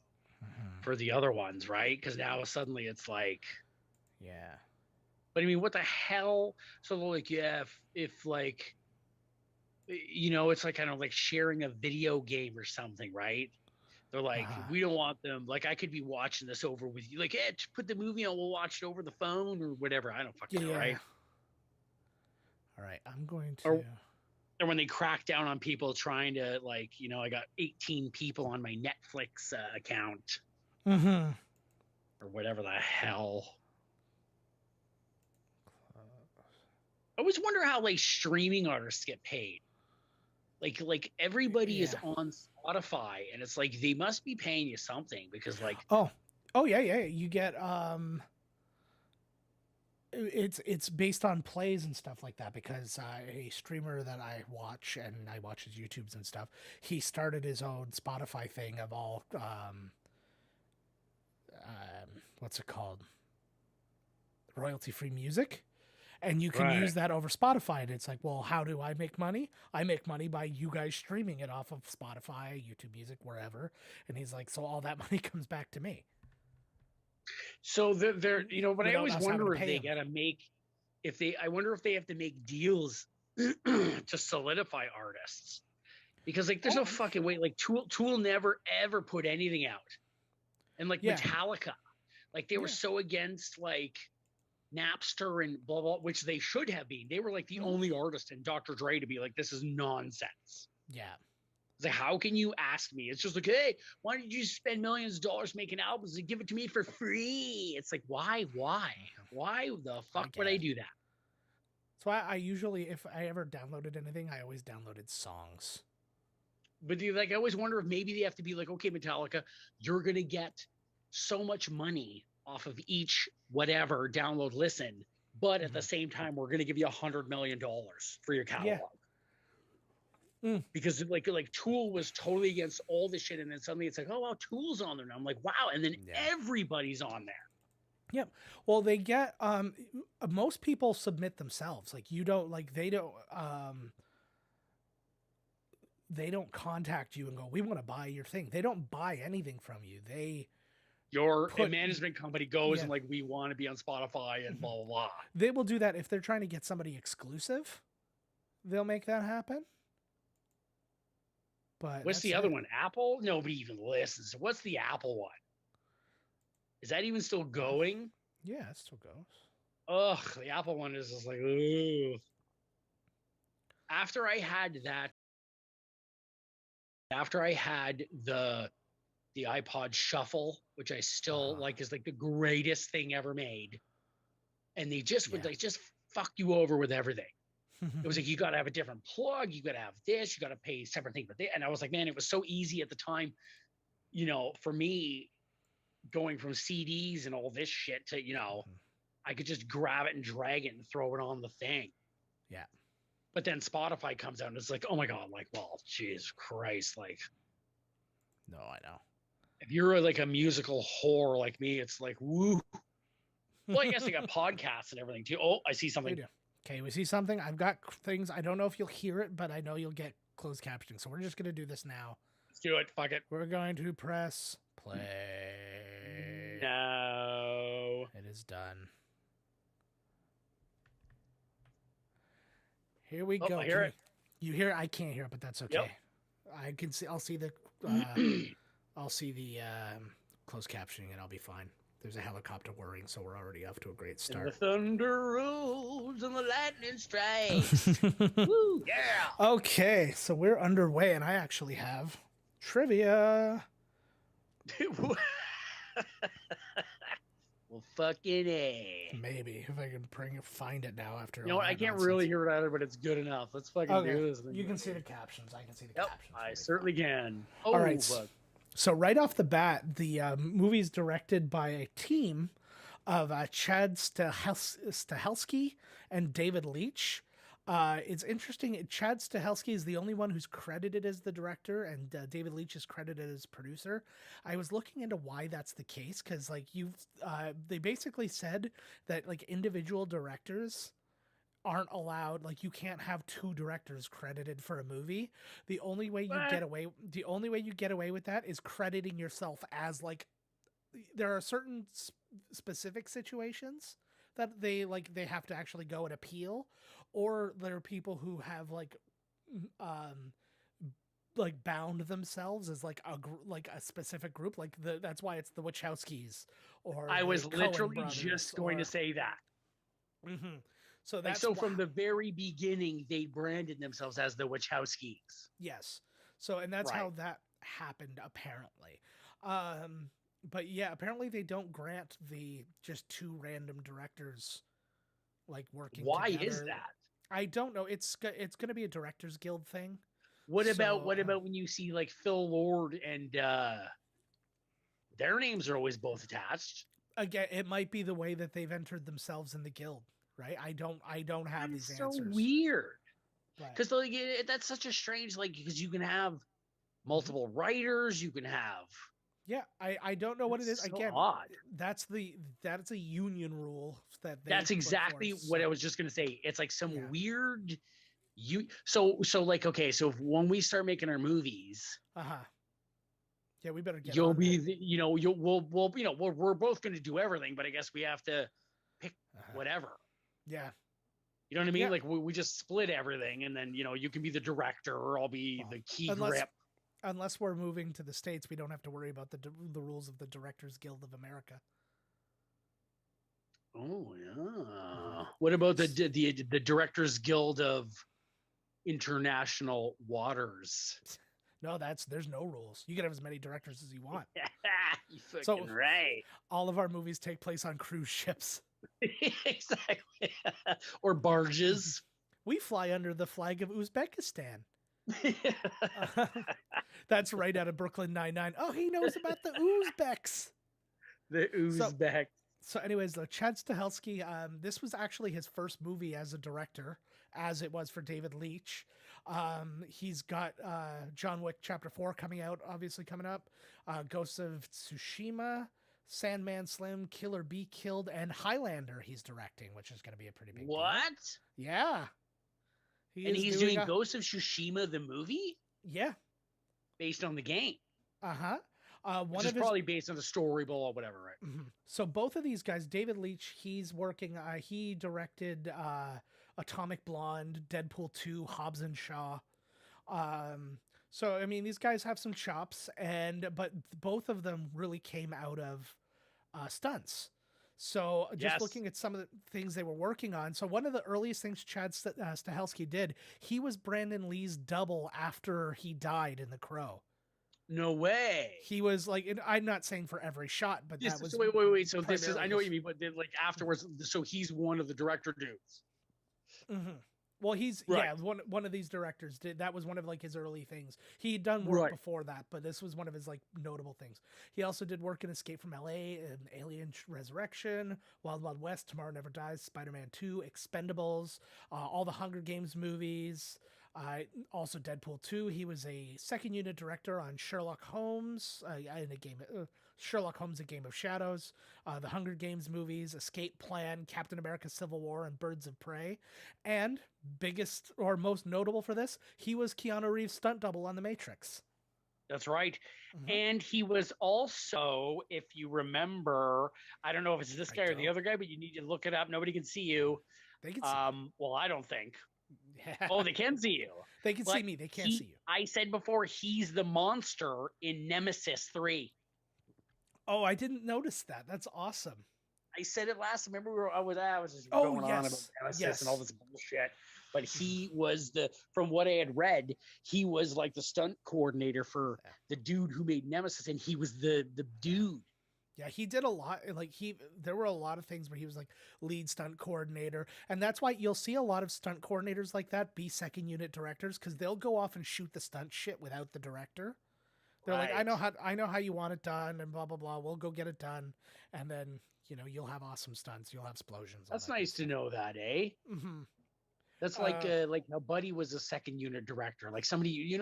for the other ones, right? Because now suddenly it's like. Yeah. But I mean, what the hell? So like, yeah, if like, you know, it's like kind of like sharing a video game or something, right? They're like, we don't want them. Like, I could be watching this over with you. Like, hey, put the movie on. We'll watch it over the phone or whatever. I don't fucking know, right? All right, I'm going to. Or when they crack down on people trying to, like, you know, I got 18 people on my Netflix account. Or whatever the hell. I always wonder how like streaming artists get paid. Like everybody is on Spotify, and it's like they must be paying you something because like oh yeah you get it's based on plays and stuff like that because a streamer that I watch and I watch his YouTubes and stuff, he started his own Spotify thing of all what's it called, royalty free music. And you can use that over Spotify. And it's like, well, how do I make money? I make money by you guys streaming it off of Spotify, YouTube Music, wherever. And he's like, so all that money comes back to me. So they're you know, but I always wonder if they gotta make, I wonder if they have to make deals to solidify artists. Because like there's no fucking way. Like Tool never ever put anything out. And like Metallica, like they were so against like Napster and blah blah, which they should have been. They were like the only artist in Dr. Dre to be like, this is nonsense. Yeah. It's like, how can you ask me? It's just like, hey, why did you spend millions of dollars making albums and give it to me for free? It's like, why the fuck would I do that? So I usually, if I ever downloaded anything, I always downloaded songs. But like, I always wonder if maybe they have to be like, okay, Metallica, you're gonna get so much money off of each whatever download listen, but at the same time we're going to give you $100 million for your catalog. Because like Tool was totally against all this shit, and then suddenly it's like, oh wow, Tool's on there now. I'm like, wow, and then everybody's on there. Yep. Well, they get most people submit themselves. Like you don't, like they don't contact you and go, we want to buy your thing. They don't buy anything from you. Your management company goes and like, we want to be on Spotify and blah, blah, blah. They will do that if they're trying to get somebody exclusive. They'll make that happen. But what's the other one? Apple? Nobody even listens. What's the Apple one? Is that even still going? Yeah, it still goes. Ugh, the Apple one is just like, ooh. After I had that, after I had the iPod Shuffle, which I still like is like the greatest thing ever made, and they just would like just fuck you over with everything. It was like you got to have a different plug, you got to have this, you got to pay separate thing for this, and I was like, man, it was so easy at the time, you know, for me going from CDs and all this shit to, you know, I could just grab it and drag it and throw it on the thing. Yeah. But then Spotify comes out and it's like, oh my God, like, well, Jesus Christ. Like, no, I know. If you're like a musical whore like me, it's like, woo. Well, I guess they got podcasts and everything too. Oh, I see something. Okay, we see something. I've got things. I don't know if you'll hear it, but I know you'll get closed captioning. So we're just going to do this now. Let's do it. Fuck it. We're going to press play. No. It is done. Here we go. I hear it. You hear it? I can't hear it, but that's okay. Yep. I can see. I'll see the. I'll see the closed captioning, and I'll be fine. There's a helicopter whirring, so we're already off to a great start. And the thunder rolls and the lightning strikes. Woo, yeah. Okay, so we're underway, and I actually have trivia. Well, fucking A. Maybe if I can find it now after. You know what? I can't really hear it either, but it's good enough. Let's fucking do this. You can see the captions. I can see the captions. I certainly can. Oh, all right. So right off the bat, the movie's directed by a team of Chad Stahelski and David Leitch. It's interesting. Chad Stahelski is the only one who's credited as the director, and David Leitch is credited as producer. I was looking into why that's the case, because like they basically said that like individual directors aren't allowed. Like you can't have two directors credited for a movie. The only way you get away with that is crediting yourself as like. There are certain specific situations that they have to actually go and appeal, or there are people who have like bound themselves as like a specific group, that's why it's the Wachowskis. Or I was literally just going to say that. Mm-hmm. So that's from the very beginning they branded themselves as the Wachowskis. Yes. So and that's how that happened apparently. But yeah, apparently they don't grant the just two random directors like working Why together. is that? I don't know. It's going to be a Directors Guild thing. What about when you see like Phil Lord and their names are always both attached? Again, it might be the way that they've entered themselves in the guild, right? I don't have these answers. So weird. Because like that's such a strange because you can have multiple writers, you can have. Yeah, I don't know what it is. So again, odd. That's a union rule that that's exactly what I was just gonna say. It's like some weird so like okay, so when we start making our movies, yeah, we better get. You'll be we're both gonna do everything, but I guess we have to pick whatever. Yeah. You know what I mean? Yeah. Like we just split everything, and then you can be the director, or I'll be the key grip. Unless we're moving to the States, we don't have to worry about the rules of the Directors Guild of America. Oh yeah. What about the Directors Guild of International Waters? No, there's no rules. You can have as many directors as you want. You fucking right. All of our movies take place on cruise ships. Exactly. Or barges. We fly under the flag of Uzbekistan. That's right out of Brooklyn Nine-Nine. Oh, he knows about the Uzbeks. The Uzbeks. So anyways, Chad Stahelski, this was actually his first movie as a director, as it was for David Leitch. He's got John Wick Chapter 4 coming up, Ghosts of Tsushima, Sandman Slim, Killer Be Killed, and Highlander he's directing, which is going to be a pretty big deal. Yeah. He's doing Ghosts of Tsushima, the movie? Yeah. Based on the game. Which is probably based on the story, or whatever, right? Mm-hmm. So both of these guys, David Leitch, he's working, he directed Atomic Blonde, Deadpool 2, Hobbs and Shaw. So, I mean, these guys have some chops, but both of them really came out of stunts. So just Yes. looking at some of the things they were working on. So one of the earliest things Chad Stahelski did, he was Brandon Lee's double after he died in The Crow. No way. He was like, and I'm not saying for every shot, but that was So wait. So this is, primarily I know what you mean, but then like afterwards, so he's one of the director dudes. Mm-hmm. Well, he's Right. one of these directors did that was one of like his early things. He'd done work Right. before that, but this was one of his like notable things. He also did work in Escape from LA and Alien Resurrection, Wild Wild West, Tomorrow Never Dies, Spider-Man 2, Expendables, all the Hunger Games movies, also Deadpool 2. He was a second unit director on Sherlock Holmes in a game Sherlock Holmes: A Game of Shadows, the Hunger Games movies, Escape Plan, Captain America: Civil War, and Birds of Prey. And biggest or most notable for this, he was Keanu Reeves' stunt double on The Matrix. That's right. Mhm. And he was also, if you remember, I don't know if it's this guy or the other guy, but you need to look it up. Nobody can see you. They can see Well, I don't think. you. Oh, they can see you. They can But see me. They can't see you. I said before, he's the monster in Nemesis 3. Oh, I didn't notice that. That's awesome. I said it last. Remember, I was just Oh, going on yes. about Nemesis Yes. and all this bullshit. But he was from what I had read, he was like the stunt coordinator for the dude who made Nemesis, and he was the dude. Yeah, he did a lot. Like there were a lot of things where he was like lead stunt coordinator, and that's why you'll see a lot of stunt coordinators like that be second unit directors, because they'll go off and shoot the stunt shit without the director. They're like, I know how you want it done, and blah blah blah. We'll go get it done, and then you'll have awesome stunts. You'll have explosions. That's nice to know that, eh? Mm-hmm. That's like how Buddy was a second unit director, like somebody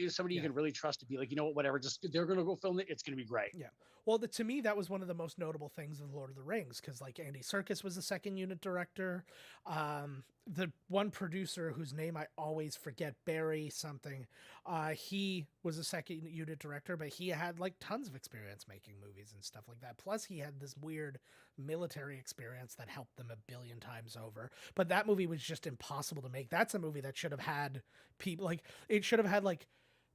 somebody you can really trust to be like, whatever, just they're gonna go film it. It's gonna be great. Yeah. Well, to me, that was one of the most notable things of Lord of the Rings, because like Andy Serkis was a second unit director. The one producer whose name I always forget, Barry something, he was a second unit director, but he had like tons of experience making movies and stuff like that. Plus, he had this weird military experience that helped them a billion times over. But that movie was just impossible to make. That's a movie that should have had people like it should have had like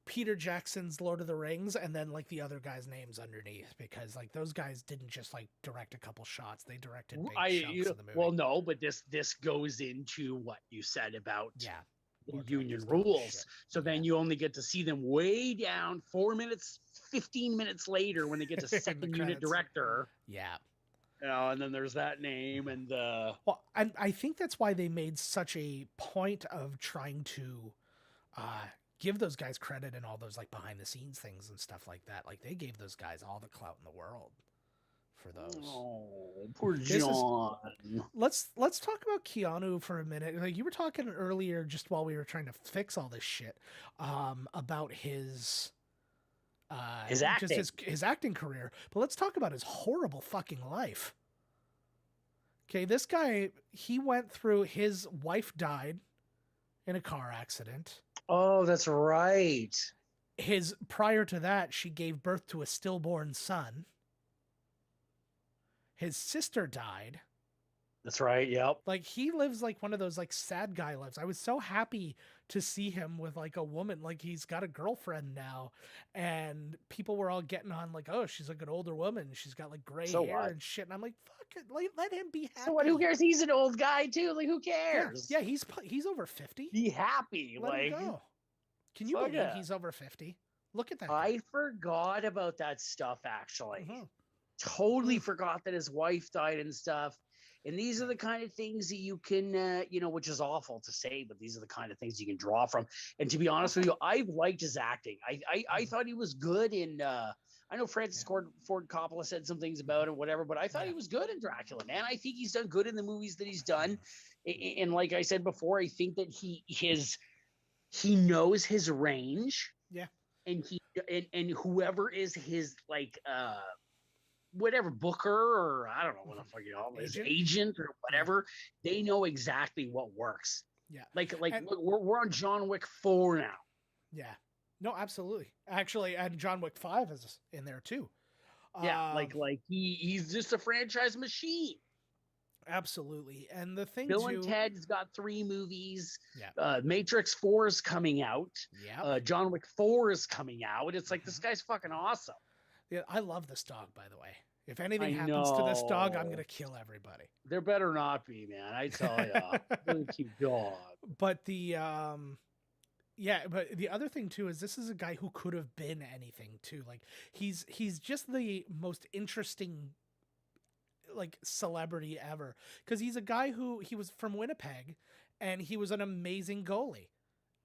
Peter Jackson's Lord of the Rings and then like the other guys' names underneath, because like those guys didn't just like direct a couple shots, they directed big chunks of the movie. Well, no, but this goes into what you said about the union rules. So then you only get to see them way down 15 minutes later when they get to second unit director. Yeah. And then there's that name and well, and I think that's why they made such a point of trying to give those guys credit and all those like behind the scenes things and stuff like that. Like they gave those guys all the clout in the world for those. Oh, poor John. Let's talk about Keanu for a minute. Like you were talking earlier, just while we were trying to fix all this shit, about his acting. just his acting career. But let's talk about his horrible fucking life. Okay, this guy, his wife died in a car accident. Oh, that's right. Prior to that, she gave birth to a stillborn son. His sister died. That's right. Yep. Like he lives like one of those like sad guy lives. I was so happy to see him with like a woman, like he's got a girlfriend now, and people were all getting on like, oh, she's like an older woman. She's got like gray hair and shit. And I'm like, fuck it, like, let him be happy. So what? Who cares? He's an old guy too. Like who cares? Yeah, he's over 50. Be happy. Let him go. Can you believe he's over 50? Look at that. I forgot about that stuff actually. Mm-hmm. Totally forgot that his wife died and stuff. And these are the kind of things that you can, which is awful to say, but these are the kind of things you can draw from. And to be honest with you, I've liked his acting. I thought he was good in, I know Francis Ford Coppola said some things about him, whatever, but I thought he was good in Dracula, man. I think he's done good in the movies that he's done. And like I said before, I think that he knows his range. Yeah. And whoever is his like, whatever booker or I don't know what the fuck his agent or whatever, they know exactly what works. Yeah, like we're on John Wick 4 now. Yeah, no, absolutely. Actually, and John Wick 5 is in there too. Yeah, like he's just a franchise machine. Absolutely, and the thing Bill and Ted's got 3 movies. Yeah, Matrix 4 is coming out. Yeah, John Wick 4 is coming out. It's like this guy's fucking awesome. Yeah, I love this dog, by the way. If anything I happens to this dog, I'm know. gonna kill everybody. There better not be, man. I tell ya. Really cute dog. But yeah, but the other thing too is this is a guy who could have been anything too. Like he's just the most interesting like celebrity ever, because he's a guy who he was from Winnipeg and he was an amazing goalie.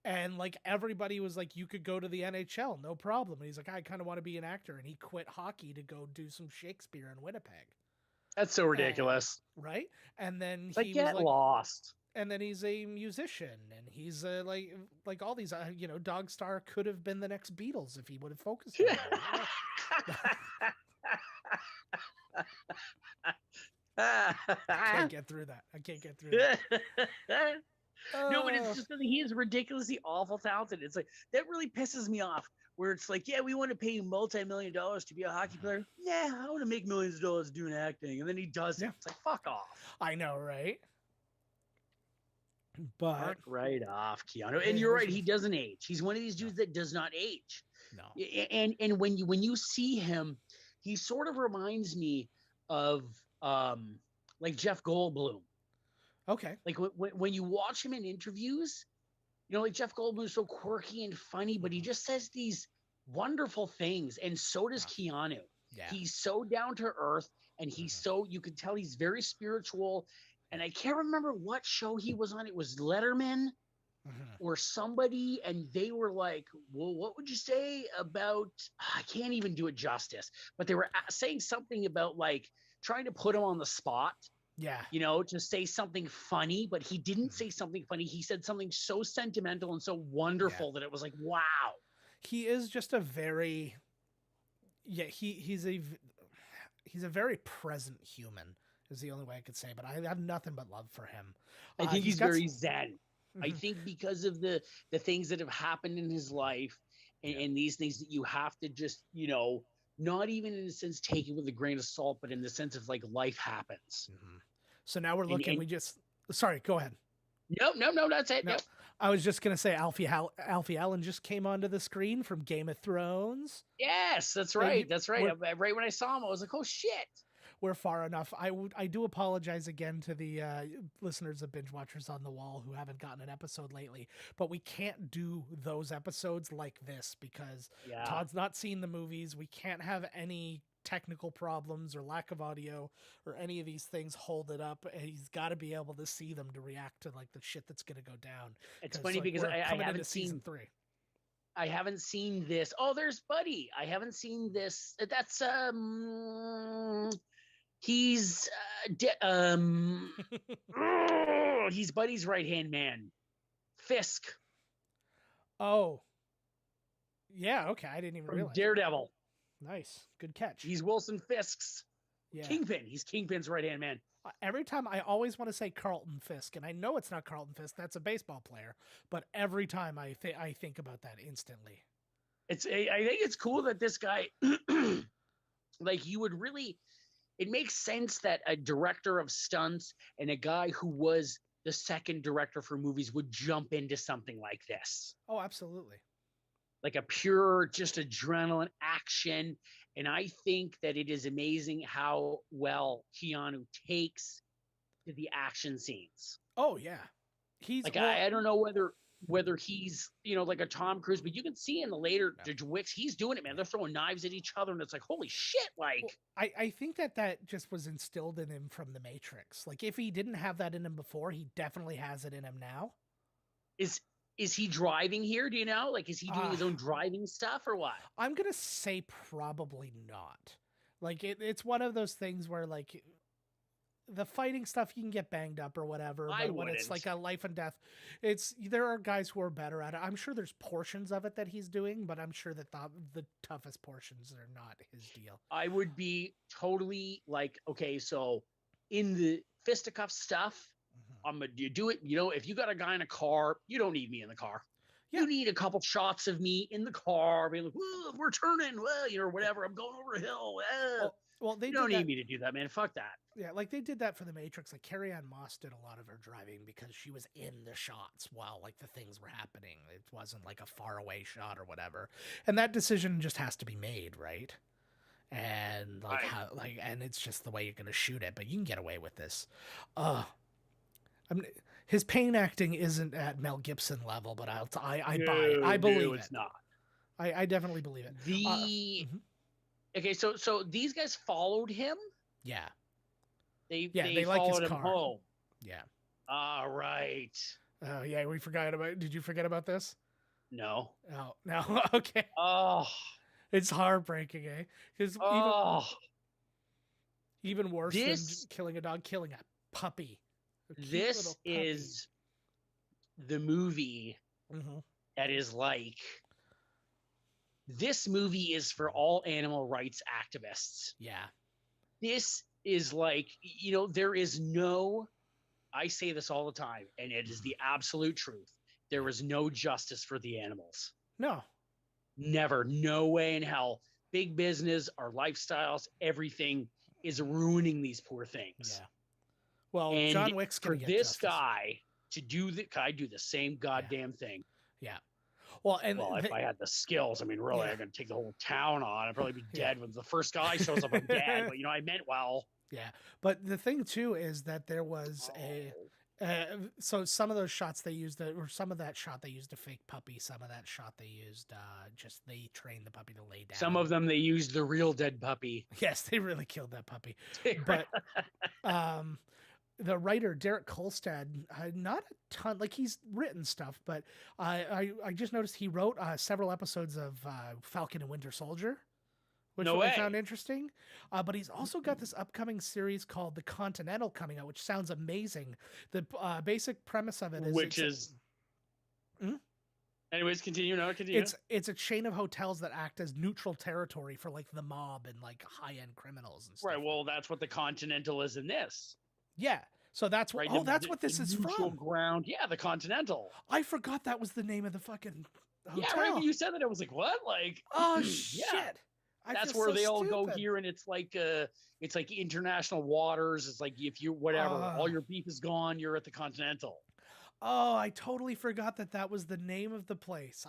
And like everybody was like, you could go to the NHL, no problem. And he's like, I kind of want to be an actor, and he quit hockey to go do some Shakespeare in Winnipeg. That's so ridiculous. Right? And then Like, he get was like, lost. and then he's a musician, and he's like all these Dog Star could have been the next Beatles if he would have focused on it. I can't get through that. No, but it's just that he is ridiculously awful talented. It's like that really pisses me off. Where it's like, yeah, we want to pay you multi-million dollars to be a hockey player. Yeah, I want to make millions of dollars doing acting, and then he does it. It's like, fuck off. I know, right? But Fuck right off, Keanu. And you're right, he doesn't age. He's one of these dudes that does not age. No. And when you see him, he sort of reminds me of like Jeff Goldblum. Okay. Like when you watch him in interviews, you know, like Jeff Goldblum is so quirky and funny, but he just says these wonderful things. And so does Keanu. Yeah. He's so down to earth, and he's so, you can tell he's very spiritual. And I can't remember what show he was on. It was Letterman or somebody. And they were like, well, what would you say about, I can't even do it justice, but they were saying something about like trying to put him on the spot. Yeah. You know, to say something funny, but he didn't say something funny. He said something so sentimental and so wonderful that it was like, wow. He is just a very, he's a very present human is the only way I could say, but I have nothing but love for him. I think he's very zen. I think because of the things that have happened in his life and these things that you have to just, you know, not even in a sense take it with a grain of salt, but in the sense of like life happens. So now we're looking, sorry, go ahead. No, that's it. No. I was just going to say Alfie Allen just came onto the screen from Game of Thrones. Yes, that's right. That's right. Right when I saw him, I was like, oh shit. We're far enough. I do apologize again to the listeners of Binge Watchers on the Wall who haven't gotten an episode lately, but we can't do those episodes like this because Todd's not seen the movies. We can't have any technical problems or lack of audio or any of these things hold it up. And he's got to be able to see them to react to like the shit that's going to go down. It's funny because I haven't seen season 3. I haven't seen this. Oh, there's Buddy. I haven't seen this. That's he's he's Buddy's right-hand man. Fisk. Oh. Yeah, okay. I didn't even realize. Daredevil. Nice. Good catch. He's Wilson Fisk's Kingpin. He's Kingpin's right-hand man. Every time I always want to say Carlton Fisk, and I know it's not Carlton Fisk. That's a baseball player. But every time I think about that instantly. I think it's cool that this guy, like you would really, it makes sense that a director of stunts and a guy who was the second director for movies would jump into something like this. Oh, absolutely. Like a pure, just adrenaline action. And I think that it is amazing how well Keanu takes to the action scenes. Oh, yeah. He's like, I don't know whether he's, you know, like a Tom Cruise, but you can see in the later Wicks, he's doing it, man. They're throwing knives at each other, and it's like, holy shit. Like, well, I think that just was instilled in him from The Matrix. Like, if he didn't have that in him before, he definitely has it in him now. Is he driving here? Do you know? Like, is he doing his own driving stuff or what? I'm going to say probably not. Like, it's one of those things where, like, the fighting stuff, you can get banged up or whatever. But when it's like a life and death, there are guys who are better at it. I'm sure there's portions of it that he's doing, but I'm sure that the toughest portions are not his deal. I would be totally like, okay, so in the fisticuff stuff, you do it. You know, if you got a guy in a car, you don't need me in the car. Yeah. You need a couple shots of me in the car, being like, we're turning, well, you know, whatever. I'm going over a hill. Well, they don't need me to do that, man. Fuck that. Yeah, like they did that for The Matrix. Like Carrie-Anne Moss did a lot of her driving because she was in the shots while like the things were happening. It wasn't like a faraway shot or whatever. And that decision just has to be made, right? and like Right. how and it's just the way you're gonna shoot it. But you can get away with this. I mean, his pain acting isn't at Mel Gibson level, but I buy it. I believe it's it. not. I definitely believe it. Okay, so these guys followed him. Yeah. They they like his followed him car. home. Yeah. All right. Oh yeah, we forgot about. Did you forget about this? No. Oh no. Okay. Oh. It's heartbreaking, eh? Because even worse than killing a dog, killing a puppy. This is the movie that is like. This movie is for all animal rights activists. Yeah. This is like, there is no. I say this all the time, and it is the absolute truth. There is no justice for the animals. No. Never. No way in hell. Big business, our lifestyles, everything is ruining these poor things. Yeah. Well, and John Wick's for gonna get this justice. guy to do I do the same goddamn thing. Yeah. Well, if I had the skills, I mean, really, I'm going to take the whole town on. I'd probably be dead when the first guy shows up. I'm dead, but I meant well. Yeah, but the thing too is that there was so some of those shots they used, or some of that shot they used a fake puppy. Some of that shot they used just they trained the puppy to lay down. Some of them they used the real dead puppy. Yes, they really killed that puppy. But the writer Derek Kolstad, not a ton, like he's written stuff, but I just noticed he wrote several episodes of Falcon and Winter Soldier, which I found interesting. But he's also got this upcoming series called The Continental coming out, which sounds amazing. The basic premise of it is Anyways, continue. No, continue. It's a chain of hotels that act as neutral territory for like the mob and like high end criminals and stuff. Right. Well, that's what the Continental is in this. Yeah. So that's what. Right? That's what this is from. Ground. Yeah, the Continental. I forgot that was the name of the fucking hotel. Yeah, right. When you said that, I was like, "What?" Like, oh shit! That's where they all go here, and it's like international waters. It's like if you all your beef is gone, you're at the Continental. Oh, I totally forgot that was the name of the place.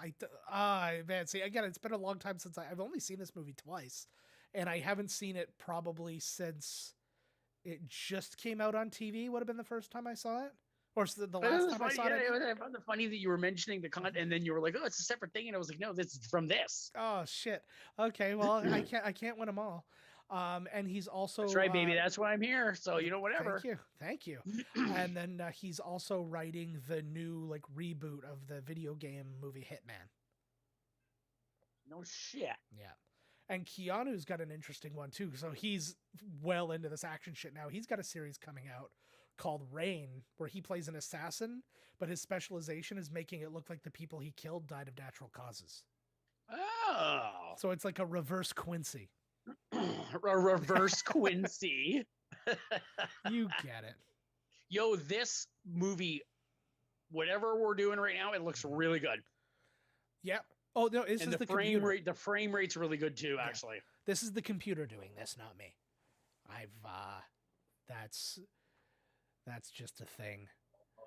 Man, see, again, it's been a long time since I've only seen this movie twice, and I haven't seen it probably since it just came out on TV. Would have been the first time I saw it, or the last time I saw it. I found it funny that you were mentioning the content, and then you were like, "Oh, it's a separate thing," and I was like, "No, this is from this." Oh shit. Okay, well, I can't win them all. And he's also that's right, baby. That's why I'm here. So whatever. Thank you. And then he's also writing the new reboot of the video game movie Hitman. No shit. Yeah. And Keanu's got an interesting one too. So he's well into this action shit now. He's got a series coming out called Rain, where he plays an assassin, but his specialization is making it look like the people he killed died of natural causes. Oh. So it's like a reverse Quincy. A reverse Quincy. You get it. Yo, this movie, whatever we're doing right now, it looks really good. Yep. Oh no, this is the frame rate. The frame rate's really good too, actually. This is the computer doing this, not me. That's just a thing.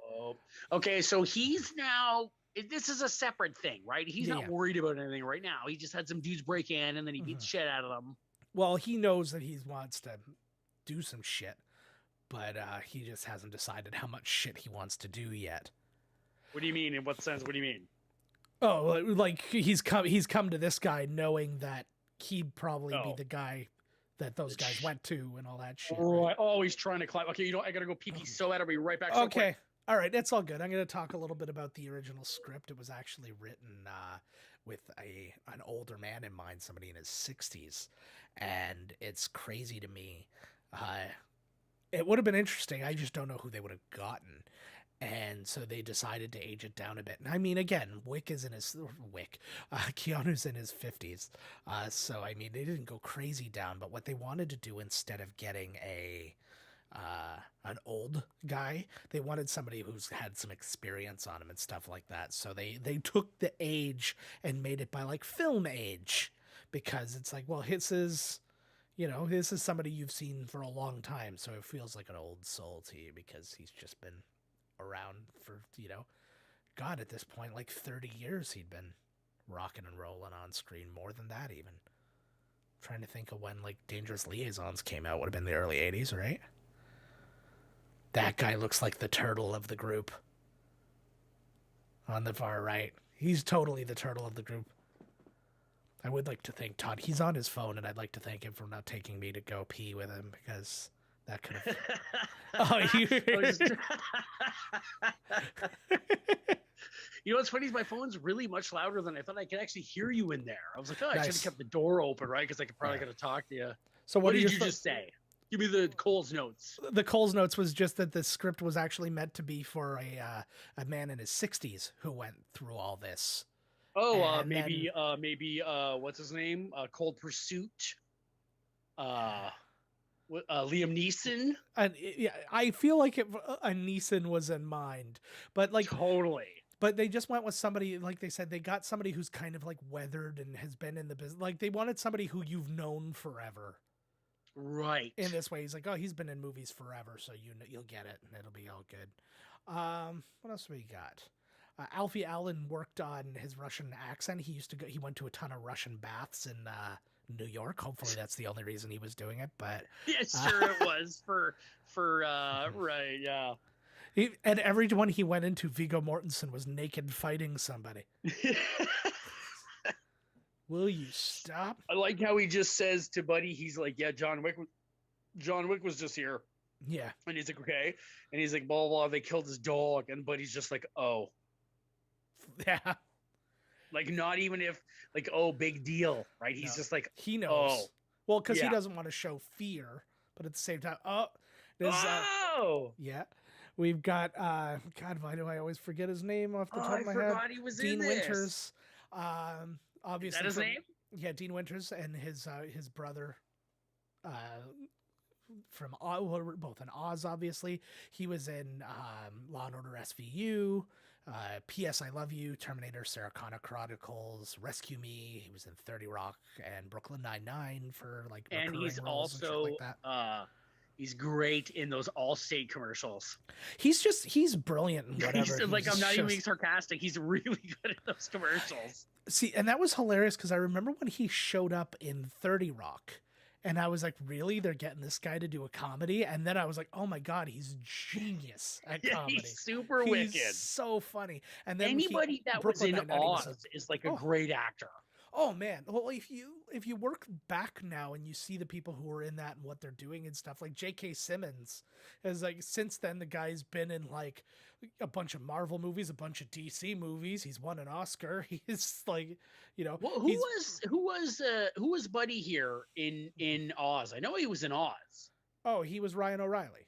Oh. Okay, so he's now. This is a separate thing, right? He's not worried about anything right now. He just had some dudes break in, and then he beat shit out of them. Well, he knows that he wants to do some shit, but he just hasn't decided how much shit he wants to do yet. What do you mean? In what sense? What do you mean? Oh, like he's come to this guy knowing that he'd probably be the guy that those guys went to and all that shit. Right. Oh, he's trying to climb. Okay, I gotta go pee so bad. I'll be right back. Okay. Quick. All right, that's all good. I'm going to talk a little bit about the original script. It was actually written with an older man in mind, somebody in his 60s, and it's crazy to me. It would have been interesting. I just don't know who they would have gotten. And so they decided to age it down a bit. And I mean, again, Keanu's in his 50s. So, I mean, they didn't go crazy down, but what they wanted to do instead of getting an old guy, they wanted somebody who's had some experience on him and stuff like that. So they took the age and made it by film age, because it's like, well, this is somebody you've seen for a long time. So it feels like an old soul to you because he's just been around for, God, at this point, 30 years he'd been rocking and rolling on screen, more than that even. trying to think of when like Dangerous Liaisons came out. Would have been the early 80s, right? That guy looks like the turtle of the group. On the far right. He's totally the turtle of the group. I would like to thank Todd. He's on his phone, and I'd like to thank him for not taking me to go pee with him, because that could have... You know what's funny is my phone's really much louder than I thought. I could actually hear you in there. I was like, oh, I Nice. should have kept the door open, right? Because I could probably could have talked to you. So What did did you just say? Give me the Cole's notes. The Cole's notes was just that the script was actually meant to be for a man in his 60s who went through all this. Oh, And maybe what's his name? Cold Pursuit. Liam Neeson. And yeah, I feel like a Neeson was in mind, but like Totally. But they just went with somebody, like they said, they got somebody who's kind of like weathered and has been in the business. Like they wanted somebody who you've known forever. Right. In this way, he's like, oh, he's been in movies forever, so you'll get it, and it'll be all good. What else we got? Alfie Allen worked on his Russian accent. He went to a ton of Russian baths in New York. Hopefully, that's the only reason he was doing it. But Yeah, sure it was for right, yeah. And every one he went into, Viggo Mortensen was naked fighting somebody. Will you stop? I like how he just says to Buddy, he's like, yeah, John Wick was just here. Yeah. And he's like, okay. And he's like, blah, blah, blah, they killed his dog. And Buddy's just like, oh. Yeah. Like, not even if, like, oh, big deal, right? He's just like, he knows. oh. Well, because he Yeah. doesn't want to show fear, but at the same time, yeah. We've got, God, why do I always forget his name off the top of my head? I forgot he was Dean in this. Winters. Obviously, Is that his name? Yeah, Dean Winters and his brother, from both in Oz. Obviously, he was in Law and Order SVU, P.S. I Love You, Terminator, Sarah Connor Chronicles, Rescue Me. He was in 30 Rock and Brooklyn Nine-Nine for like And he's roles and shit also like that. he's great in those Allstate commercials. He's brilliant in whatever. He's, like, I'm not even shows. being sarcastic. He's really good at those commercials. See, and that was hilarious because I remember when he showed up in 30 Rock, and I was like, really? They're getting this guy to do a comedy? And then I was like, oh my God, he's genius at comedy. He's super wicked. So funny. And then Anybody that was Brooklyn in Nine-Nine, he was Oz is like a great actor. Oh man. Well, if you work back now and you see the people who are in that and what they're doing and stuff, like J.K. Simmons is like, since then the guy's been in like a bunch of Marvel movies, a bunch of DC movies. He's won an Oscar. He's like, you know, Well, who was Buddy here in Oz? I know he was in Oz. Oh, he was Ryan O'Reilly.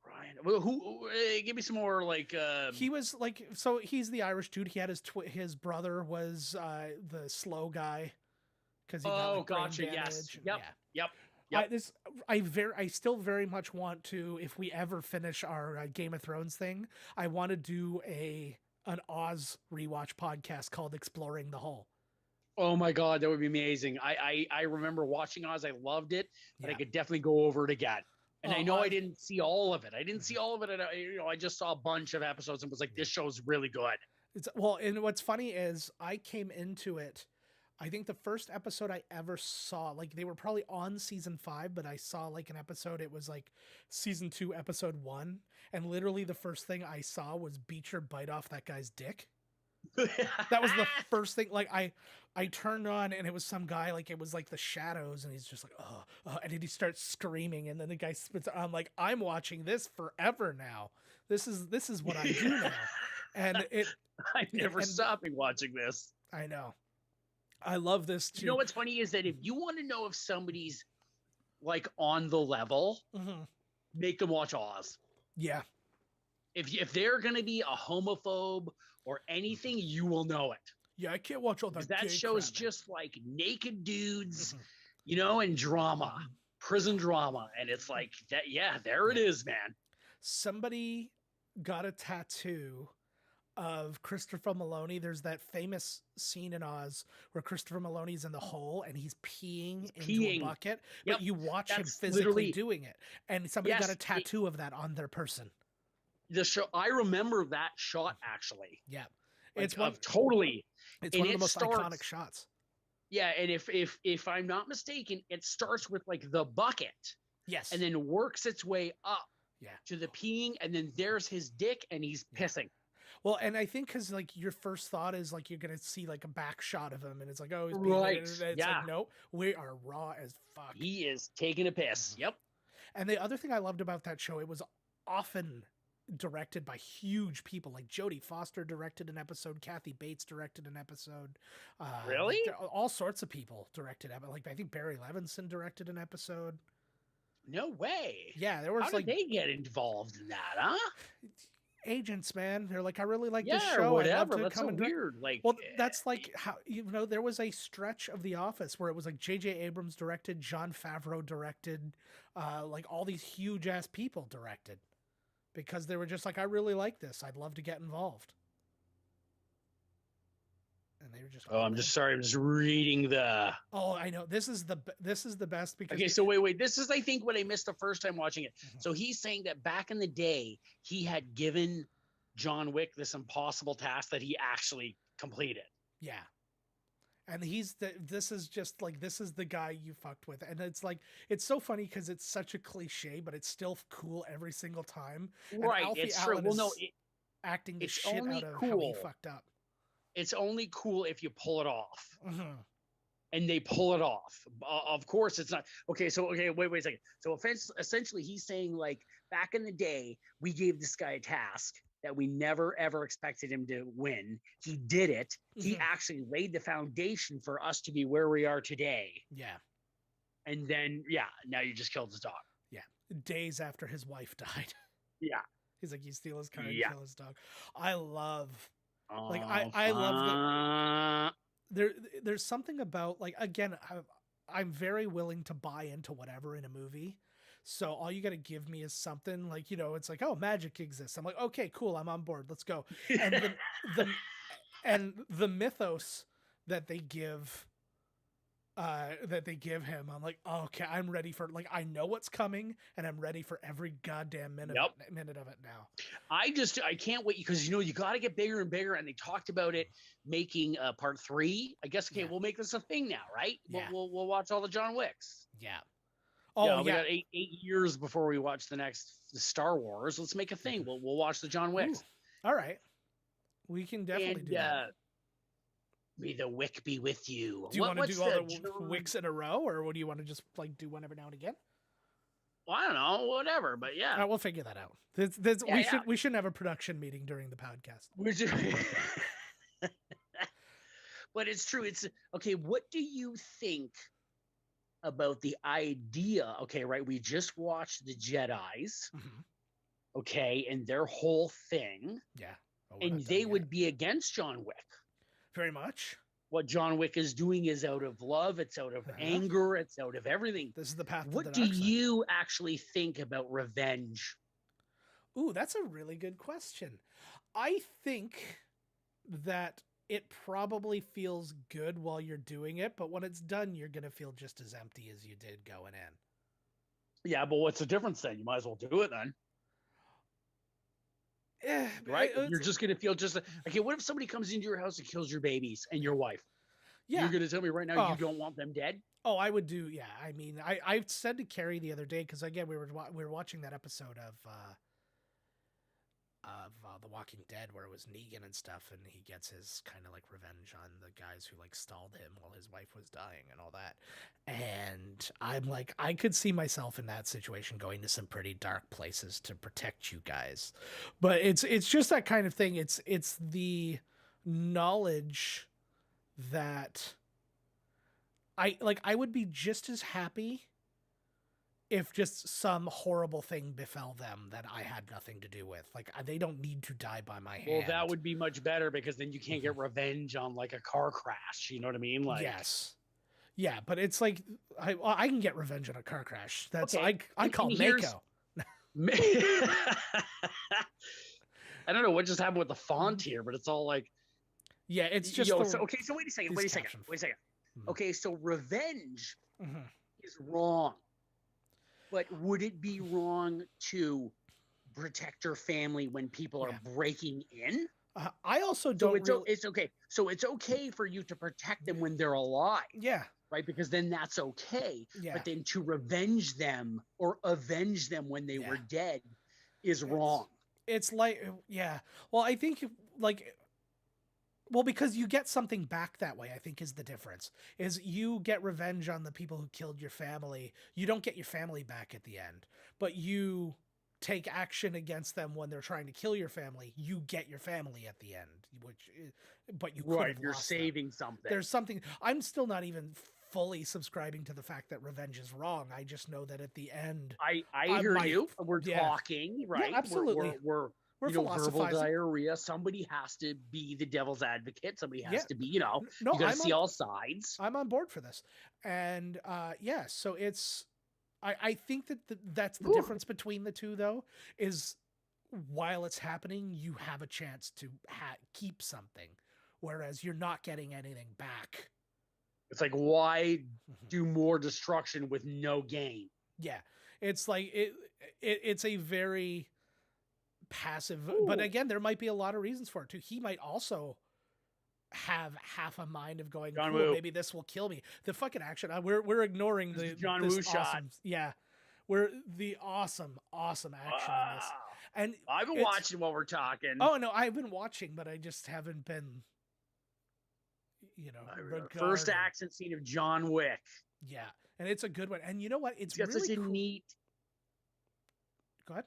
Ryan, well, who? Give me some more like. He was like, so he's the Irish dude. He had his brother was the slow guy because he got like, brain gotcha. Yes. damage. Yep. Yeah. Yep. I still very much want to, if we ever finish our Game of Thrones thing, I want to do an Oz rewatch podcast called Exploring the Hole. Oh my God, that would be amazing. I remember watching Oz. I loved it, but I Yeah. could definitely go over it again. And I know Oz- I didn't see all of it. And I just saw a bunch of episodes and was like, this show's really good. And what's funny is I came into it, I think the first episode I ever saw, like they were probably on season 5, but I saw like an episode, it was like season 2, episode 1. And literally the first thing I saw was Beecher bite off that guy's dick. That was the first thing. Like I turned on and it was some guy, like it was like the shadows, and he's just like, oh, and then he starts screaming, and then the guy spits. I'm like, I'm watching this forever now. This is what I do now, and I'm never stopping watching this. I know. I love this too. You know what's funny is that if you want to know if somebody's like on the level, make them watch Oz. Yeah. If they're gonna be a homophobe or anything, you will know it. Yeah, I can't watch all that. That gay show's crap. just like naked dudes, and drama, prison drama, and it's like that. Yeah, there it is, man. Somebody got a tattoo of Christopher Maloney. There's that famous scene in Oz where Christopher Maloney's in the hole and he's peeing into a bucket, but you watch him physically doing it, and somebody got a tattoo of that on their person. The show, I remember that shot actually. Yeah, Like, it's one totally. It's one of the most iconic shots. Yeah, and if I'm not mistaken, it starts with like the bucket Yes. and then works its way up Yeah. to the peeing, and then there's his dick and he's pissing. Well, and I think because like your first thought is like you're gonna see like a back shot of him, and it's like, oh, he's being Right. it's Yeah. like, no, we are raw as fuck. He is taking a piss. Yep. And the other thing I loved about that show, it was often directed by huge people. Like Jodie Foster directed an episode, Kathy Bates directed an episode. Really? All sorts of people directed it. Like I think Barry Levinson directed an episode. No way. Yeah, there was How did they get involved in that, huh? Agents, man. They're like, I really like Yeah, this or show. whatever. I'd love to That's come so and weird. Like, well, that's like how there was a stretch of The Office where it was like J.J. Abrams directed, Jon Favreau directed, like all these huge ass people directed, because they were just like, I really like this. I'd love to get involved. And they were just. Oh, I'm just sorry. I'm just reading the. Oh, I know. This is the best because. Okay, so wait. This is, I think, what I missed the first time watching it. So he's saying that back in the day, he had given John Wick this impossible task that he actually completed. Yeah. And this is the guy you fucked with. And it's like, it's so funny because it's such a cliche, but it's still cool every single time. Right. And Alfie It's Allen true. Well, is no, acting the it's shit only out of how he cool. fucked up. It's only cool if you pull it off. Mm-hmm. And they pull it off. Of course, it's not. Okay, wait a second. So essentially, he's saying, like, back in the day, we gave this guy a task that we never, ever expected him to win. He did it. He Mm-hmm. actually laid the foundation for us to be where we are today. Yeah. And then, yeah, now you just killed his dog. Yeah. Days after his wife died. Yeah. He's like, you steal his car and Yeah. kill his dog. I love, like, Oh, I love that. There's something about, like, again, I'm very willing to buy into whatever in a movie. So all you got to give me is something like, it's like, oh, magic exists. I'm like, okay, cool. I'm on board. Let's go. And the mythos that they give him, I'm like, okay, I'm ready for, like, I know what's coming and I'm ready for every goddamn minute of it now. I can't wait because, you got to get bigger and bigger. And they talked about it making part 3. I guess, okay, we'll make this a thing now, right? Yeah. We'll watch all the John Wicks. Yeah. Oh, yeah. We got 8 years before we watch the next Star Wars. Let's make a thing. We'll watch the John Wicks. Ooh. All right. We can definitely do that. May the Wick be with you. Do you want to do all the Wicks in a row, or do you want to just like do one every now and again? Well, I don't know, whatever, but yeah. All right, we'll figure that out. We shouldn't have a production meeting during the podcast. But it's true. It's okay. What do you think about the idea? Okay, right. We just watched the Jedis. Mm-hmm. Okay, and their whole thing. Yeah. And they would be against John Wick. Very much. What John Wick is doing is out of love. It's out of anger. It's out of everything. This is the path. What do you actually think about revenge? Ooh, that's a really good question. I think that it probably feels good while you're doing it, but when it's done, you're going to feel just as empty as you did going in. Yeah, but what's the difference then? You might as well do it then. Right? You're just going to feel just okay. What if somebody comes into your house and kills your babies and your wife? Yeah. You're going to tell me right now you don't want them dead? Oh, I would do. Yeah. I mean, I said to Carrie the other day, because again, we were watching that episode of The Walking Dead where it was Negan and stuff, and he gets his kind of like revenge on the guys who like stalled him while his wife was dying and all that. And I'm like, I could see myself in that situation going to some pretty dark places to protect you guys. But it's just that kind of thing. It's the knowledge that I would be just as happy if just some horrible thing befell them that I had nothing to do with. Like, they don't need to die by my hand. Well, that would be much better because then you can't get revenge on like a car crash. You know what I mean? Like, yes. Yeah, but it's like, I can get revenge on a car crash. That's, okay. I call Mako. I don't know what just happened with the font here, but it's all like, yeah, it's just, so wait a second. Mm-hmm. Okay, so revenge is wrong. But would it be wrong to protect your family when people are breaking in? I also So don't. it's okay. So it's okay for you to protect them when they're alive, Yeah, right? Because then that's okay. Yeah. But then to revenge them or avenge them when they were dead is wrong. it's like, yeah. Well, I think like. Well, because you get something back that way, I think is the difference. Is you get revenge on the people who killed your family. You don't get your family back at the end, but you take action against them when they're trying to kill your family. You get your family at the end, but you could have You're lost saving them. something. There's something. I'm still not even fully subscribing to the fact that revenge is wrong. I just know that at the end, I hear you. We're talking, right? Yeah, absolutely. We're verbal philosophizing. Diarrhea. Somebody has to be the devil's advocate. Somebody has to be, you No, got to see all sides. I'm on board for this. And so it's, I think that that's the difference between the two, though, is while it's happening, you have a chance to keep something, whereas you're not getting anything back. It's like, why do more destruction with no gain? Yeah. It's like, it's a very passive, but again, there might be a lot of reasons for it too. He might also have half a mind of going, cool, maybe this will kill me. The fucking action, we're ignoring the John Woo shot. Yeah, we're the awesome action in this. And I've been watching while we're talking. Oh no, I've been watching, but I just haven't been, first action scene of John Wick. Yeah, and it's a good one. And you know what? It's got really such a neat. Go ahead.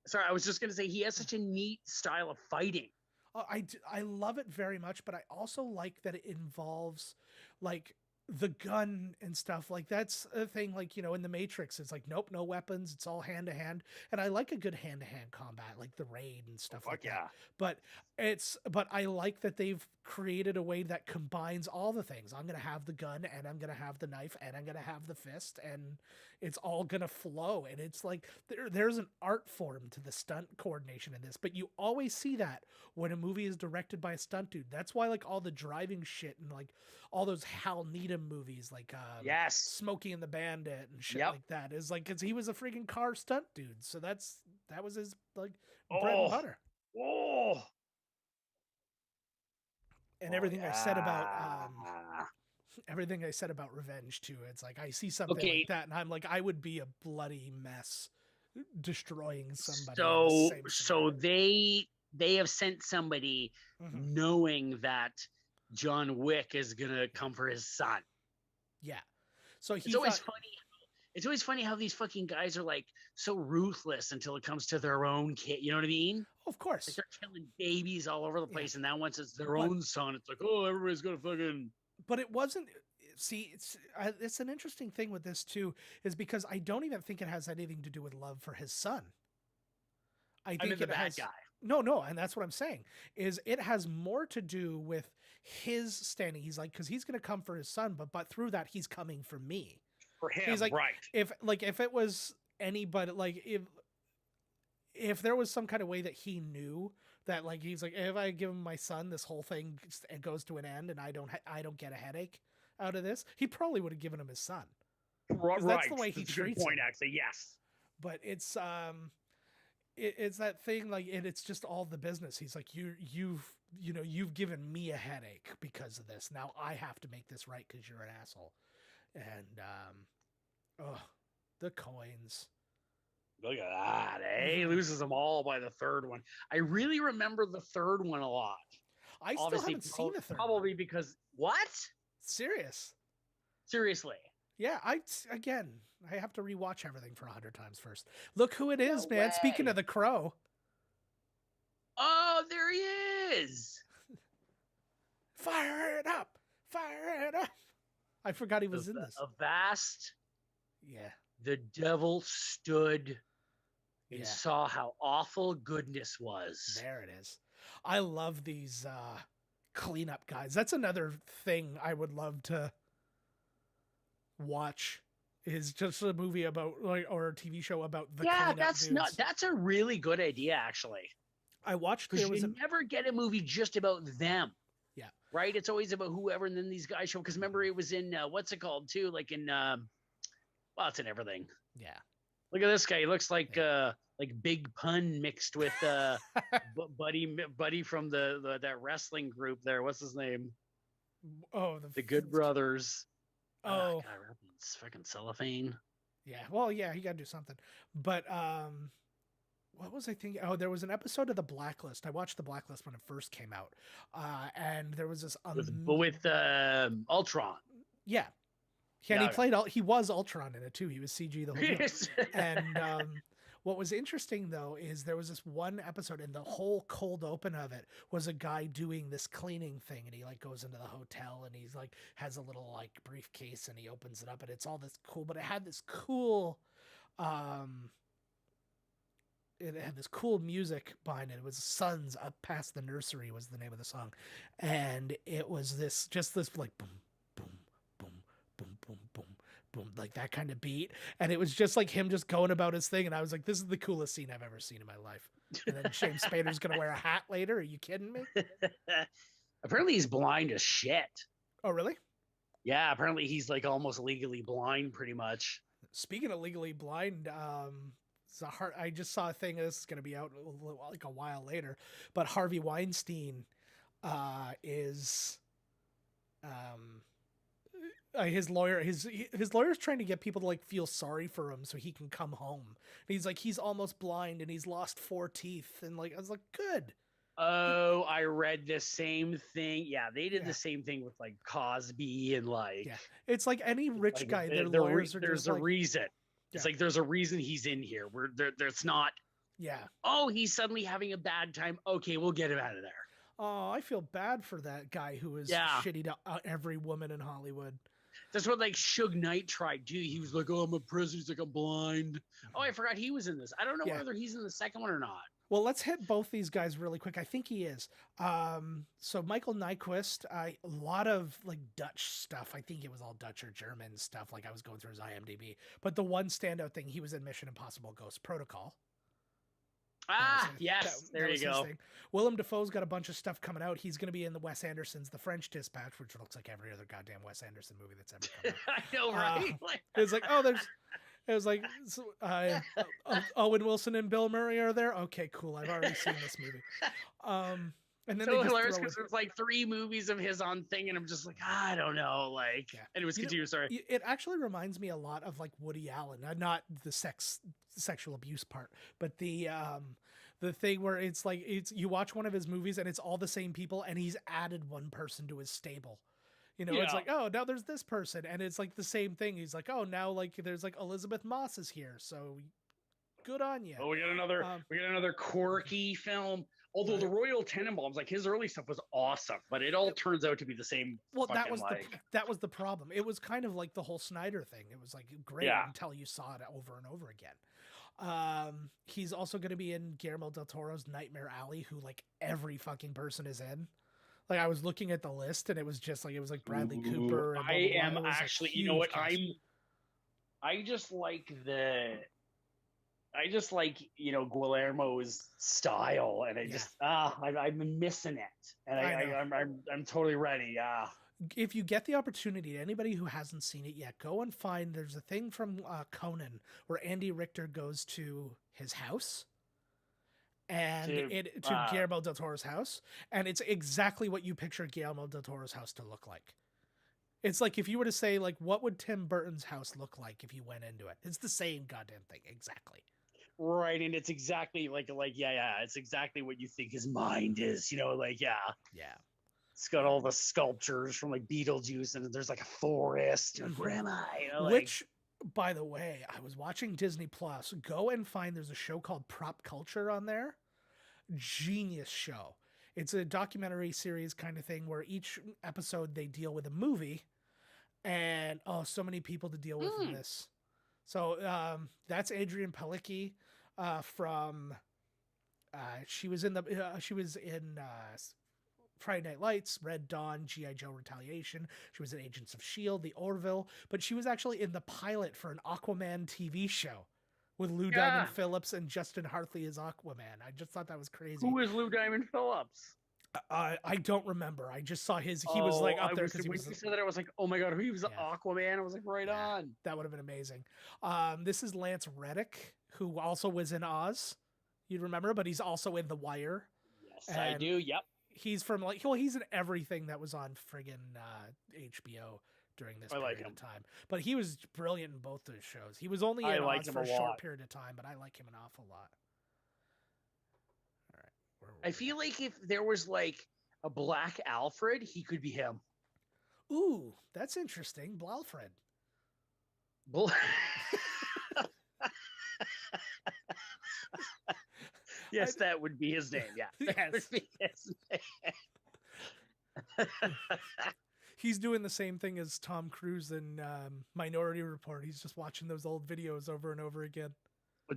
Sorry, I was just going to say he has such a neat style of fighting. I love it very much, but I also like that it involves like the gun and stuff. Like that's a thing, like, in the Matrix, it's like, nope, no weapons. It's all hand to hand. And I like a good hand to hand combat, like the raid and stuff like that. But I like that they've created a way that combines all the things. I'm going to have the gun and I'm going to have the knife and I'm going to have the fist and it's all going to flow. And it's like, there's an art form to the stunt coordination in this, but you always see that when a movie is directed by a stunt dude. That's why like all the driving shit and like all those Hal Needham movies, like Smokey and the Bandit and shit like that is like, cause he was a freaking car stunt dude. So that was his like bread and butter. And everything I said about revenge too. It's like, I see something like that and I'm like, I would be a bloody mess destroying somebody. So they have sent somebody knowing that John Wick is going to come for his son. Yeah. So it's always funny. It's always funny how these fucking guys are like so ruthless until it comes to their own kid. You know what I mean? Of course. Like they're killing babies all over the place. And now once it's their own son, it's like, oh, everybody's going to fucking. But it wasn't. See, it's an interesting thing with this too, is because I don't even think it has anything to do with love for his son. I think the bad guy. No, and that's what I'm saying, is it has more to do with his standing. He's like, because he's going to come for his son, but through that, he's coming for me. For him, he's like, right. If it was anybody, like if there was some kind of way that he knew that, like, he's like, if I give him my son, this whole thing goes to an end and I don't get a headache out of this, he probably would have given him his son. Right. That's the way he treats him. Actually, yes. But it's that thing, like, and it's just all the business. He's like, you've given me a headache because of this. Now I have to make this right because you're an asshole. And the coins. Look at that, eh? He loses them all by the third one. I really remember the third one a lot. I still haven't seen the third probably one. Because what? Seriously. Yeah, I have to rewatch everything for 100 times first. Look who it is, man. Speaking of the Crow. Oh, there he is. Fire it up. I forgot he was in this. Avast. Yeah. The devil stood and saw how awful goodness was. There it is. I love these cleanup guys. That's another thing I would love to watch, is just a movie about, like, or a TV show about the cleanup dudes. That's a really good idea, actually. I watched, because you never get a movie just about them. Yeah. Right? It's always about whoever, and then these guys show, because remember it was in what's it called too? Like in well, it's in everything. Yeah. Look at this guy. He looks like like Big Pun mixed with buddy from that wrestling group there. What's his name? Oh, The Good Brothers. Oh, God, it's fucking cellophane. Yeah. Well, yeah, he got to do something. But what was I thinking? Oh, there was an episode of The Blacklist. I watched The Blacklist when it first came out, and there was this with Ultron. Yeah. He was Ultron in it too. He was CG the whole time. And what was interesting though is there was this one episode, and the whole cold open of it was a guy doing this cleaning thing, and he like goes into the hotel and he's like has a little like briefcase and he opens it up and it's all this cool, but it had this cool music behind it. It was Suns Up Past the Nursery was the name of the song, and it was this like boom boom boom boom boom boom boom, like that kind of beat, and it was just like him just going about his thing, and I was like, this is the coolest scene I've ever seen in my life. And then James Spader's gonna wear a hat later. Are you kidding me? Apparently he's blind as shit. Oh really? Yeah, apparently he's like almost legally blind pretty much. Speaking of legally blind, I just saw a thing that's going to be out like a while later, but Harvey Weinstein is his lawyer's trying to get people to like feel sorry for him so he can come home. And he's like, he's almost blind and he's lost 4 teeth, and like I was like, good. Oh, I read the same thing. Yeah, they did the same thing with like Cosby and like. Yeah, it's like any rich guy. Their lawyers are there's just a like, reason. It's like there's a reason he's in here. There's not. Yeah. Oh, he's suddenly having a bad time. Okay, we'll get him out of there. Oh, I feel bad for that guy who was shitty to every woman in Hollywood. That's what like Suge Knight tried to do. He was like, "Oh, I'm a prisoner. He's like, I'm blind." Oh, I forgot he was in this. I don't know whether he's in the second one or not. Well, let's hit both these guys really quick. I think he is. So Michael Nyqvist, a lot of like Dutch stuff. I think it was all Dutch or German stuff. Like I was going through his IMDb. But the one standout thing, he was in Mission Impossible Ghost Protocol. Yes. There you go. Willem Dafoe's got a bunch of stuff coming out. He's going to be in the Wes Anderson's The French Dispatch, which looks like every other goddamn Wes Anderson movie that's ever come out. I know, right? It's like, it was like, Owen Wilson and Bill Murray are there. Okay, cool. I've already seen this movie. And then so hilarious because there's like 3 movies of his on thing, and I'm just like, I don't know, like. Yeah. Anyways, continue. Sorry. It actually reminds me a lot of like Woody Allen, not the sexual abuse part, but the thing where it's like you watch one of his movies and it's all the same people, and he's added one person to his stable. You know, it's like, oh, now there's this person, and it's like the same thing. He's like, oh, now like there's like Elizabeth Moss is here, so good on you. Oh, we got another quirky film. Although the Royal Tenenbaums, like his early stuff was awesome, but it all turns out to be the same. Well, that was the problem. It was kind of like the whole Snyder thing. It was like great until you saw it over and over again. He's also going to be in Guillermo del Toro's Nightmare Alley, who like every fucking person is in. Like I was looking at the list, and it was like Bradley Cooper. And I am actually, you know what? I just like Guillermo's style, and I'm missing it, and I'm totally ready. If you get the opportunity, anybody who hasn't seen it yet, go and find. There's a thing from Conan where Andy Richter goes to his house. And to Guillermo del Toro's house, and it's exactly what you picture Guillermo del Toro's house to look like. It's like if you were to say, like, what would Tim Burton's house look like if you went into it? It's the same goddamn thing, exactly. Right, and it's exactly it's exactly what you think his mind is, Yeah. It's got all the sculptures from like Beetlejuice, and there's like a forest. Where am I? Which, by the way, I was watching Disney Plus. Go and find there's a show called Prop Culture on there. Genius show. It's a documentary series kind of thing where each episode they deal with a movie, and so many people to deal with in this. So that's Adrienne Palicki from. She was in Friday Night Lights, Red Dawn, G.I. Joe Retaliation. She was in Agents of S.H.I.E.L.D., The Orville, but she was actually in the pilot for an Aquaman TV show with Lou Diamond Phillips and Justin Hartley as Aquaman. I just thought that was crazy. Who is Lou Diamond Phillips? I don't remember. I just saw his. He was like up there because he was. When you said that, I was like, oh my god, he was Aquaman. I was like, right on. That would have been amazing. This is Lance Reddick, who also was in Oz. You'd remember, but he's also in The Wire. Yes, I do. Yep. He's from he's in everything that was on friggin' HBO during this period of time. But he was brilliant in both those shows. He was only in Oz for a short period of time, but I like him an awful lot. All right. I feel like if there was like a Black Alfred, he could be him. Ooh, that's interesting. Blalfred. Yes, that would be his name. Yeah. Yes. He's doing the same thing as Tom Cruise in Minority Report. He's just watching those old videos over and over again.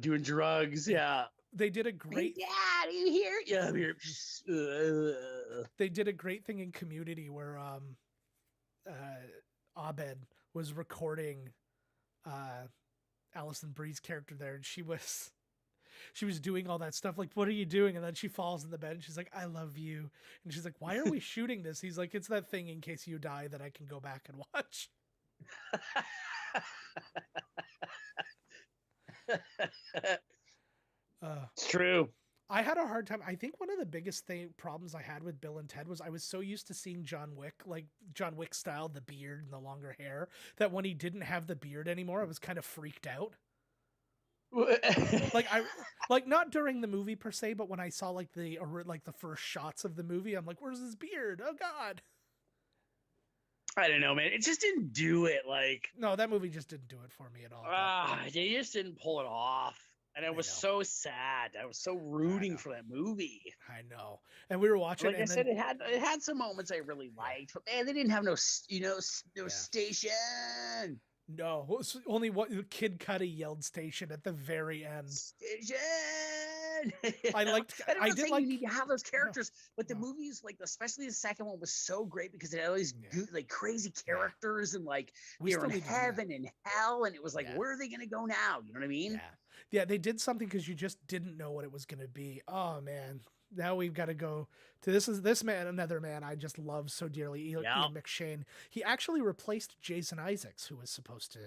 Doing drugs. Yeah. They did a great. Dad, are you here? Yeah, I'm here. They did a great thing in Community where Abed was recording Alison Brie's character there, and she was doing all that stuff. Like, what are you doing? And then she falls in the bed and she's like, I love you. And she's like, why are we shooting this? He's like, it's that thing in case you die that I can go back and watch. It's true. I had a hard time. I think one of the biggest problems I had with Bill and Ted was I was so used to seeing John Wick, like John Wick style, the beard and the longer hair, that when he didn't have the beard anymore, I was kind of freaked out. like not during the movie per se, but when I saw like the first shots of the movie, I'm like, where's his beard? Oh God. I don't know, man. It just didn't do it. Like, no, that movie just didn't do it for me at all. They just didn't pull it off. And I was so sad. I was so rooting for that movie. I know. And we were watching. Like I said, it had some moments I really liked, but man, they didn't have no station. No, only what Kid Cudi yelled station at the very end. Station. I did like. You need to have those characters, but the movies, like especially the second one, was so great because it had all these like crazy characters and like they were in heaven and hell, and it was like, where are they gonna go now? You know what I mean? Yeah. They did something because you just didn't know what it was gonna be. Oh man. Now we've got to go to this man, another man I just love so dearly, Ian McShane. He actually replaced Jason Isaacs, who was supposed to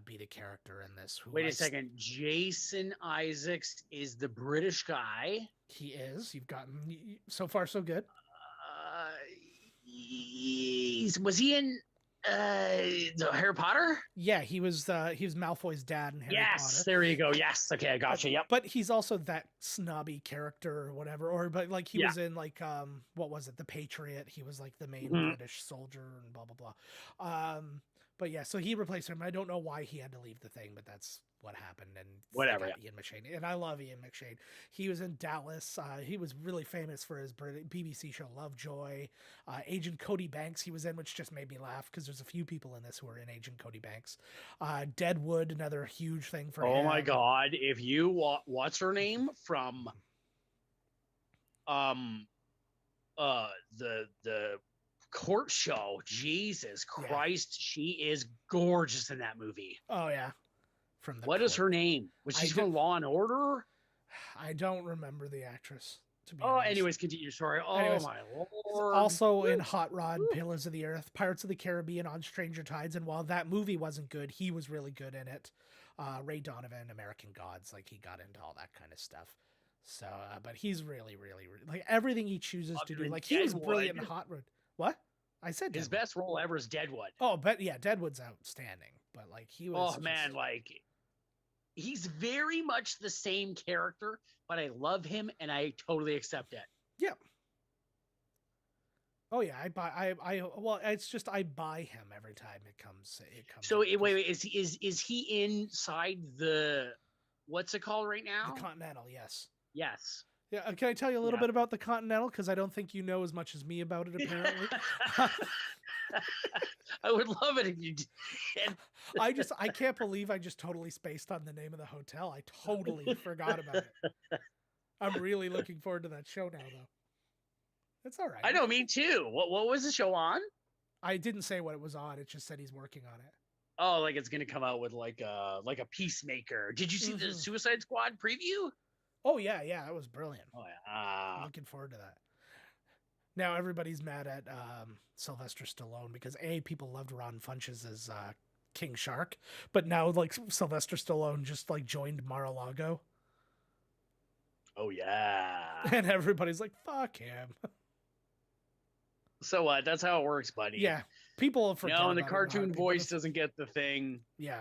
be the character in this. Wait a second. Jason Isaacs is the British guy. He is. You've gotten so far so good. Was he in the Harry Potter? Yeah, he was Malfoy's dad in Harry Potter. Yes, there you go. Yes, okay, I gotcha. Yep. But he's also that snobby character or whatever. But like he was in like what was it? The Patriot. He was like the main British soldier and blah blah blah. But yeah, so he replaced him. I don't know why he had to leave the thing, but that's what happened. And whatever. Ian McShane, and I love Ian McShane. He was in Dallas. He was really famous for his BBC show Lovejoy. Agent Cody Banks he was in, which just made me laugh because there's a few people in this who are in Agent Cody Banks. Deadwood, another huge thing for him. Oh my God! If you what's her name from the court show, Jesus Christ, she is gorgeous in that movie. Oh yeah. What is her name? Was she from Law and Order? I don't remember the actress. To be honest. Anyways, continue your story. My Lord. Also in Hot Rod, Pillars of the Earth, Pirates of the Caribbean, On Stranger Tides, and while that movie wasn't good, he was really good in it. Ray Donovan, American Gods, like he got into all that kind of stuff. So, but he's really, really, really like everything he chooses to do. Like he was brilliant in Hot Rod. What? I said his best role ever is Deadwood. Oh, but yeah, Deadwood's outstanding. But like he was. Oh man, like he's very much the same character, but I love him and I totally accept it. Yeah. Oh yeah, it's just I buy him every time it comes. So wait, is he inside the what's it called right now? The Continental, yes. Yes. Yeah, can I tell you a little bit about the Continental? Because I don't think you know as much as me about it, apparently. I would love it if you did. I can't believe I just totally spaced on the name of the hotel. I totally forgot about it. I'm really looking forward to that show now, though. It's all right. I know, me too. What was the show on? I didn't say what it was on. It just said he's working on it. Oh, like it's going to come out with like a Peacemaker. Did you see the Suicide Squad preview? Oh yeah, that was brilliant. Oh yeah, looking forward to that. Now everybody's mad at Sylvester Stallone because people loved Ron Funches as King Shark, but now like Sylvester Stallone just like joined Mar-a-Lago. Oh yeah. And everybody's like, fuck him. So what? That's how it works, buddy. Yeah. People forget. No, and the cartoon voice doesn't get the thing. Yeah.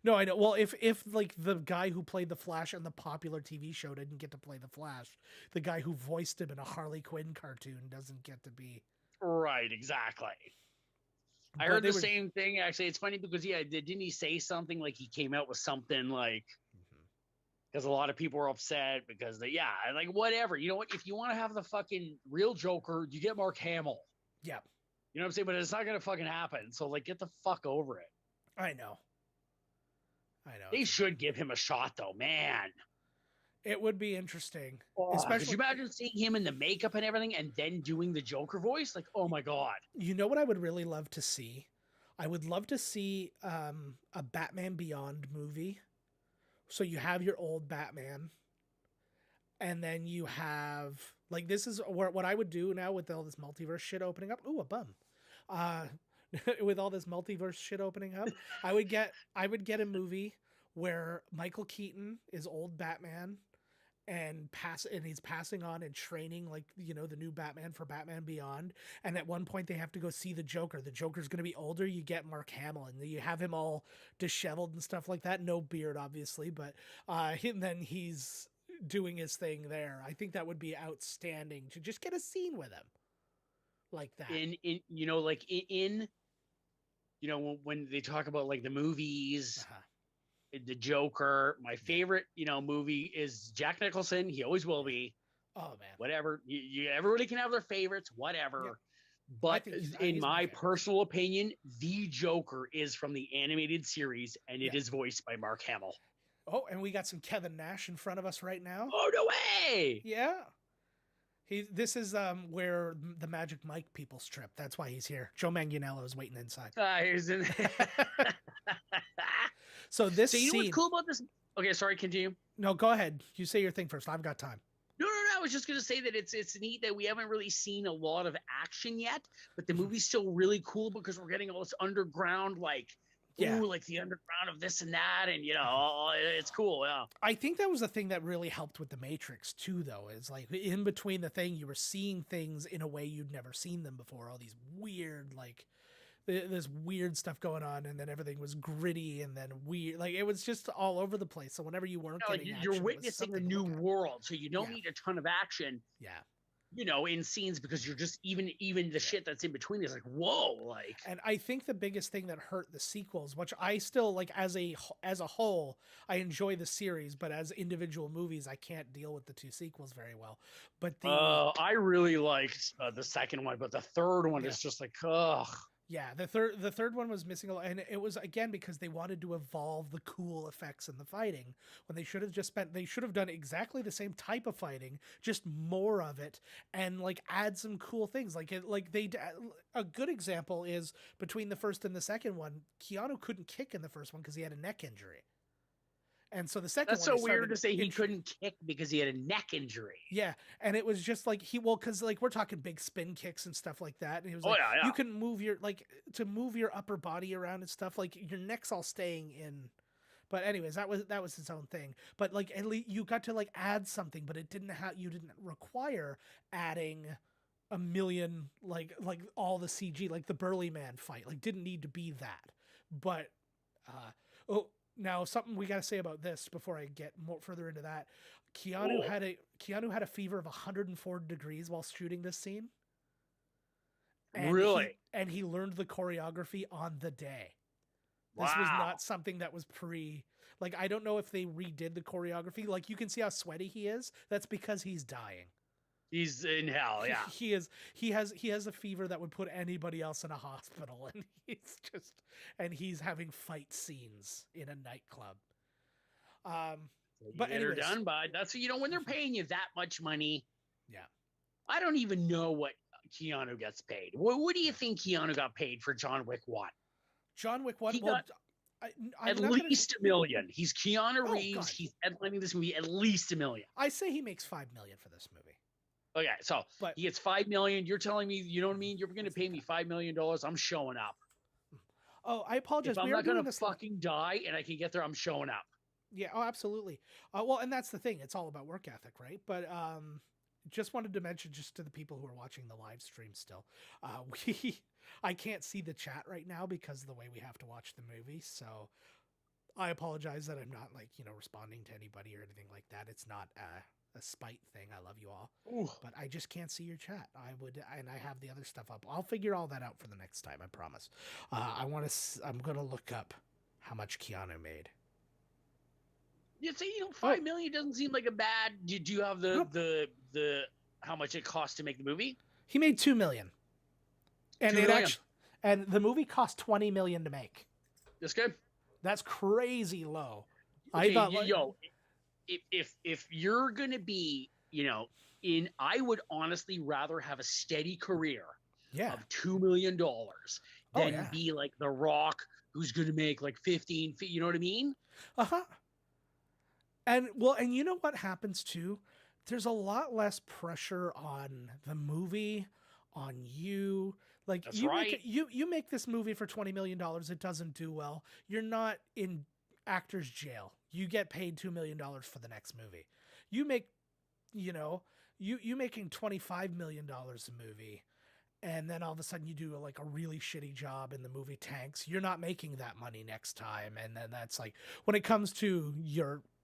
No, I know. Well, if like the guy who played the Flash on the popular TV show didn't get to play the Flash, the guy who voiced him in a Harley Quinn cartoon doesn't get to be. Right, exactly. I heard the same thing. Actually, it's funny because didn't he say something like he came out with something like because a lot of people were upset because like whatever. You know what? If you want to have the fucking real Joker, you get Mark Hamill. Yeah. You know what I'm saying? But it's not gonna fucking happen. So like, get the fuck over it. I know. They should give him a shot, though, man. It would be interesting. Could you imagine seeing him in the makeup and everything and then doing the Joker voice? Like, oh my God. You know what I would really love to see? I would love to see a Batman Beyond movie. So you have your old Batman, and then you have, like, this is what I would do now with all this multiverse shit opening up. Ooh, a bum. With all this multiverse shit opening up, I would get a movie where Michael Keaton is old Batman and he's passing on and training, like, you know, the new Batman for Batman Beyond. And at one point they have to go see the Joker. The Joker's going to be older. You get Mark Hamill and you have him all disheveled and stuff like that. No beard, obviously, but and then he's doing his thing there. I think that would be outstanding to just get a scene with him like that. When they talk about like the movies, the Joker, my favorite, movie is Jack Nicholson. He always will be. Oh man, whatever. Everybody can have their favorites, whatever. Yeah. But in my personal opinion, the Joker is from the animated series, and it is voiced by Mark Hamill. Oh, and we got some Kevin Nash in front of us right now. Oh, no way! Yeah. This is where the Magic Mike people's trip. That's why he's here. Joe Manganiello is waiting inside. He's in. So you know what's cool about this? Okay, sorry, continue. No, go ahead. You say your thing first. I've got time. No. I was just gonna say that it's neat that we haven't really seen a lot of action yet, but the movie's still really cool because we're getting all this underground, like. Ooh, like the underground of this and that, and it's cool. Yeah, I think that was the thing that really helped with the Matrix too, though. Is like in between the thing, you were seeing things in a way you'd never seen them before. All these weird, like this weird stuff going on, and then everything was gritty and then weird. Like it was just all over the place. So whenever you weren't getting action, you're witnessing a new world, so you don't need a ton of action. Yeah. In scenes because you're just even the shit that's in between is like, whoa, like. And I think the biggest thing that hurt the sequels, which I still like as a whole, I enjoy the series, but as individual movies, I can't deal with the two sequels very well. But I really liked the second one, but the third one is just like, ugh. Yeah, the third one was missing a lot, and it was again because they wanted to evolve the cool effects in the fighting when they should have done exactly the same type of fighting, just more of it, and like add some cool things. A good example is between the first and the second one, Keanu couldn't kick in the first one because he had a neck injury. And so the second That's one... That's so weird to say he couldn't kick because he had a neck injury. Yeah, and it was just like because like we're talking big spin kicks and stuff like that. And he was you can move your upper body around and stuff. Like your neck's all staying in. But anyways, that was his own thing. But like at least you got to like add something, but you didn't require adding a million like all the CG, like the Burly Man fight. Like didn't need to be that. But now, something we got to say about this before I get more further into that. Keanu had a fever of 104 degrees while shooting this scene. And really? He learned the choreography on the day. Wow. This was not something that was I don't know if they redid the choreography. Like you can see how sweaty he is. That's because he's dying. He's in hell, yeah. He has a fever that would put anybody else in a hospital, and he's having fight scenes in a nightclub. But get her done, bud. That's when they're paying you that much money. Yeah. I don't even know what Keanu gets paid. What do you think Keanu got paid for John Wick 1? John Wick 1? At least $1 million. He's Keanu Reeves. God. He's headlining this movie at least $1 million. I say he makes $5 million for this movie. Okay, so But he gets $5 million. You're telling me, you know what I mean? You're going to pay me $5 million. I'm showing up. oh, I apologize. If I'm We are not doing going to this. fucking die and I can get there, I'm showing up. Yeah. Oh, absolutely. Well, and that's the thing. It's all about work ethic, right? But just wanted to mention, just to the people who are watching the live stream still, I can't see the chat right now because of the way we have to watch the movie. So I apologize that I'm not like, responding to anybody or anything like that. It's not a spite thing. I love you all, but I just can't see your chat. And I have the other stuff up. I'll figure all that out for the next time. I promise. I'm going to look up how much Keanu made. You say, $5 million doesn't seem like a bad. Do you have the how much it cost to make the movie? He made $2 million, and $2 million. And the movie cost $20 million to make. That's good. That's crazy low. Okay, I thought, if you're gonna be, I would honestly rather have a steady career of $2 million than be like The Rock, who's gonna make like 15. You know what I mean? And you know what happens too? There's a lot less pressure on the movie, on you. Like That's right. You make this movie for $20 million. It doesn't do well. You're not in actor's jail. You get paid $2 million for the next movie. You make, you making $25 million a movie. And then all of a sudden you do like a really shitty job and the movie tanks. You're not making that money next time. And then that's like, when it comes to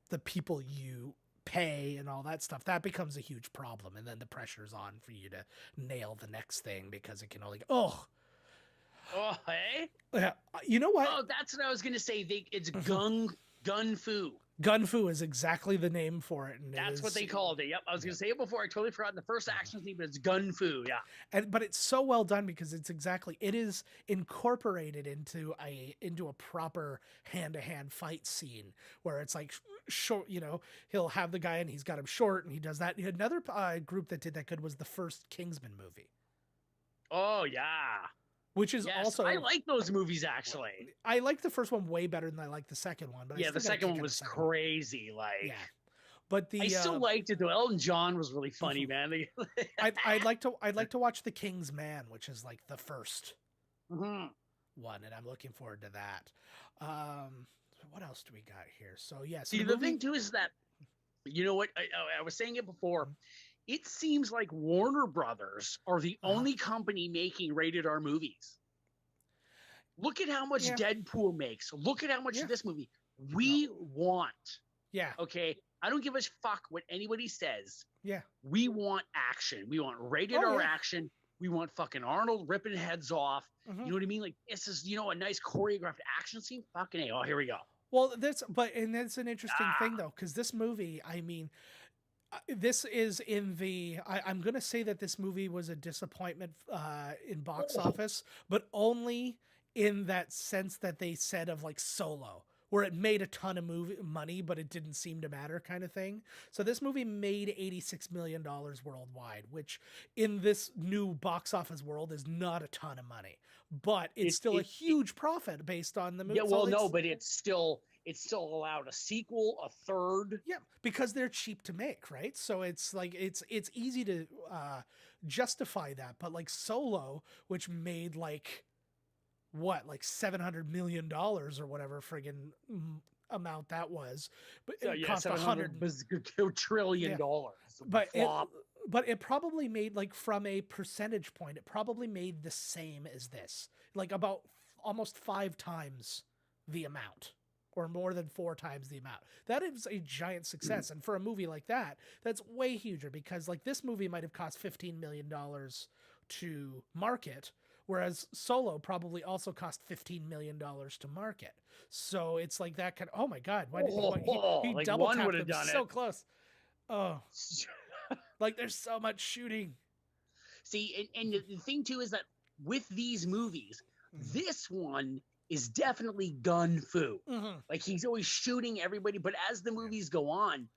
the people you pay and all that stuff, that becomes a huge problem. And then the pressure's on for you to nail the next thing because it can only go, hey? Yeah. You know what? Oh, that's what I was going to say. It's gun fu. Gun fu is exactly the name for it. And that's what they called it. Yep. I was going to say it before. I totally forgot the first action scene, but it's gun fu. Yeah. But it's so well done because it is incorporated into a proper hand-to-hand fight scene where it's like short, he'll have the guy and he's got him short and he does that. Another group that did that good was the first Kingsman movie. Oh yeah. Which is also... I like those movies, actually. I like the first one way better than I like the second one. But the second one was crazy. But I still liked it, though. Elton John was really funny, man. I'd like to watch The King's Man, which is like the first one, and I'm looking forward to that. What else do we got here? So, yes. See, the thing, too, is that, you know what? I was saying it before. It seems like Warner Brothers are the only company making rated R movies. Look at how much Deadpool makes. Look at how much of this movie. We want. Yeah. Okay. I don't give a fuck what anybody says. Yeah. We want action. We want rated R action. We want fucking Arnold ripping heads off. You know what I mean? Like, this is, a nice choreographed action scene. Fucking A. Oh, here we go. Well, that's an interesting thing, though, because this movie, I mean... this is in the... I'm going to say that this movie was a disappointment in box office, but only in that sense that they said of like Solo, where it made a ton of money, but it didn't seem to matter kind of thing. So this movie made $86 million worldwide, which in this new box office world is not a ton of money, but it's still a huge profit based on the movie. Yeah, well, no, but it's still allowed a sequel, a third. Yeah, because they're cheap to make, right? So it's like it's easy to justify that. But like Solo, which made like $700 million or whatever friggin' amount that was, but it cost $100 trillion. But it probably made, like, from a percentage point, it probably made the same as this, like about almost 5 times the amount. Or more than 4 times the amount. That is a giant success. And for a movie like that, that's way huger because like this movie might have cost $15 million to market, whereas Solo probably also cost $15 million to market. So it's like that kind of, oh my God, why did he like double one tapped would have him done so it. close. Oh, like there's so much shooting. See, and the thing too is that with these movies, this one is definitely gun fu. Like he's always shooting everybody, but as the movies go on,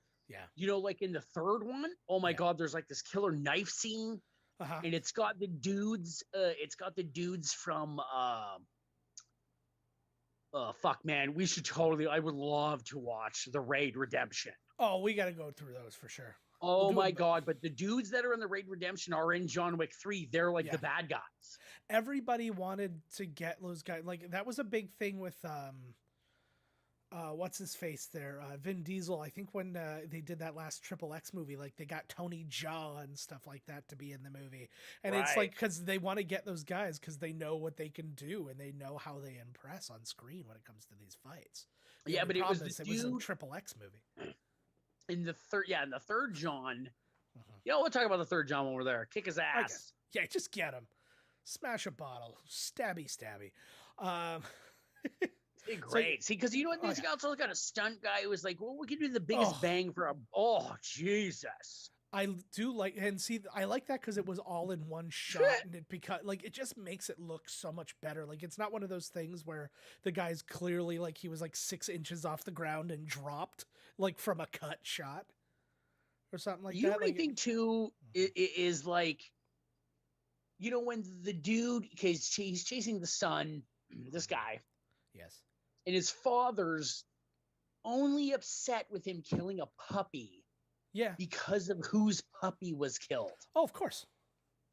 like in the third one, oh my God, there's like this killer knife scene, and it's got the dudes. From fuck man, I would love to watch The Raid Redemption. Oh, we got to go through those for sure. Oh my God. But the dudes that are in the Raid Redemption are in John Wick 3. They're like the bad guys. Everybody wanted to get those guys. Like that was a big thing with, what's his face there? Vin Diesel. I think when they did that last Triple X movie, like they got Tony Jaa and stuff like that to be in the movie. And it's like, cause they want to get those guys cause they know what they can do and they know how they impress on screen when it comes to these fights. Yeah, but it was the dude, it was a Triple X movie. In the third John, we'll talk about the third John when we're there. Kick his ass. Yeah, just get him. Smash a bottle. Stabby. Great. See, because you know what? These guys also got a stunt guy who was like, well, we can do the biggest bang for a. Oh, Jesus. I do like, and see, I like that because it was all in one shot, and it just makes it look so much better. Like it's not one of those things where the guy's clearly like he was like 6 inches off the ground and dropped like from a cut shot or something like that. The only thing too is like, you know, when the dude, because he's chasing the son, this guy, yes, and his father's only upset with him killing a puppy. Yeah. Because of whose puppy was killed. Oh, of course.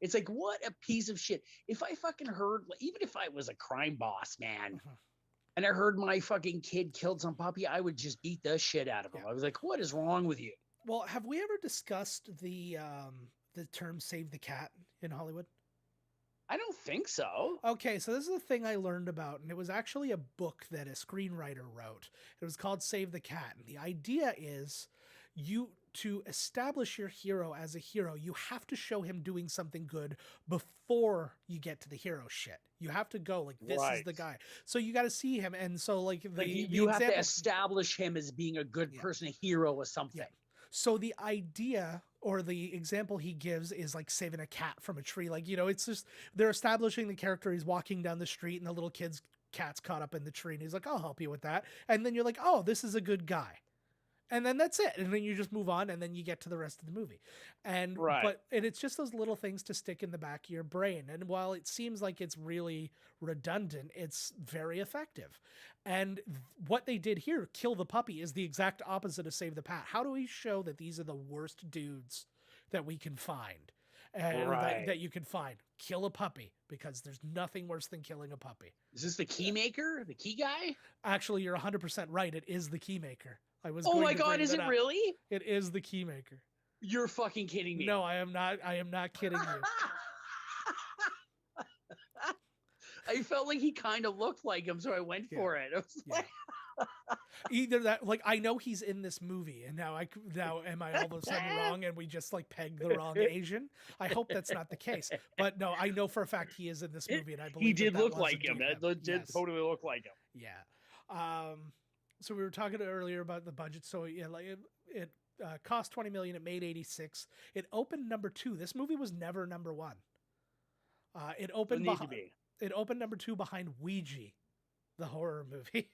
It's like, what a piece of shit. If I fucking heard, even if I was a crime boss, man, and I heard my fucking kid killed some puppy, I would just beat the shit out of him. I was like, what is wrong with you? Well, have we ever discussed the term save the cat in Hollywood? I don't think so. Okay, so this is a thing I learned about, and it was actually a book that a screenwriter wrote. It was called Save the Cat, and the idea is to establish your hero as a hero, you have to show him doing something good before you get to the hero shit. You have to go like, this is the guy. So you got to see him, and so like you have to establish him as being a good person, a hero or something. Yeah. So the idea or the example he gives is like saving a cat from a tree. Like, you know, it's just, they're establishing the character. He's walking down the street and the little cat's caught up in the tree and he's like, I'll help you with that. And then you're like, oh, this is a good guy. And then that's it. And then you just move on and then you get to the rest of the movie. And, and it's just those little things to stick in the back of your brain. And while it seems like it's really redundant, it's very effective. And what they did here, kill the puppy, is the exact opposite of save the pat. How do we show that these are the worst dudes that we can find? That you can find? Kill a puppy, because there's nothing worse than killing a puppy. Is this the key maker? The key guy? Actually, you're 100% right. It is the key maker. Oh my God, is it really? It is the key maker. You're fucking kidding me. No, I am not. I am not kidding you. I felt like he kind of looked like him, so I went for it. I was like... Either that, like, I know he's in this movie, and now am I all of a sudden wrong, and we just like pegged the wrong Asian? I hope that's not the case, but no, I know for a fact he is in this movie, and I believe he did look like him. That did totally look like him. Yeah. So we were talking earlier about the budget. So yeah, like it cost $20 million. It made 86. It opened number 2. This movie was never number 1. It opened number 2 behind Ouija, the horror movie.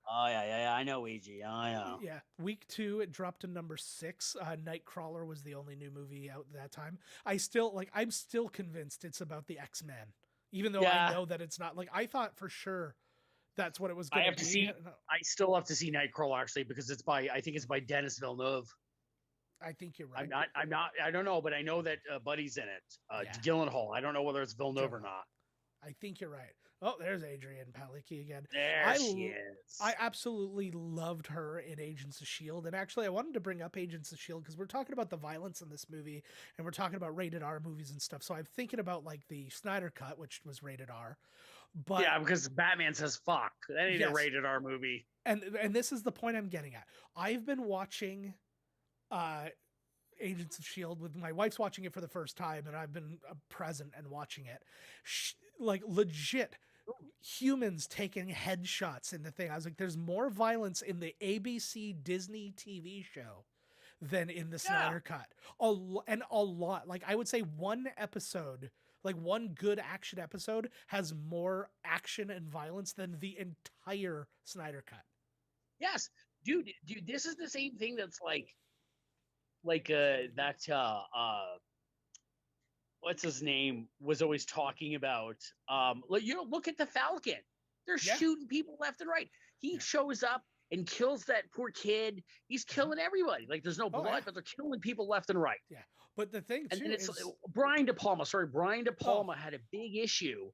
Oh yeah, I know Ouija. I know. Yeah, week 2 it dropped to number 6. Nightcrawler was the only new movie out at that time. I'm still convinced it's about the X-Men, even though I know that it's not. Like I thought for sure that's what it was going to be. I still have to see Nightcrawler actually, because I think it's by Denis Villeneuve. I think you're right. I don't know, but I know that Buddy's in it. Gyllenhaal. I don't know whether it's Villeneuve or not. I think you're right. Oh, there's Adrienne Palicki again. There she is. I absolutely loved her in Agents of S.H.I.E.L.D. And actually, I wanted to bring up Agents of S.H.I.E.L.D. because we're talking about the violence in this movie and we're talking about rated R movies and stuff. So I'm thinking about like the Snyder Cut, which was rated R. But yeah, because Batman says fuck. That ain't a rated R movie. And this is the point I'm getting at. I've been watching Agents of S.H.I.E.L.D. with my wife's watching it for the first time, and I've been present and watching it. Like legit humans taking headshots in the thing. I was like, there's more violence in the ABC Disney TV show than in the Snyder Cut. A lot. Like I would say one episode, like one good action episode has more action and violence than the entire Snyder Cut. Yes, dude, this is the same thing that's like what's his name was always talking about. Look at the Falcon. They're shooting people left and right. He shows up and kills that poor kid. He's killing everybody. Like there's no blood, yeah. but they're killing people left and right. Yeah. But the thing And too then it's is Brian De Palma. Sorry, Brian De Palma had a big issue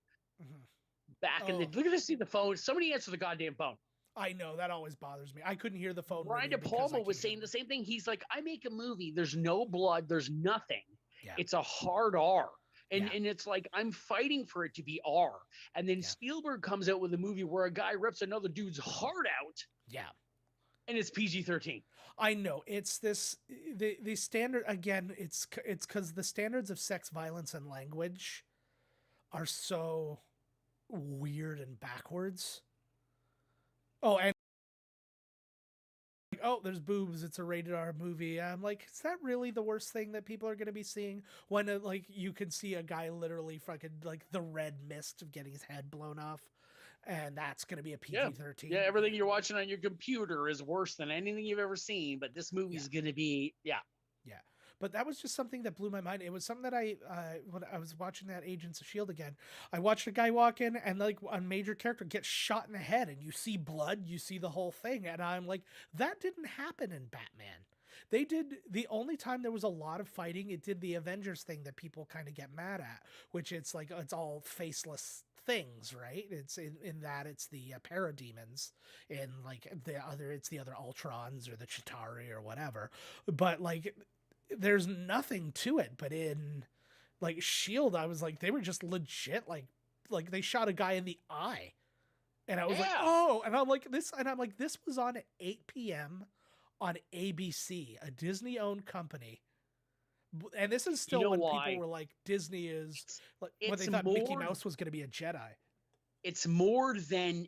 back in the. Look at this. See the phone. Somebody answer the goddamn phone. I know that always bothers me. I couldn't hear the phone. Brian De Palma was saying the same thing. He's like, I make a movie. There's no blood. There's nothing. Yeah. It's a hard R. And it's like, I'm fighting for it to be R. And then Spielberg comes out with a movie where a guy rips another dude's heart out. Yeah. And it's PG-13. I know. It's this, the standard, again, it's because the standards of sex, violence, and language are so weird and backwards. Oh, and there's boobs. It's a rated R movie. I'm like, is that really the worst thing that people are going to be seeing when like you can see a guy literally fucking like the red mist of getting his head blown off, and that's going to be a PG-13. Yeah, everything you're watching on your computer is worse than anything you've ever seen, but this movie is going to be Yeah. But that was just something that blew my mind. It was something that when I was watching that Agents of S.H.I.E.L.D. again, I watched a guy walk in and like a major character gets shot in the head and you see blood, you see the whole thing. And I'm like, that didn't happen in Batman. They did, the only time there was a lot of fighting, it did the Avengers thing that people kind of get mad at, which it's like, it's all faceless things, right? It's in that it's the parademons, in like it's the other Ultrons or the Chitauri or whatever. But like, there's nothing to it. But in like S.H.I.E.L.D., I was like, they were just legit, like they shot a guy in the eye. And I was like, oh, and I'm like, this was on at 8 p.m. on ABC, a Disney-owned company. And this is still when people were like, Disney is, like, when they thought Mickey Mouse was going to be a Jedi. It's more than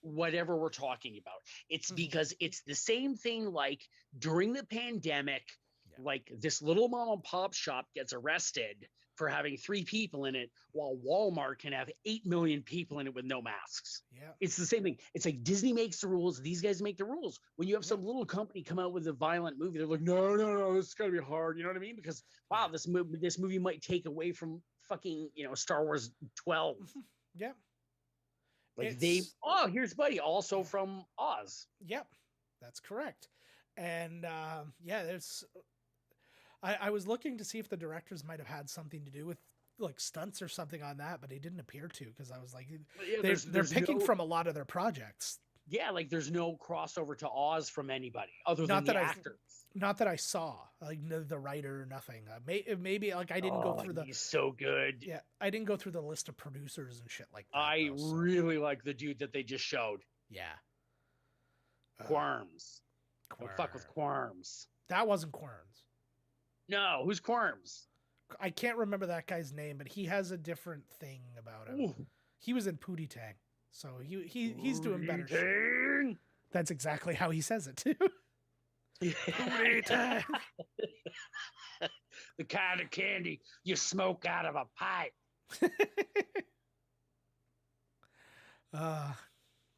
whatever we're talking about. It's because it's the same thing like during the pandemic, like this little mom and pop shop gets arrested for having 3 people in it, while Walmart can have 8 million people in it with no masks. Yeah. It's the same thing. It's like Disney makes the rules. These guys make the rules. When you have some little company come out with a violent movie, they're like, no, this is going to be hard. You know what I mean? Because, wow, this movie might take away from fucking, Star Wars 12. Yeah. Like here's Buddy, also from Oz. Yep. That's correct. And there's... I was looking to see if the directors might have had something to do with like stunts or something on that, but they didn't appear to, because I was like, they're picking from a lot of their projects. Yeah, like there's no crossover to Oz from anybody other than the actors. Not that I saw, like the writer or nothing. Maybe like I didn't go through He's so good. Yeah, I didn't go through the list of producers and shit like that. I really like the dude that they just showed. Yeah. Quorms. Don't fuck with Quorms. That wasn't Quorms. No, who's Quorms? I can't remember that guy's name, but he has a different thing about him. Ooh. He was in Pootie Tang, so he's doing better shit. That's exactly how he says it too. Pootie Tang. The kind of candy you smoke out of a pipe.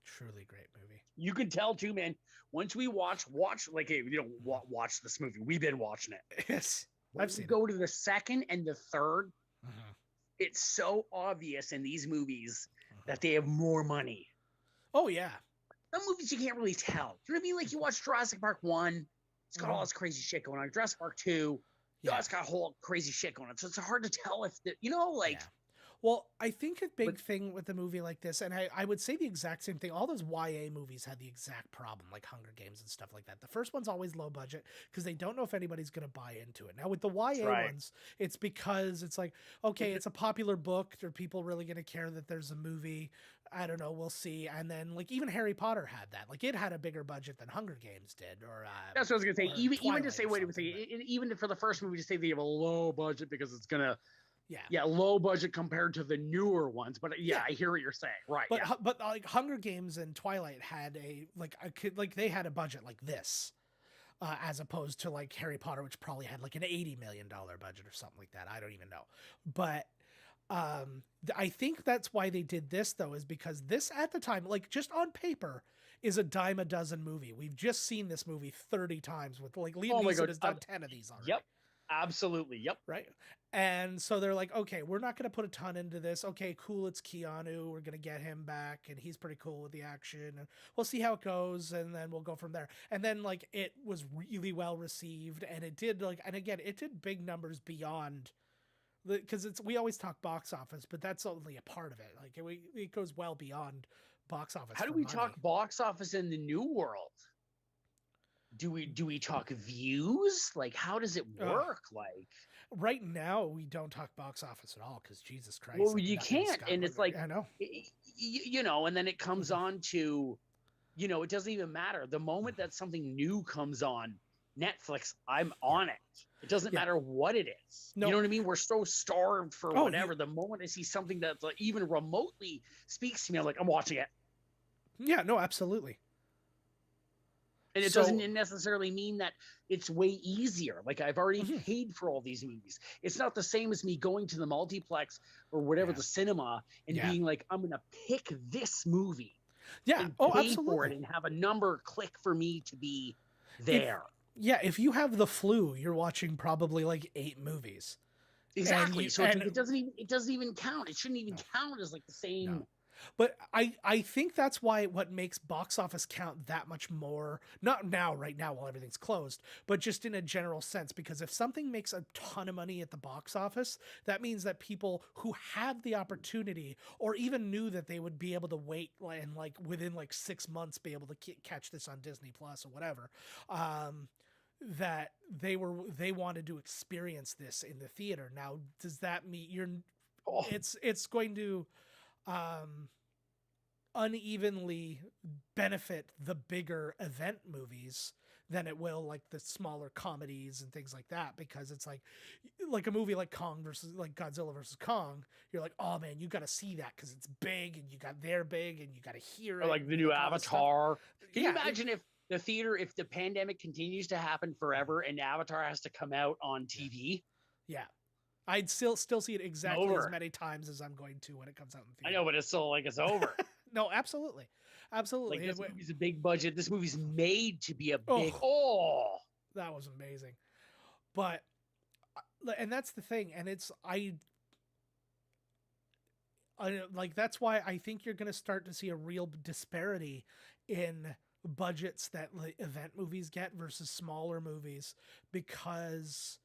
Truly great movie. You can tell too, man. Once we watch like, hey, watch this movie. We've been watching it. Yes, I've seen. Go to the second and the third. It's so obvious in these movies that they have more money. Oh yeah. Some movies you can't really tell. You know what I mean? Like you watch Jurassic Park 1, it's got all this crazy shit going on. Jurassic Park 2, it's got a whole crazy shit going on. So it's hard to tell if Well, I think a big thing with a movie like this, and I would say the exact same thing, all those YA movies had the exact problem, like Hunger Games and stuff like that. The first one's always low budget because they don't know if anybody's going to buy into it. Now, with the YA ones, it's because it's like, okay, it's a popular book. Are people really going to care that there's a movie? I don't know. We'll see. And then, like, even Harry Potter had that. Like, it had a bigger budget than Hunger Games did. Or that's what I was going to say. Even to say, even for the first movie to say they have a low budget because it's going to... Yeah, low budget compared to the newer ones, but I hear what you're saying, right? But like Hunger Games and Twilight had they had a budget like this, as opposed to like Harry Potter, which probably had like an $80 million budget or something like that. I don't even know, but I think that's why they did this though, is because this at the time, like just on paper, is a dime a dozen movie. We've just seen this movie 30 times with like Liam Neeson has done 10 of these already. Yep. Absolutely. Yep. Right. And so they're like, okay, we're not going to put a ton into this. Okay, cool. It's Keanu. We're going to get him back and he's pretty cool with the action and we'll see how it goes. And then we'll go from there. And then like, it was really well received and it did like, and again, it did big numbers beyond because we always talk box office, but that's only a part of it. Like it goes well beyond box office. How do we talk box office in the new world? Do we talk views? Like, how does it work? Like right now, we don't talk box office at all because Jesus Christ. Well, you can't, and it's like I know, and then it comes on to, it doesn't even matter. The moment that something new comes on Netflix, I'm on it. It doesn't matter what it is. No. You know what I mean? We're so starved for whatever. The moment I see something that like, even remotely speaks to me, I'm like, I'm watching it. Yeah, no, absolutely. And it doesn't necessarily mean that it's way easier. Like I've already paid for all these movies. It's not the same as me going to the multiplex or whatever the cinema and being like, I'm going to pick this movie. Yeah. And pay for it and have a number click for me to be there. If you have the flu, you're watching probably like 8 movies. Exactly. It doesn't even count. It shouldn't even count as like the same. No. But I think that's what makes box office count that much more. Not now, right now, while everything's closed, but just in a general sense. Because if something makes a ton of money at the box office, that means that people who have the opportunity or even knew that they would be able to wait and like within like 6 months be able to catch this on Disney Plus or whatever, that they wanted to experience this in the theater. Now, does that mean it's going to unevenly benefit the bigger event movies than it will like the smaller comedies and things like that, because it's like a movie like Godzilla versus Kong, you're like, oh man, you got to see that because it's big and you got their big and you got to hear it. Or like the new Avatar. Can you imagine if the pandemic continues to happen forever and Avatar has to come out on TV? Yeah. I'd still see it exactly as many times as I'm going to when it comes out in theater. I know, but it's still like it's over. No, absolutely. Absolutely. Like, this movie's a big budget. This movie's made to be a big that was amazing. But and that's the thing, and it's I like that's why I think you're going to start to see a real disparity in budgets that like, event movies get versus smaller movies, because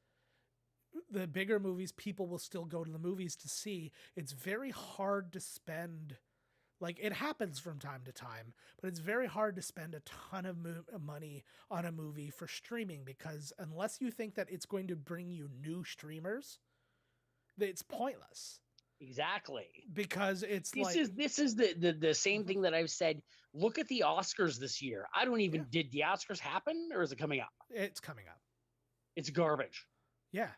the bigger movies people will still go to the movies to see. It's very hard to spend, like it happens from time to time, but it's very hard to spend a ton of money on a movie for streaming, because unless you think that it's going to bring you new streamers, it's pointless. Exactly. Because it's this is the same thing that I've said. Look at the Oscars this year. I don't even did the Oscars happen or is it coming up? It's coming up. It's garbage. Yeah.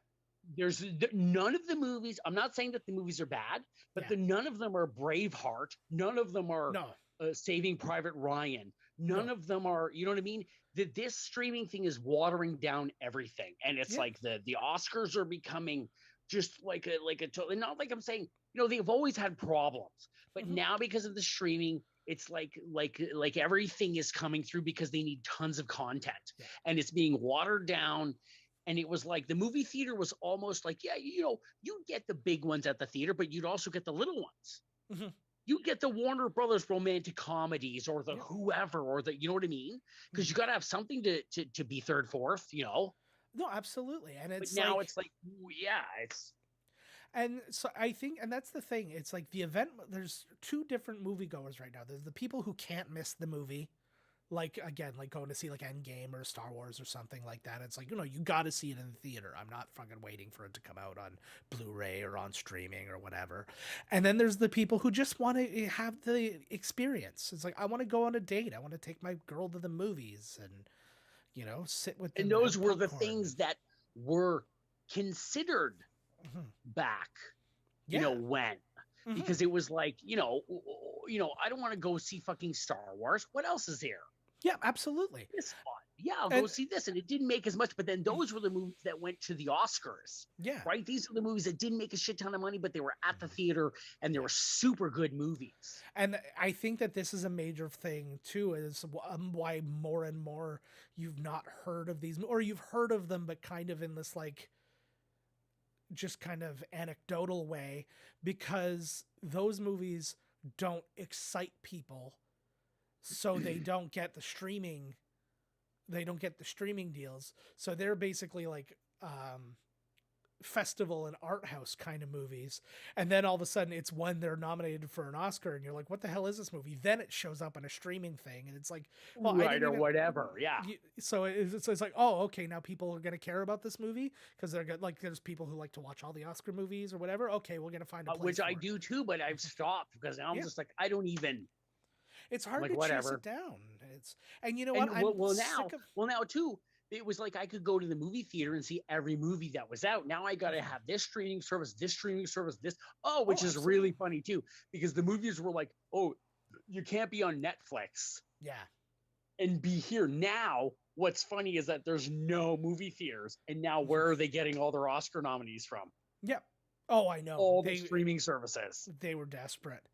There's none of the movies. I'm not saying that the movies are bad, but none of them are Braveheart. None of them are Saving Private Ryan. None of them are, you know what I mean? This streaming thing is watering down everything. And it's like the Oscars are becoming just like a not like I'm saying, they've always had problems, but now because of the streaming, it's like everything is coming through because they need tons of content and it's being watered down. And it was like the movie theater was almost like, you get the big ones at the theater, but you'd also get the little ones. Mm-hmm. You get the Warner Brothers romantic comedies or the whoever, or the, you know what I mean? Because you got to have something to be third, fourth, No, absolutely. And it's but now it's like, it's. And so I think, and that's the thing. It's like the event, there's 2 different moviegoers right now. There's the people who can't miss the movie. Like, again, like going to see like Endgame or Star Wars or something like that. It's like, you got to see it in the theater. I'm not fucking waiting for it to come out on Blu-ray or on streaming or whatever. And then there's the people who just want to have the experience. It's like, I want to go on a date. I want to take my girl to the movies and, sit with them. And those were the things that were considered back, when. Because it was like, I don't want to go see fucking Star Wars. What else is here? Yeah, absolutely. It's fun. Yeah, I'll go see this. And it didn't make as much, but then those were the movies that went to the Oscars. Yeah. Right? These are the movies that didn't make a shit ton of money, but they were at the theater and they were super good movies. And I think that this is a major thing too, is why more and more you've not heard of these, or you've heard of them, but kind of in this like, just kind of anecdotal way, because those movies don't excite people, so they don't get the streaming deals. So they're basically like festival and art house kind of movies, and then all of a sudden it's when they're nominated for an Oscar and you're like, what the hell is this movie? Then it shows up on a streaming thing and it's like, well, right, or whatever. Yeah. So it's like, oh, okay, now people are going to care about this movie because they're like, there's people who like to watch all the Oscar movies or whatever. Okay, we're going to find a place which for I it. do too, but I've stopped because now I'm just like, I don't even. It's hard like, to whatever. chase it down. And you know what? Now too, it was like I could go to the movie theater and see every movie that was out. Now I got to have this streaming service, which is absolutely. really funny too, because the movies were like, oh, you can't be on Netflix. Yeah. And be here. Now, what's funny is that there's no movie theaters. And now where are they getting all their Oscar nominees from? Yep. Oh, I know. All the streaming services. They were desperate.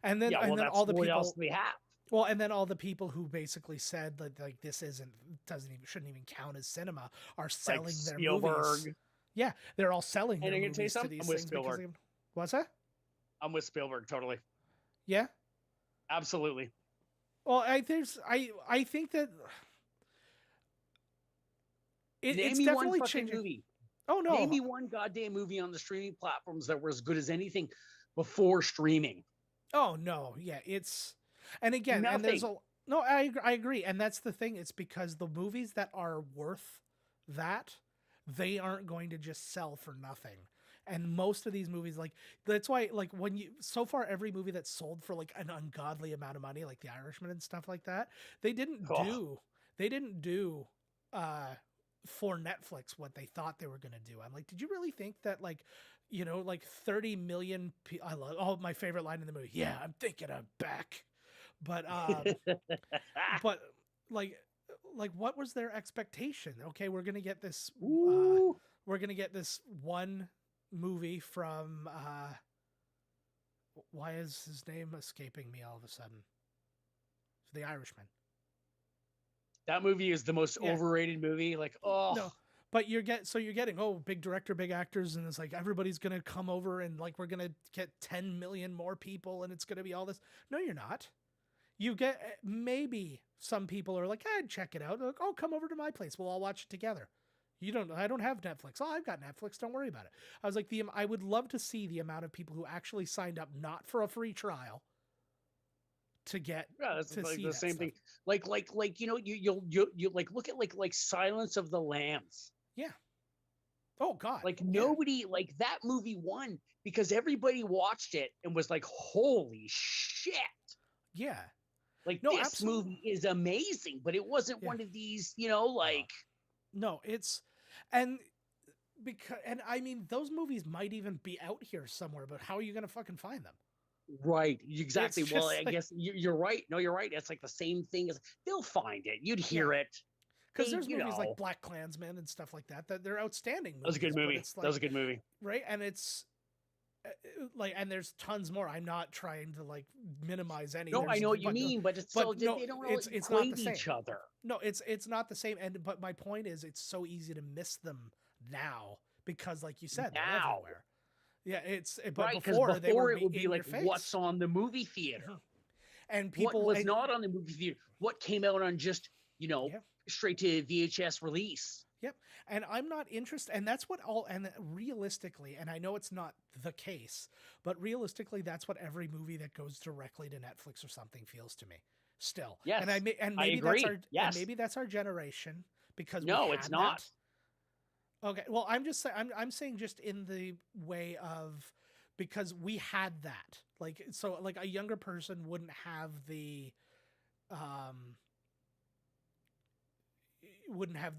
And then, that's all the what people else we have. Well, and then all the people who basically said that like this shouldn't even count as cinema are selling like their Spielberg. movies. Yeah, they're all selling their And I can tell you movies to something, these I'm with things. Spielberg. What's that? I'm with Spielberg totally. Yeah. Absolutely. Well, I think that it's definitely changing. Movie. Oh no! Name me one goddamn movie on the streaming platforms that were as good as anything before streaming. Oh no! Yeah, and again, Nothing. I agree, and that's the thing. It's because the movies that are worth that, they aren't going to just sell for nothing. And most of these movies, like, that's why, like, so far every movie that's sold for like an ungodly amount of money, like The Irishman and stuff like that, they didn't do for Netflix what they thought they were going to do. I'm like, did you really think that, like, like 30 million people, I love, my favorite line in the movie. Yeah, I'm thinking I'm back. But, but like, what was their expectation? Okay, we're going to get this, one movie from, why is his name escaping me all of a sudden? The Irishman. That movie is the most overrated movie. Like, oh no, but you're getting big director, big actors, and it's like everybody's gonna come over and like we're gonna get 10 million more people and it's gonna be all this. No, you're not. You get maybe some people are like, I'd check it out. They're like, oh, come over to my place. We'll all watch it together. I don't have Netflix. Oh, I've got Netflix. Don't worry about it. I was like, I would love to see the amount of people who actually signed up not for a free trial to get that's to like see the that same stuff. thing. Like you'll like look at like Silence of the Lambs. Yeah. Oh God. Like nobody like that movie won because everybody watched it and was like, holy shit. Yeah. Like no, this absolutely. movie is amazing, but it wasn't one of these, like. No, and I mean, those movies might even be out here somewhere, but how are you going to fucking find them? Right, exactly. It's Well, just I like- guess you're right. No, you're right. It's like the same thing as they'll find it. You'd hear it. Because there's movies like Black Klansman and stuff like that they're outstanding movies. That was a good movie. Like, that was a good movie. Right? And it's like, and there's tons more. I'm not trying to like minimize any. No, I know what you mean, but it's still they don't really it's not the same. each other. No, it's not the same. But my point is, it's so easy to miss them now because, like you said, they're everywhere. Yeah, but right, before it would be like face. What's on the movie theater, and people what was not on the movie theater, what came out on just straight to VHS release. Yep. And I'm not interested. And that's and realistically, and I know it's not the case, but realistically, that's what every movie that goes directly to Netflix or something feels to me still. Yes. And maybe that's our generation because no, it's not. That. Okay. Well, I'm saying just in the way of, because we had that, like, so like a younger person wouldn't have the,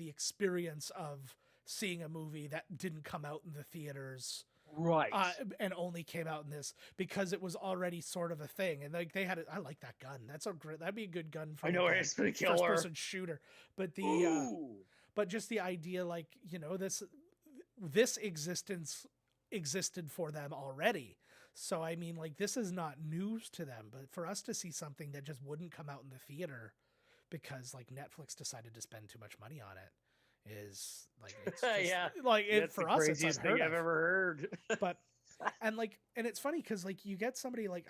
experience of seeing a movie that didn't come out in the theaters, right? And only came out in this because it was already sort of a thing. And like they had I like that gun. That'd be a good gun for. I know it's pretty killer. First-person shooter, but but just the idea, like this existence existed for them already. So I mean, like, this is not news to them. But for us to see something that just wouldn't come out in the theater because like Netflix decided to spend too much money on it, is like it's just, Yeah. like it That's for the us it's craziest unheard thing I've of. ever heard. But and it's funny because like you get somebody like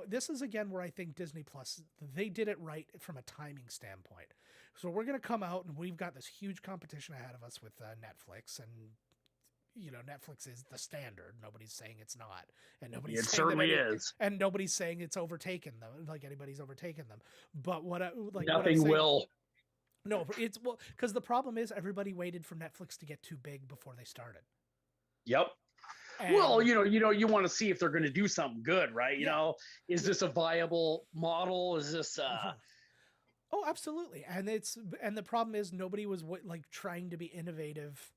this is again where I think Disney Plus, they did it right from a timing standpoint. So we're going to come out and we've got this huge competition ahead of us with Netflix, and Netflix is the standard. Nobody's saying it's not, and nobody's It saying certainly is. and nobody's saying it's overtaken them, like anybody's overtaken them. But Nothing will. No, it's because the problem is everybody waited for Netflix to get too big before they started. Yep. And, Well, you want to see if they're going to do something good, right? Is this a viable model? Is this Oh, absolutely. And the problem is nobody was like trying to be innovative.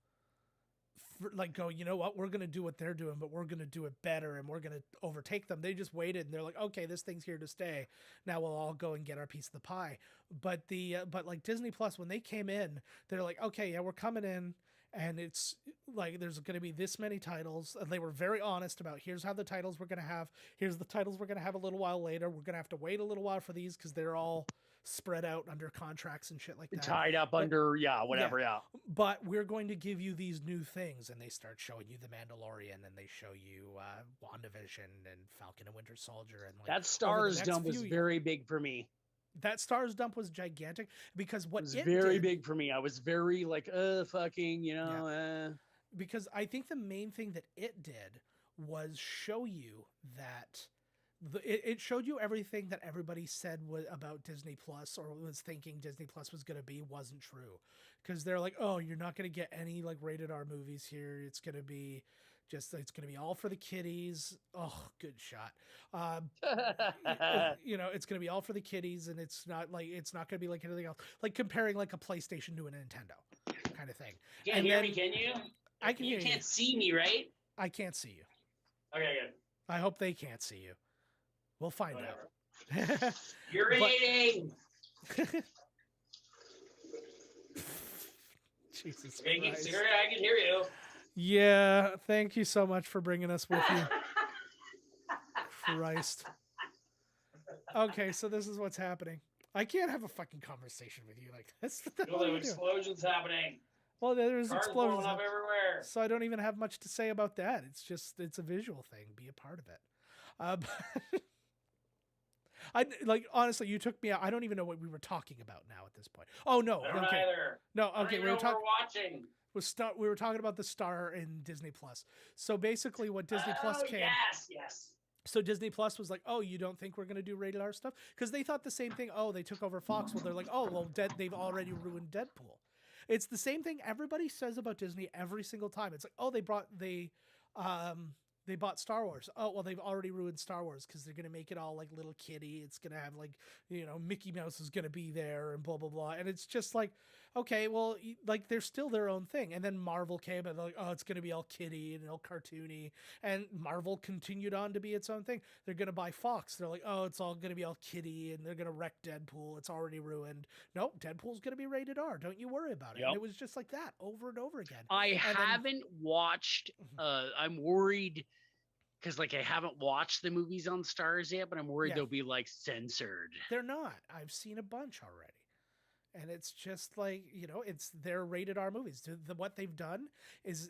You know what, we're going to do what they're doing, but we're going to do it better and we're going to overtake them. They just waited and they're like, okay, this thing's here to stay. Now we'll all go and get our piece of the pie. But but like Disney Plus, when they came in, they're like, okay, yeah, we're coming in. And it's like, there's going to be this many titles. And they were very honest about, here's how the titles we're going to have. Here's the titles we're going to have a little while later. We're going to have to wait a little while for these because they're all spread out under contracts and shit like that. Tied up under, whatever, yeah. But we're going to give you these new things. And they start showing you The Mandalorian, and they show you WandaVision and Falcon and Winter Soldier. And like, that Stars dump was very big for me. That Stars dump was gigantic because what it was very big for me. I was very like, fucking, Because I think the main thing that it did was show you that it showed you everything that everybody said about Disney Plus, or was thinking Disney Plus was going to be, wasn't true. Because they're like, oh, you're not going to get any like rated R movies here. It's going to be all for the kiddies. Oh, good shot. It's going to be all for the kiddies, and it's not going to be like anything else. Like comparing like a PlayStation to a Nintendo kind of thing. You can't hear me, can you? I can hear you. You can't see me, right? I can't see you. Okay, good. I hope they can't see you. We'll find out. You're rating. Jesus Christ. I can hear you. Yeah, thank you so much for bringing us with you. Christ. Okay, so this is what's happening. I can't have a fucking conversation with you like this. What the hell are you doing? Explosions happening. Well, there's Cars explosions blowing up everywhere. So I don't even have much to say about that. It's a visual thing. Be a part of it. Honestly, you took me out. I don't even know what we were talking about now at this point. Oh no. I don't either. No, okay. We're watching. We were talking about the star in Disney Plus. So basically what Disney Plus came. Yes. So Disney Plus was like, oh, you don't think we're going to do rated R stuff? Because they thought the same thing. Oh, they took over Fox. Well, they're like, oh, well, they've already ruined Deadpool. It's the same thing everybody says about Disney every single time. It's like, oh, they bought Star Wars. Oh, well, they've already ruined Star Wars because they're going to make it all like little kiddie. It's going to have like, Mickey Mouse is going to be there and blah, blah, blah. And it's just like, okay, well, like they're still their own thing. And then Marvel came and they're like, oh, it's going to be all kiddie and all cartoony. And Marvel continued on to be its own thing. They're going to buy Fox. They're like, oh, it's all going to be all kiddie and they're going to wreck Deadpool. It's already ruined. Nope, Deadpool's going to be rated R. Don't you worry about it. Yep. And it was just like that over and over again. I haven't watched, I'm worried, because like I haven't watched the movies on Stars yet, but I'm worried they'll be like censored. They're not. I've seen a bunch already. And it's just like, it's their rated R movies. What they've done is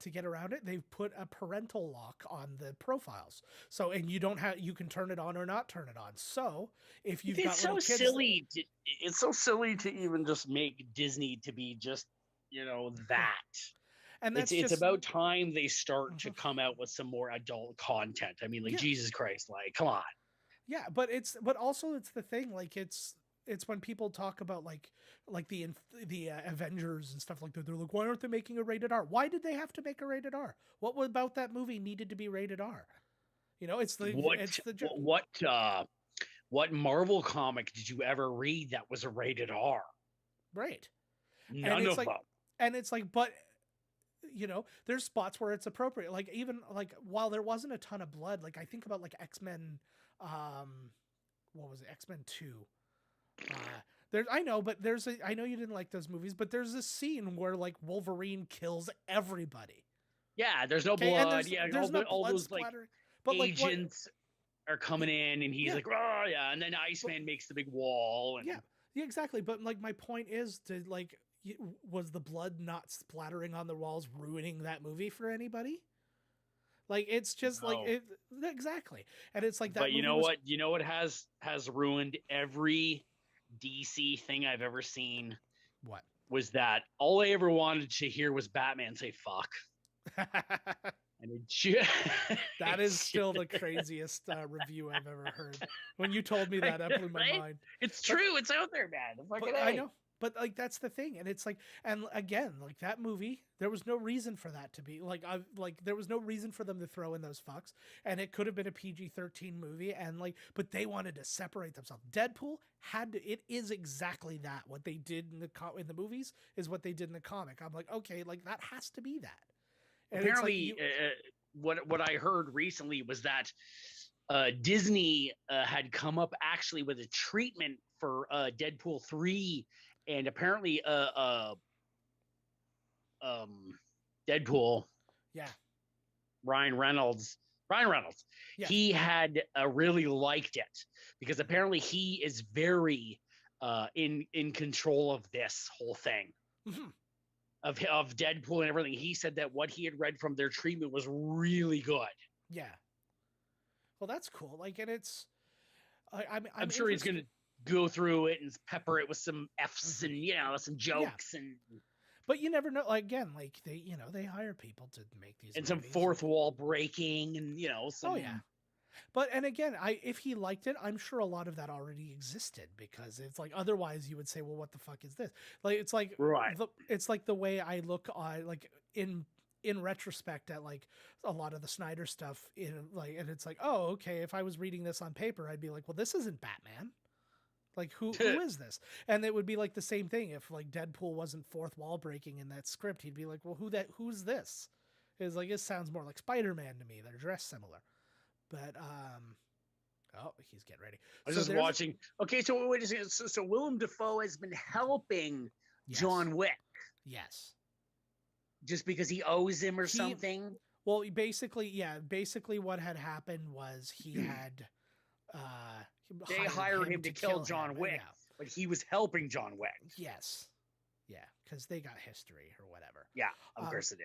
to get around it, they've put a parental lock on the profiles. So, and you can turn it on or not turn it on. So if you've got little kids. It's so silly to even just make Disney to be just, that. And it's about time they start to come out with some more adult content. I mean, like, Jesus Christ, like, come on. Yeah, but also it's the thing, like it's when people talk about like the Avengers and stuff like that. They're like, why aren't they making a rated R? Why did they have to make a rated R? What about that movie needed to be rated R? What Marvel comic did you ever read that was a rated R? Right. None of them. And it's like, but there's spots where it's appropriate. Like even like while there wasn't a ton of blood, like I think about like X-Men, what was it? X-Men 2. I know you didn't like those movies, but there's a scene where like Wolverine kills everybody. Yeah, there's no blood. There's no all those like agents are coming in, and he's like, oh yeah, and then Iceman makes the big wall. And... Yeah, exactly. But like my point is to like, was the blood not splattering on the walls ruining that movie for anybody? Like, it's just like it exactly. And it's like that. But you know what? You know what has ruined every DC thing I've ever seen? What? Was that all I ever wanted to hear was Batman say fuck. And that is still the craziest review I've ever heard. When you told me that blew my mind. It's true. It's out there, man. I know. But like, that's the thing. And it's like, and again, like that movie, there was no reason for that to be like, there was no reason for them to throw in those fucks, and it could have been a PG-13 movie. And like, but they wanted to separate themselves. Deadpool it is exactly that. What they did in the movies is what they did in the comic. I'm like, okay, like that has to be that. And apparently, what I heard recently was that Disney had come up actually with a treatment for Deadpool 3, and apparently Deadpool, Ryan Reynolds, yeah. He had really liked it because apparently he is very in control of this whole thing. Mm-hmm. Of Deadpool and everything. He said that what he had read from their treatment was really good. Yeah. Well, that's cool. Like, and it's, I'm sure he's going to go through it and pepper it with some F's and, some jokes and. But you never know. Like, again, like they hire people to make these. And movies. Some fourth wall breaking and, some. Oh, yeah. But, and again, if he liked it, I'm sure a lot of that already existed, because it's like, otherwise you would say, well, what the fuck is this? Like, it's like, right. It's like the way I look on, like, in retrospect at like a lot of the Snyder stuff and it's like, oh, okay. If I was reading this on paper, I'd be like, well, this isn't Batman. Like, who is this? And it would be like the same thing. If like Deadpool wasn't fourth wall breaking in that script, he'd be like, well, who's this? It's like, it sounds more like Spider-Man to me. They're dressed similar. But oh, he's getting ready. I was just watching. Okay, so wait a second. So Willem Dafoe has been helping John Wick. Yes. Just because he owes him or something. Well, basically what had happened was he had they hired him to kill John Wick, but he was helping John Wick. Yes. Yeah, because they got history or whatever. Yeah, of course they do.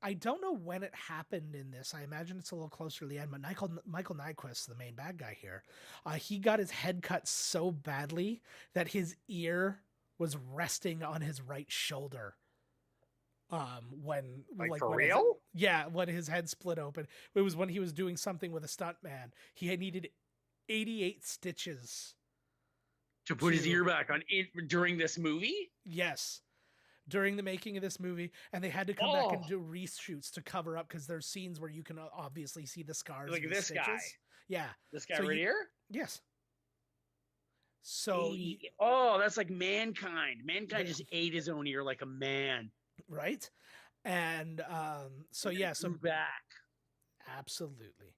I don't know when it happened in this. I imagine it's a little closer to the end, but Michael Nyquist, the main bad guy here, he got his head cut so badly that his ear was resting on his right shoulder. When for real? When his head split open. It was when he was doing something with a stuntman. He had needed 88 stitches to put his ear back on it during this movie? Yes. During the making of this movie, and they had to come back and do reshoots to cover up, because there's scenes where you can obviously see the scars. Like this stitches. Guy. Yeah. This guy right here? Yes. So that's like Mankind. Mankind just ate his own ear like a man. Right. And so back. Absolutely.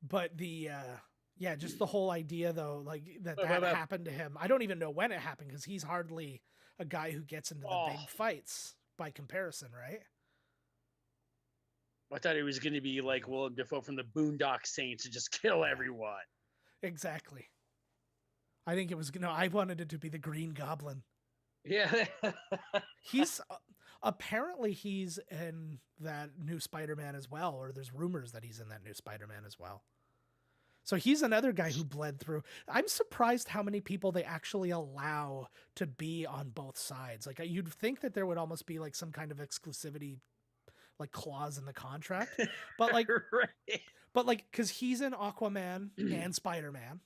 But just the whole idea though, like that happened to him. I don't even know when it happened, because he's hardly a guy who gets into the big fights by comparison, right? I thought it was going to be like Willem Dafoe from the Boondock Saints and just kill everyone. Exactly. I think it was, I wanted it to be the Green Goblin. Yeah. He's apparently he's in that new Spider-Man as well, or there's rumors that he's in that new Spider-Man as well. So he's another guy who bled through. I'm surprised how many people they actually allow to be on both sides. Like, you'd think that there would almost be like some kind of exclusivity, like clause in the contract, but like, right. But like, cause he's in Aquaman and Spider-Man,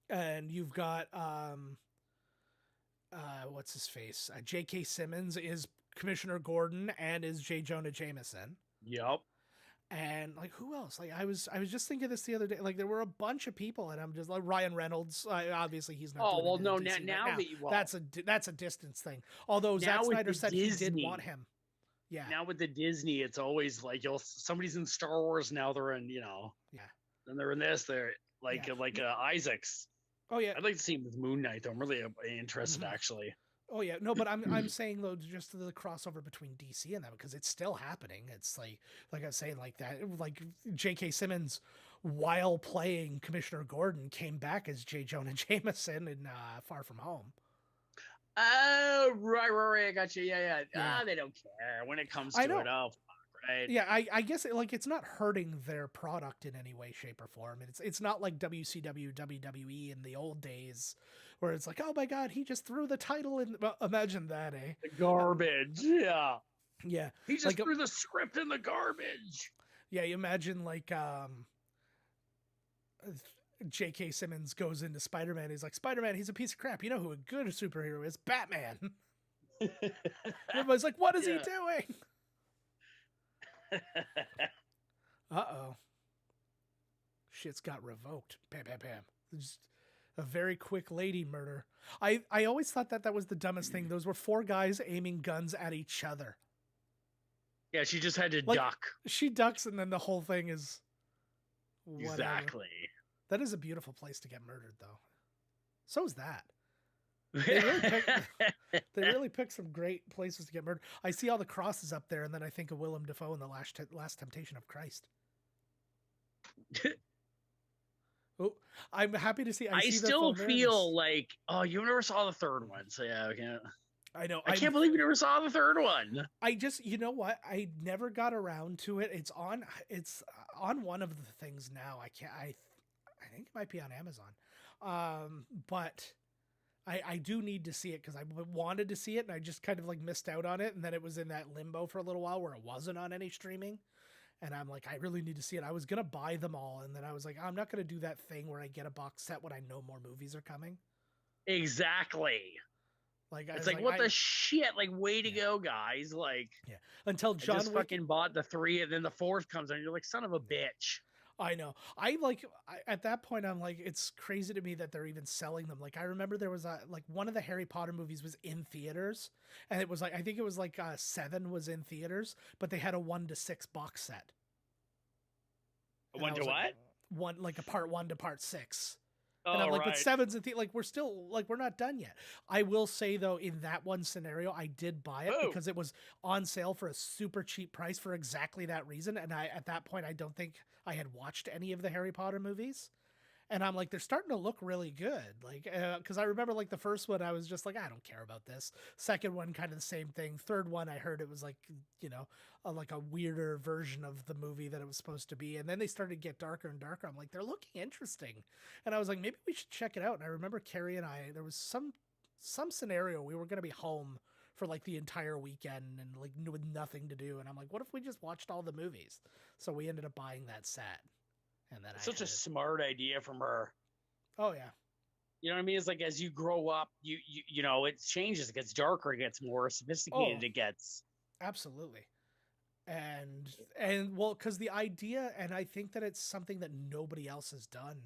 and you've got, what's his face? J.K. Simmons is Commissioner Gordon and is J. Jonah Jameson. Yep. And like, who else? Like, I was just thinking this the other day. Like, there were a bunch of people, and I'm just like, Ryan Reynolds. Obviously, he's not. Oh well, no. Now that's a distance thing. Although Zack Snyder said he did want him. Yeah. Now with the Disney, it's always like somebody's in Star Wars now. They're in Yeah. Then they're in this. They're like Isaac's. Oh yeah. I'd like to see him with Moon Knight though. I'm really interested actually. Oh yeah, no, but I'm saying though, just the crossover between DC and them, because it's still happening. It's like I was saying, like that, like J.K. Simmons, while playing Commissioner Gordon, came back as J. Jonah Jameson in Far From Home. Oh, right. I got you. Yeah. Yeah. They don't care when it comes I to know. it. Oh, fuck, right. Yeah, I guess it's not hurting their product in any way, shape, or form. It's not like WCW, WWE in the old days, where it's like, oh my god, he just threw the title in. Well, imagine that, eh? The garbage. Yeah. Yeah, He just like threw the script in the garbage. yeah, you imagine like J.K. Simmons goes into Spider-Man. He's like, Spider-Man, he's a piece of crap. You know who a good superhero is? Batman. Everybody's like, what is he doing? Uh-oh. Shit's got revoked. Bam, bam, bam. Just a very quick lady murder. I always thought that was the dumbest thing. Those were 4 guys aiming guns at each other. Yeah, she just had to Like, duck. She ducks, and then the whole thing is whatever. Exactly. That is a beautiful place to get murdered, though. So is that. They really picked some great places to get murdered. I see all the crosses up there, and then I think of Willem Dafoe in the Last Temptation of Christ. Oh, I'm happy to see. I still feel like, oh, you never saw the third one, so yeah, I can't. I know. I can't believe you never saw the third one. I just, you know what? I never got around to it. It's on one of the things now. I think it might be on Amazon. But I do need to see it because I wanted to see it and I just kind of like missed out on it. And then it was in that limbo for a little while where it wasn't on any streaming. And I'm like, I really need to see it. I was going to buy them all. And then I was like, I'm not going to do that thing where I get a box set when I know more movies are coming. Exactly. Like, it's like, what the shit? Like, way to go, guys. Like, yeah. Until John Wick fucking bought the 3 and then the 4th comes and you're like, son of a bitch. I know. At that point, I'm like, it's crazy to me that they're even selling them. Like, I remember there was one of the Harry Potter movies was in theaters, and it was like, I think it was like 7 was in theaters, but they had a 1 to 6 box set. A 1 to what? One, like a part 1 to part 6. Oh, and I'm like, right. but 7's in like we're still like we're not done yet. I will say though, in that one scenario, I did buy it because it was on sale for a super cheap price for exactly that reason. And at that point, I don't think I had watched any of the Harry Potter movies. And I'm like, they're starting to look really good. Like, because I remember like the first one, I was just like, I don't care about this. Second one, kind of the same thing. Third one, I heard it was like, like a weirder version of the movie that it was supposed to be. And then they started to get darker and darker. I'm like, they're looking interesting. And I was like, maybe we should check it out. And I remember Carrie and I, there was some scenario we were going to be home for like the entire weekend and like with nothing to do. And I'm like, what if we just watched all the movies? So we ended up buying that set. And then such a smart idea from her. Oh yeah. You know what I mean? It's like as you grow up, you know, it changes, it gets darker, it gets more sophisticated, it gets. Absolutely. And well, because the idea, and I think that it's something that nobody else has done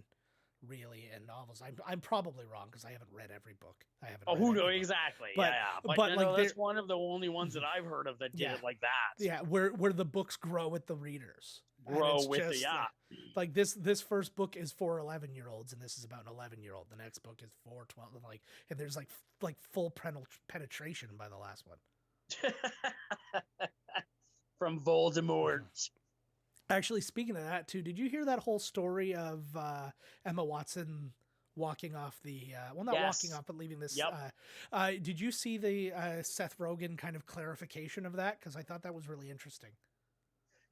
really in novels. I'm probably wrong because I haven't read every book. I haven't. Oh, who knows exactly? But, yeah. But like that's one of the only ones that I've heard of that did it like that. Yeah, where the books grow with the readers. Grow with the like this first book is for 11-year-olds and this is about an 11-year-old. The next book is for 12 and and there's like full penetration by the last one. From Voldemort. Actually, speaking of that too, did you hear that whole story of Emma Watson walking off the walking off but leaving this? Yep. Did you see the Seth Rogen kind of clarification of that? Because I thought that was really interesting.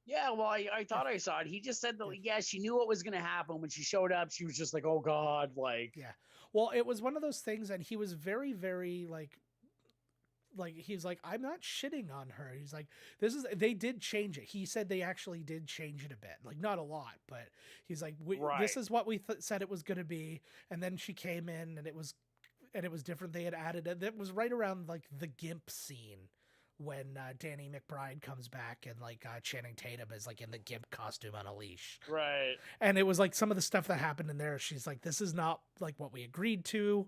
Yeah, well, I thought I saw it. He just said that, she knew what was going to happen. When she showed up, she was just like, oh, God, like. Yeah. Well, it was one of those things, and he was very, very, like he's like, I'm not shitting on her. He's like, they did change it. He said they actually did change it a bit. Like, not a lot, but he's like, this is what we said it was going to be. And then she came in, and it was different. They had added it. That was right around, like, the GIMP scene. When Danny McBride comes back and like Channing Tatum is like in the GIMP costume on a leash. Right. And it was like some of the stuff that happened in there. She's like, this is not like what we agreed to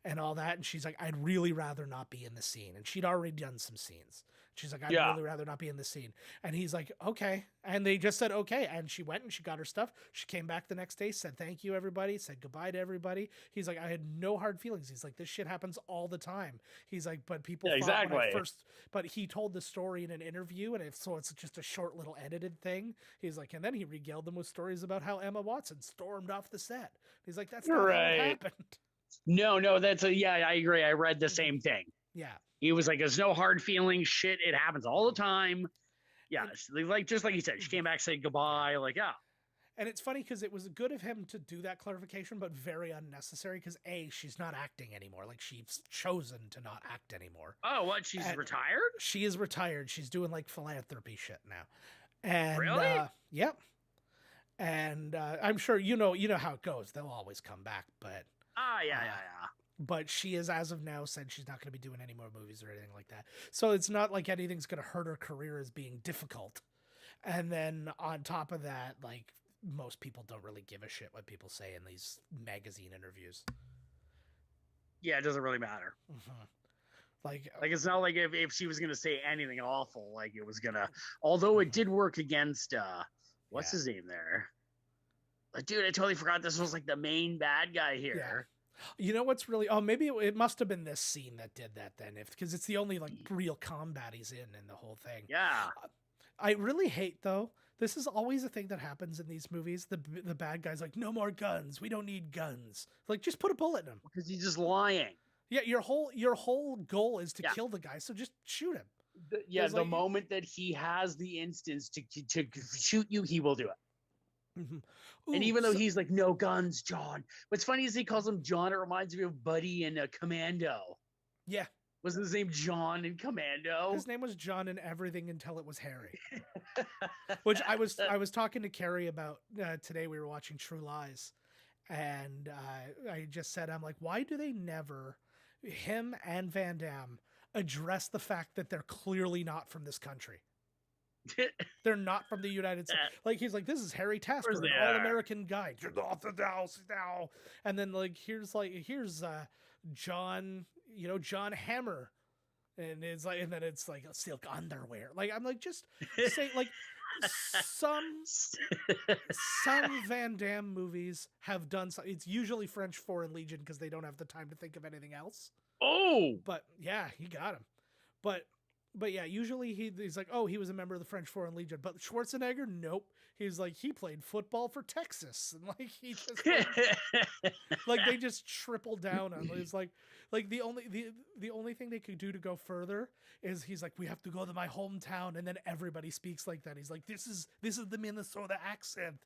and all that. And she's like, I'd really rather not be in the scene. And she'd already done some scenes. She's like, I'd really rather not be in the scene. And he's like, okay. And they just said, okay. And she went and she got her stuff. She came back the next day, said, thank you, everybody. Said goodbye to everybody. He's like, I had no hard feelings. He's like, this shit happens all the time. He's like, but people thought when I first, but he told the story in an interview. And so it's just a short little edited thing. He's like, and then he regaled them with stories about how Emma Watson stormed off the set. He's like, that's not how it happened. No, yeah, I agree. I read the same thing. Yeah. He was like, "There's no hard feelings. Shit, it happens all the time." Yeah, And, like just like you said, she came back, said goodbye. Like, yeah, and it's funny because it was good of him to do that clarification, but very unnecessary because she's not acting anymore. Like she's chosen to not act anymore. oh, what? She's retired? She is retired. She's doing like philanthropy shit now. And Really? yep. And I'm sure you know how it goes. They'll always come back, but Yeah. but she is, as of now, said she's not going to be doing any more movies or anything like that. So it's not like anything's going to hurt her career as being difficult. And then on top of that, like most people don't really give a shit what people say in these magazine interviews. Yeah, it doesn't really matter. Mm-hmm. Like it's not like if she was going to say anything awful, like it was going to, although it did work against, what's his name there? Like, dude, I totally forgot this was like the main bad guy here. Yeah. You know what's really? Oh, maybe it must have been this scene that did that then, because it's the only like real combat he's in the whole thing. Yeah. I really hate though. This is always a thing that happens in these movies. The bad guy's like, no more guns. We don't need guns. Like, just put a bullet in him. Because he's just lying. Yeah, your whole goal is to kill the guy, so just shoot him. The moment that he has the instance to shoot you, he will do it. Mm-hmm. Ooh, and even though he's like, no guns, John. What's funny is he calls him John. It reminds me of Buddy and Commando. Yeah. Wasn't his name John in Commando? His name was John in everything until it was Harry. Which I was talking to Carrie about today. We were watching True Lies. And I just said, I'm like, why do they never, him and Van Damme, address the fact that they're clearly not from this country? They're not from the United States. Like, he's like, this is Harry Tasker, an all-American guy. You're off the house now. And then here's John, John Hammer. And it's like, and then it's like silk underwear. Like, I'm like, just say like some Van Damme movies have done so. It's usually French Foreign Legion because they don't have the time to think of anything else. Oh, but yeah, he got him. But yeah, usually he's like, oh, he was a member of the French Foreign Legion. But Schwarzenegger, nope. He's like, he played football for Texas, and like he just like they just triple down on it. It's like the only thing they could do to go further is he's like, we have to go to my hometown, and then everybody speaks like that. He's like, this is the Minnesota accent.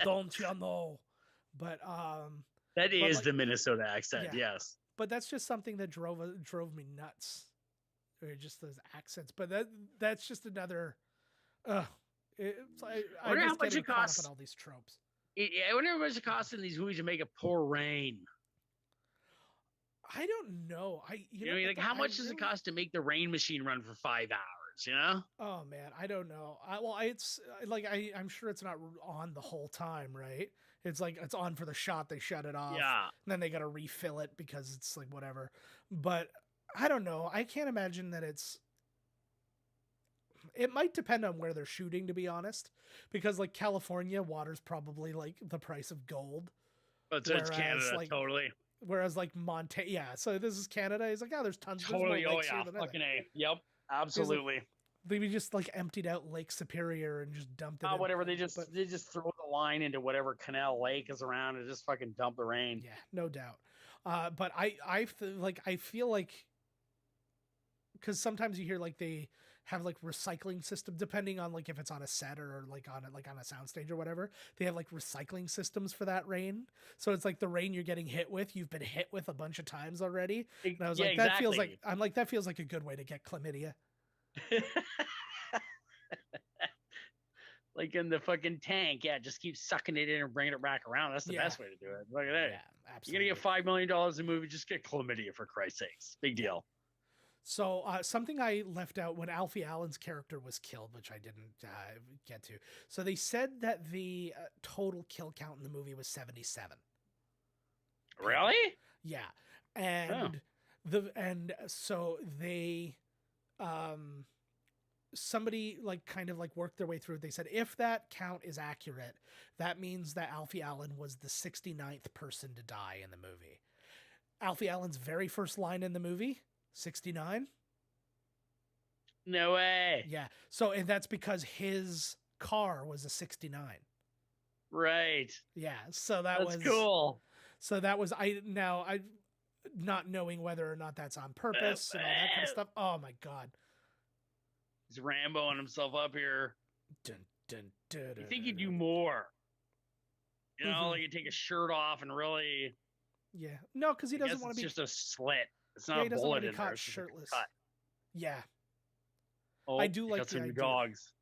Don't you know? But that is the Minnesota accent. Yeah. Yes. But that's just something that drove me nuts, or just those accents. But that's just another. I wonder how much it costs on all these tropes. I wonder how much it costs in these movies to make it pour rain. I don't know. How much does it cost to make the rain machine run for 5 hours? You know? Oh man, I don't know. It's like I'm sure it's not on the whole time, right? It's like it's on for the shot. They shut it off. Yeah. And then they got to refill it because it's like whatever. But I don't know. I can't imagine that it might depend on where they're shooting, to be honest, because like California, water's probably like the price of gold. But it's Canada, totally. Whereas like Montana, yeah. So this is Canada. He's like, there's tons of totally. lakes here than fucking A. Yep. Absolutely. They just like emptied out Lake Superior and just dumped it. Whatever. They just throw the line into whatever canal lake is around and just fucking dump the rain. Yeah, no doubt. But I feel like because sometimes you hear like they have like recycling system, depending on like if it's on a set or like on a soundstage or whatever, they have like recycling systems for that rain. So it's like the rain you're getting hit with, you've been hit with a bunch of times already. And I was like, that feels like a good way to get chlamydia. Like in the fucking tank, just keep sucking it in and bringing it back around. That's the best way to do it. Look at that. Yeah, absolutely. You're gonna get $5 million in a movie, just get chlamydia for Christ's sakes. Big deal. So something I left out when Alfie Allen's character was killed, which I didn't get to. So they said that the total kill count in the movie was 77. Really? Yeah, and so they. Somebody like kind of like worked their way through it. They said if that count is accurate, that means that Alfie Allen was the 69th person to die in the movie. Alfie Allen's very first line in the movie, 69. No way. Yeah. So, and that's because his car was a 69. Right. Yeah, so that That's was cool. So that was I not knowing whether or not that's on purpose and all that kind of stuff. Oh my god. He's Ramboing himself up here. Dun, dun, dun, You dun, think you dun, do dun. more? You know, Mhm. like you take a shirt off and really. Yeah. No, because he I doesn't guess want it's to be. just a slit. It's Yeah, not he a doesn't want bullet to be in there. caught It's just like a shirtless. cut. Yeah. Oh, I do you like got the some new idea. dogs.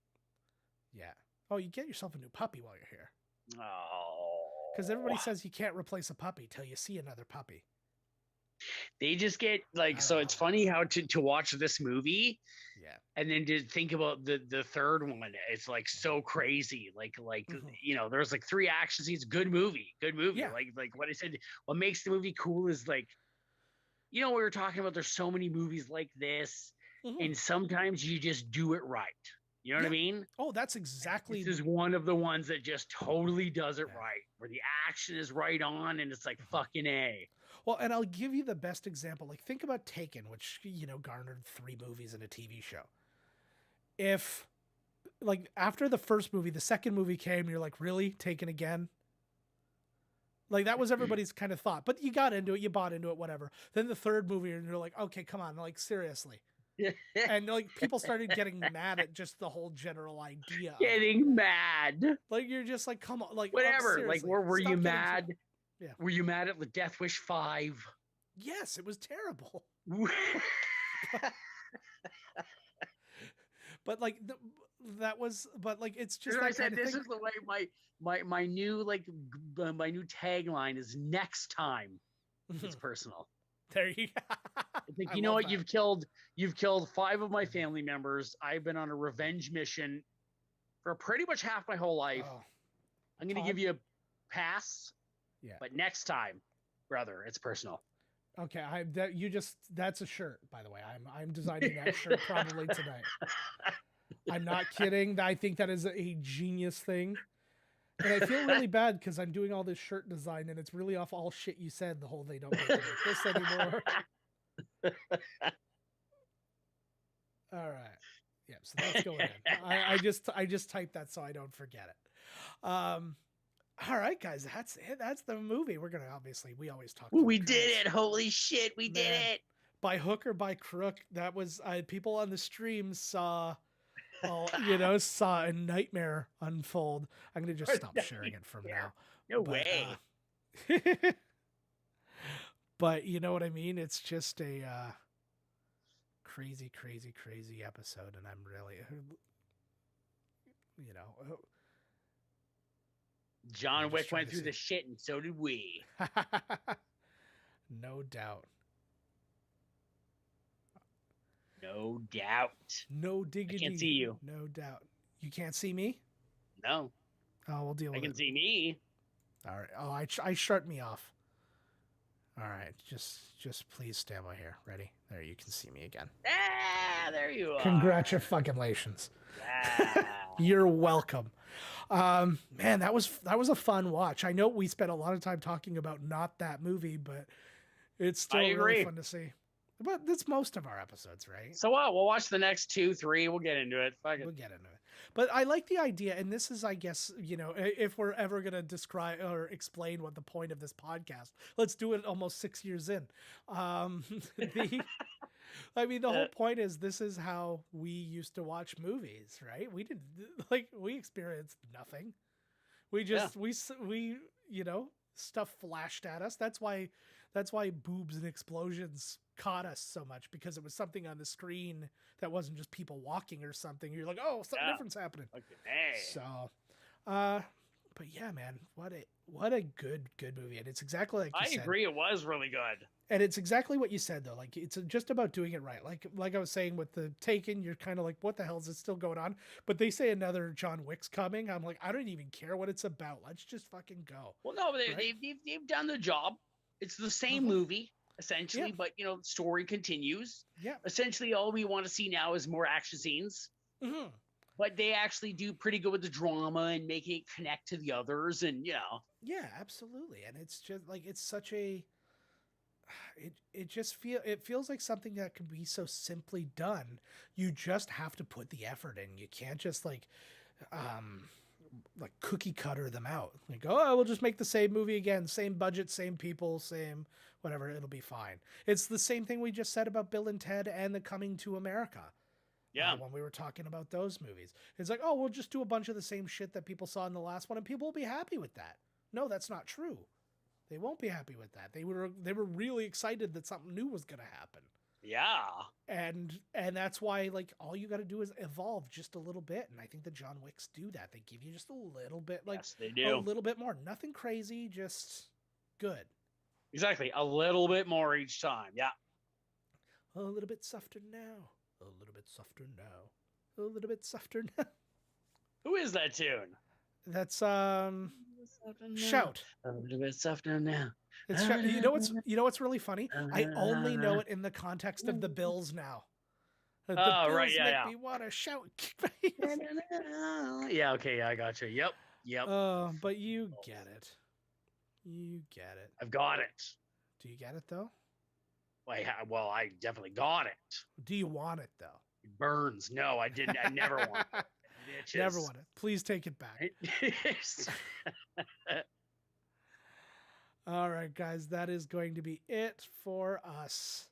Yeah. Oh, you get yourself a new puppy while you're here. Oh. Because everybody says you can't replace a puppy till you see another puppy. They just get I like, don't so know. it's funny how to watch this movie Yeah. and then to think about the third one. It's like so crazy. Like Mhm. you know, there's like 3 action scenes. Good movie. Yeah. Like what I said. What makes the movie cool is like, you know, we were talking about. There's so many movies like this, Mhm. and sometimes you just do it right. You know what I mean? Oh, that's exactly. This is one of the ones that just totally does it Yeah. right, where the action is right on, and it's like fucking A. Well, and I'll give you the best example. Like, think about Taken, which, garnered 3 movies and a TV show. If, like, after the first movie, the second movie came, you're like, really? Taken again? Like, that was everybody's kind of thought. But you got into it, you bought into it, whatever. Then the third movie, and you're like, okay, come on, like, seriously. And, like, people started getting mad at just the whole general idea of it. Getting mad. Like, you're just like, come on, like, Whatever. Like, seriously, were stop you getting mad? Yeah. Were you mad at the Death Wish 5? Yes, it was terrible. But like but like it's just As that I said, kind of this thing. is the way my new my new tagline is next time it's personal. There you go. It's like, I you know love what? that. You've killed 5 of my family members. I've been on a revenge mission for pretty much half my whole life. Oh, I'm going to Todd? give you a pass, yeah. but next time, brother, it's personal. Okay, that's a shirt, by the way. I'm designing that shirt probably tonight. I'm not kidding. I think that is a genius thing. And I feel really bad because I'm doing all this shirt design and it's really off all shit you said the whole they don't make this anymore. All right. Yep, so that's going in. I just typed that so I don't forget it. All right, guys, that's it. That's the movie. We're gonna we always talk. We did it! Holy shit, we did it! By hook or by crook, that was people on the stream saw a nightmare unfold. I'm gonna just stop sharing it from now. No way. But you know what I mean? It's just a crazy, crazy, crazy episode, and I'm really, John Wick went through the shit, and so did we. No doubt. No doubt. No diggity. I can't see you. No doubt. You can't see me? No. Oh, we'll deal with it. I can see me. All right. Oh, I shut me off. All right. Just please stand by here. Ready? There, you can see me again. Ah, there you are. Congratulations. Yeah. You're welcome. Man, that was a fun watch. I know we spent a lot of time talking about not that movie, but it's still really fun to see. But that's most of our episodes, right? So what? We'll watch the next 2, 3. We'll get into it. Fuck it. We'll get into it. But I like the idea, and this is, I guess, if we're ever going to describe or explain what the point of this podcast, let's do it almost 6 years in. The whole point is this is how we used to watch movies, right? We we experienced nothing. We just, stuff flashed at us. That's why boobs and explosions caught us so much, because it was something on the screen that wasn't just people walking or something. You're like, oh, something different's happening. Okay, hey. So, but yeah, man, what a good movie. And it's exactly like you said. I agree. It was really good. And it's exactly what you said, though. Like, it's just about doing it right. Like I was saying with the Taken, you're kind of like, what the hell is this still going on? But they say another John Wick's coming. I'm like, I don't even care what it's about. Let's just fucking go. Well, no, they've done the job. It's the same movie, essentially, but, the story continues. Yeah. Essentially, all we want to see now is more action scenes. Mm-hmm. But they actually do pretty good with the drama and making it connect to the others, and, Yeah, absolutely. And it's just, like, it's such a... It feels like something that can be so simply done. You just have to put the effort in. You can't just like cookie cutter them out. Like, oh, we'll just make the same movie again, same budget, same people, same whatever. It'll be fine. It's the same thing we just said about Bill and Ted and the Coming to America. Yeah. When we were talking about those movies, it's like, oh, we'll just do a bunch of the same shit that people saw in the last one, and people will be happy with that. No, that's not true. They won't be happy with that. They were really excited that something new was going to happen. Yeah. And that's why, like, all you got to do is evolve just a little bit. And I think the John Wicks do that. They give you just a little bit, like, yes, they do. a little bit more. Nothing crazy, just good. Exactly. A little bit more each time. Yeah. A little bit softer now. A little bit softer now. A little bit softer now. Who is that tune? That's Shout. A little bit softer now. It's Shout. You know what's really funny? I only know it in the context of the Bills now. The Bills right, yeah, make me want to shout. Yeah, okay, yeah, I got you. Yep. But you get it. You get it. I've got it. Do you get it though? Well, I definitely got it. Do you want it though? It burns. No, I didn't. I never want it. Bitches. Never want it. Please take it back. All right, guys, that is going to be it for us.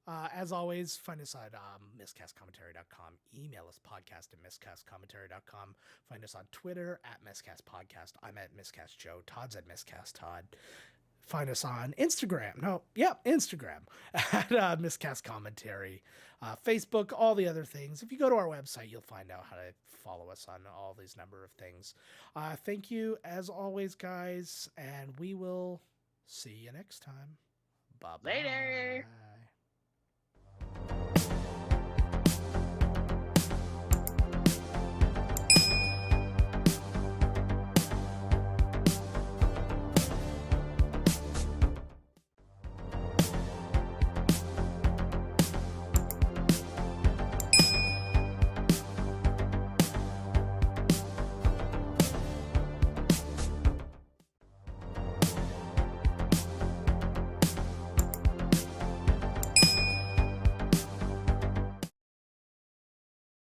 As always, find us at miscastcommentary.com. Email us podcast@miscastcommentary.com. Find us on Twitter @miscastpodcast. I'm at Miscast Joe. Todd's at Miscast Todd. Find us on Instagram. Instagram at Miscast Commentary. Facebook, all the other things. If you go to our website, you'll find out how to follow us on all these number of things. Thank you, as always, guys, and we will see you next time. Bye-bye. Later.